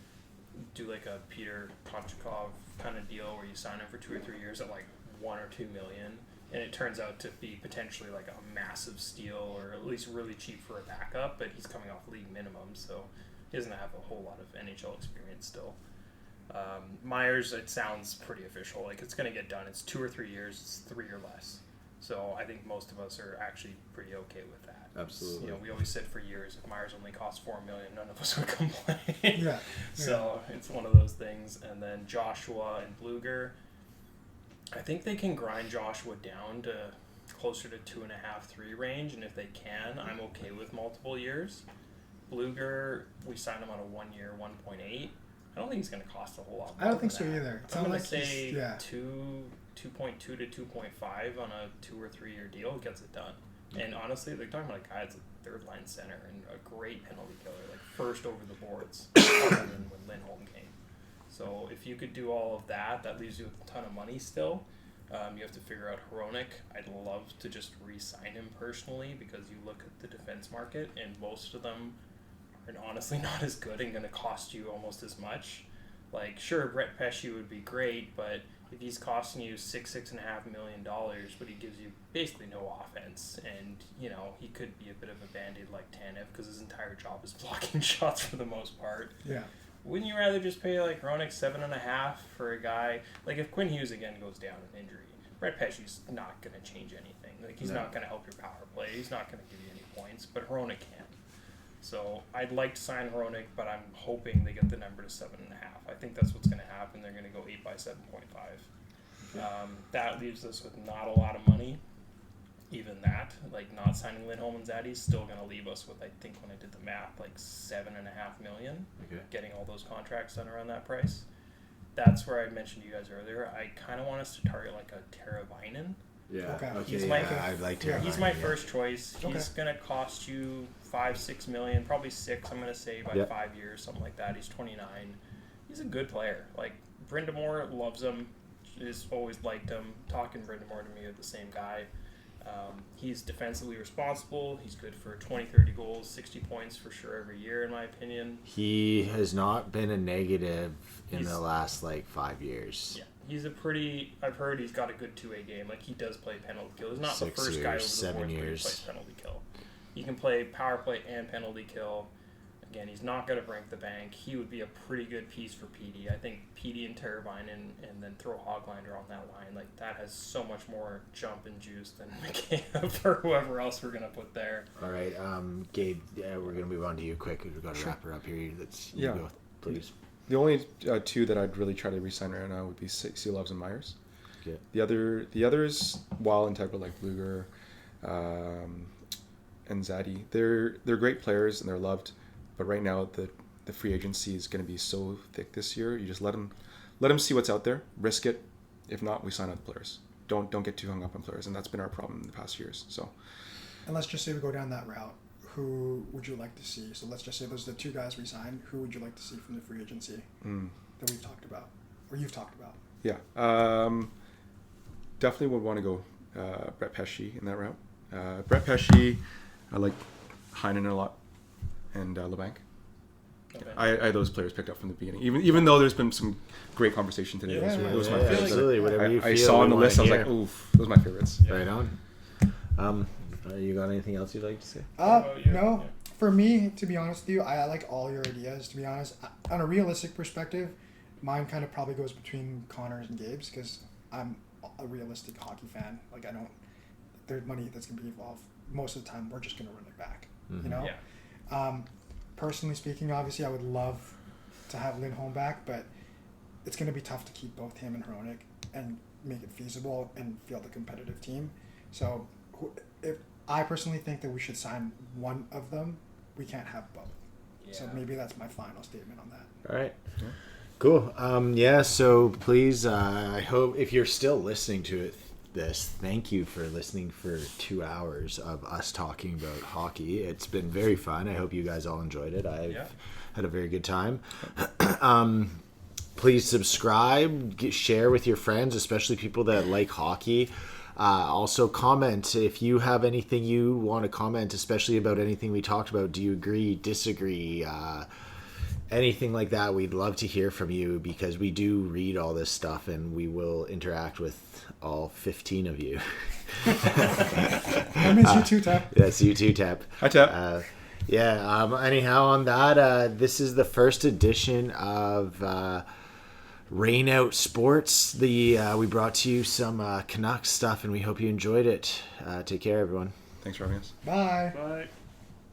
Do like a Peter Konchakov kind of deal where you sign him for 2 or 3 years at like $1 or $2 million, and it turns out to be potentially like a massive steal or at least really cheap for a backup. But he's coming off league minimum, so he doesn't have a whole lot of NHL experience still. Myers, it sounds pretty official. Like, it's going to get done. It's 2 or 3 years. It's 3 or less. So I think most of us are actually pretty okay with that. Absolutely. You know, we always said for years, if Myers only cost $4 million, none of us would complain. Yeah. So it's one of those things. And then Joshua and Bluger, I think they can grind Joshua down to closer to 2.5, 3 range. And if they can, I'm okay with multiple years. Bluger, we signed him on a 1 year, 1.8. I don't think he's going to cost a whole lot more. I don't think so either. I'm going to say 2.2 to 2.5 on a 2 or 3 year deal gets it done. And honestly, they're talking about a guy that's a third line center and a great penalty killer, like first over the boards, other than when Lindholm came. So if you could do all of that, that leaves you with a ton of money still. You have to figure out Hronik. I'd love to just re-sign him personally because you look at the defense market and most of them are honestly not as good and going to cost you almost as much. Like, sure, Brett Pesce would be great, but if he's costing you $6.5 million, but he gives you basically no offense, and you know he could be a bit of a band-aid like Tanev because his entire job is blocking shots for the most part. Yeah. Wouldn't you rather just pay like Hronik $7.5 for a guy like if Quinn Hughes again goes down in injury? Brett Pesce's not going to change anything. Like he's not going to help your power play. He's not going to give you any points, but Hronik can. So I'd like to sign Hronik, but I'm hoping they get the number to 7.5. I think that's what's going to happen. They're going to go 8 by 7.5. That leaves us with not a lot of money. Even that, like not signing Lindholm and Zaddy, is still going to leave us with, I think when I did the math, like $7.5 million. Okay. Getting all those contracts done around that price. That's where I mentioned to you guys earlier. I kind of want us to target like a Teravainen. Yeah. Okay. He's my I'd like to. He's my first choice. Okay. He's gonna cost you $5-6 million, probably 6. I'm gonna say by 5 years, something like that. He's 29. He's a good player. Like Brindamore loves him. Has always liked him. Talking Brindamore to me are the same guy. He's defensively responsible. He's good for 20-30 goals, 60 points for sure every year, in my opinion. He has not been a negative in the last 5 years. Yeah. He's I've heard he's got a good two-way game. Like, he does play penalty kill. He's not the first guy over the boards, but he plays penalty kill. He can play power play and penalty kill. Again, he's not going to break the bank. He would be a pretty good piece for PD. I think PD and Teravainen and then throw Hoglander on that line. Like, that has so much more jump and juice than McCabe or whoever else we're going to put there. All right, Gabe, we're going to move on to you quick. We've got to wrap her up here. You go, please. The only two that I'd really try to re-sign right now would be Sealoves and Myers. Okay. The others, while integral, like Bluger and Zaddy, they're great players and they're loved. But right now, the free agency is going to be so thick this year. You just let them see what's out there, risk it. If not, we sign other players. Don't get too hung up on players, and that's been our problem in the past years. So, and let's just say we go down that route. Who would you like to see? So let's just say those are the two guys we signed. Who would you like to see from the free agency that we've talked about, or you've talked about? Yeah, definitely would want to go Brett Pesce in that route. Brett Pesce, I like Heinen a lot. And LeBanc. Okay. I had those players picked up from the beginning. Even though there's been some great conversation today. Those my favorites. Absolutely. Whatever you feel. I saw on the list, I was like, oof, those are my favorites. Yeah. Right on. You got anything else you'd like to say? No. Yeah. For me, to be honest with you, I like all your ideas. To be honest, on a realistic perspective, mine kind of probably goes between Connor's and Gabe's because I'm a realistic hockey fan. Like, there's money that's going to be involved. Most of the time, we're just going to run it back. Mm-hmm. You know? Yeah. Personally speaking, obviously, I would love to have Lindholm back, but it's going to be tough to keep both him and Hronik and make it feasible and field a competitive team. So, if I personally think that we should sign one of them, we can't have both. Yeah. So maybe that's my final statement on that. All right. Yeah. Cool. So please, I hope if you're still listening to this, thank you for listening for 2 hours of us talking about hockey. It's been very fun. I hope you guys all enjoyed it. I've had a very good time. Please subscribe, share with your friends, especially people that like hockey. Also comment if you have anything you want to comment, especially about anything we talked about. Do you agree, disagree, anything like that? We'd love to hear from you because we do read all this stuff and we will interact with all 15 of you. I miss you too, Tap. That's you too, Tap. Hi, Tap. Anyhow, on that, this is the first edition of RainOut Sports. We brought to you some Canucks stuff, and we hope you enjoyed it. Take care, everyone. Thanks for having us. Bye. Bye.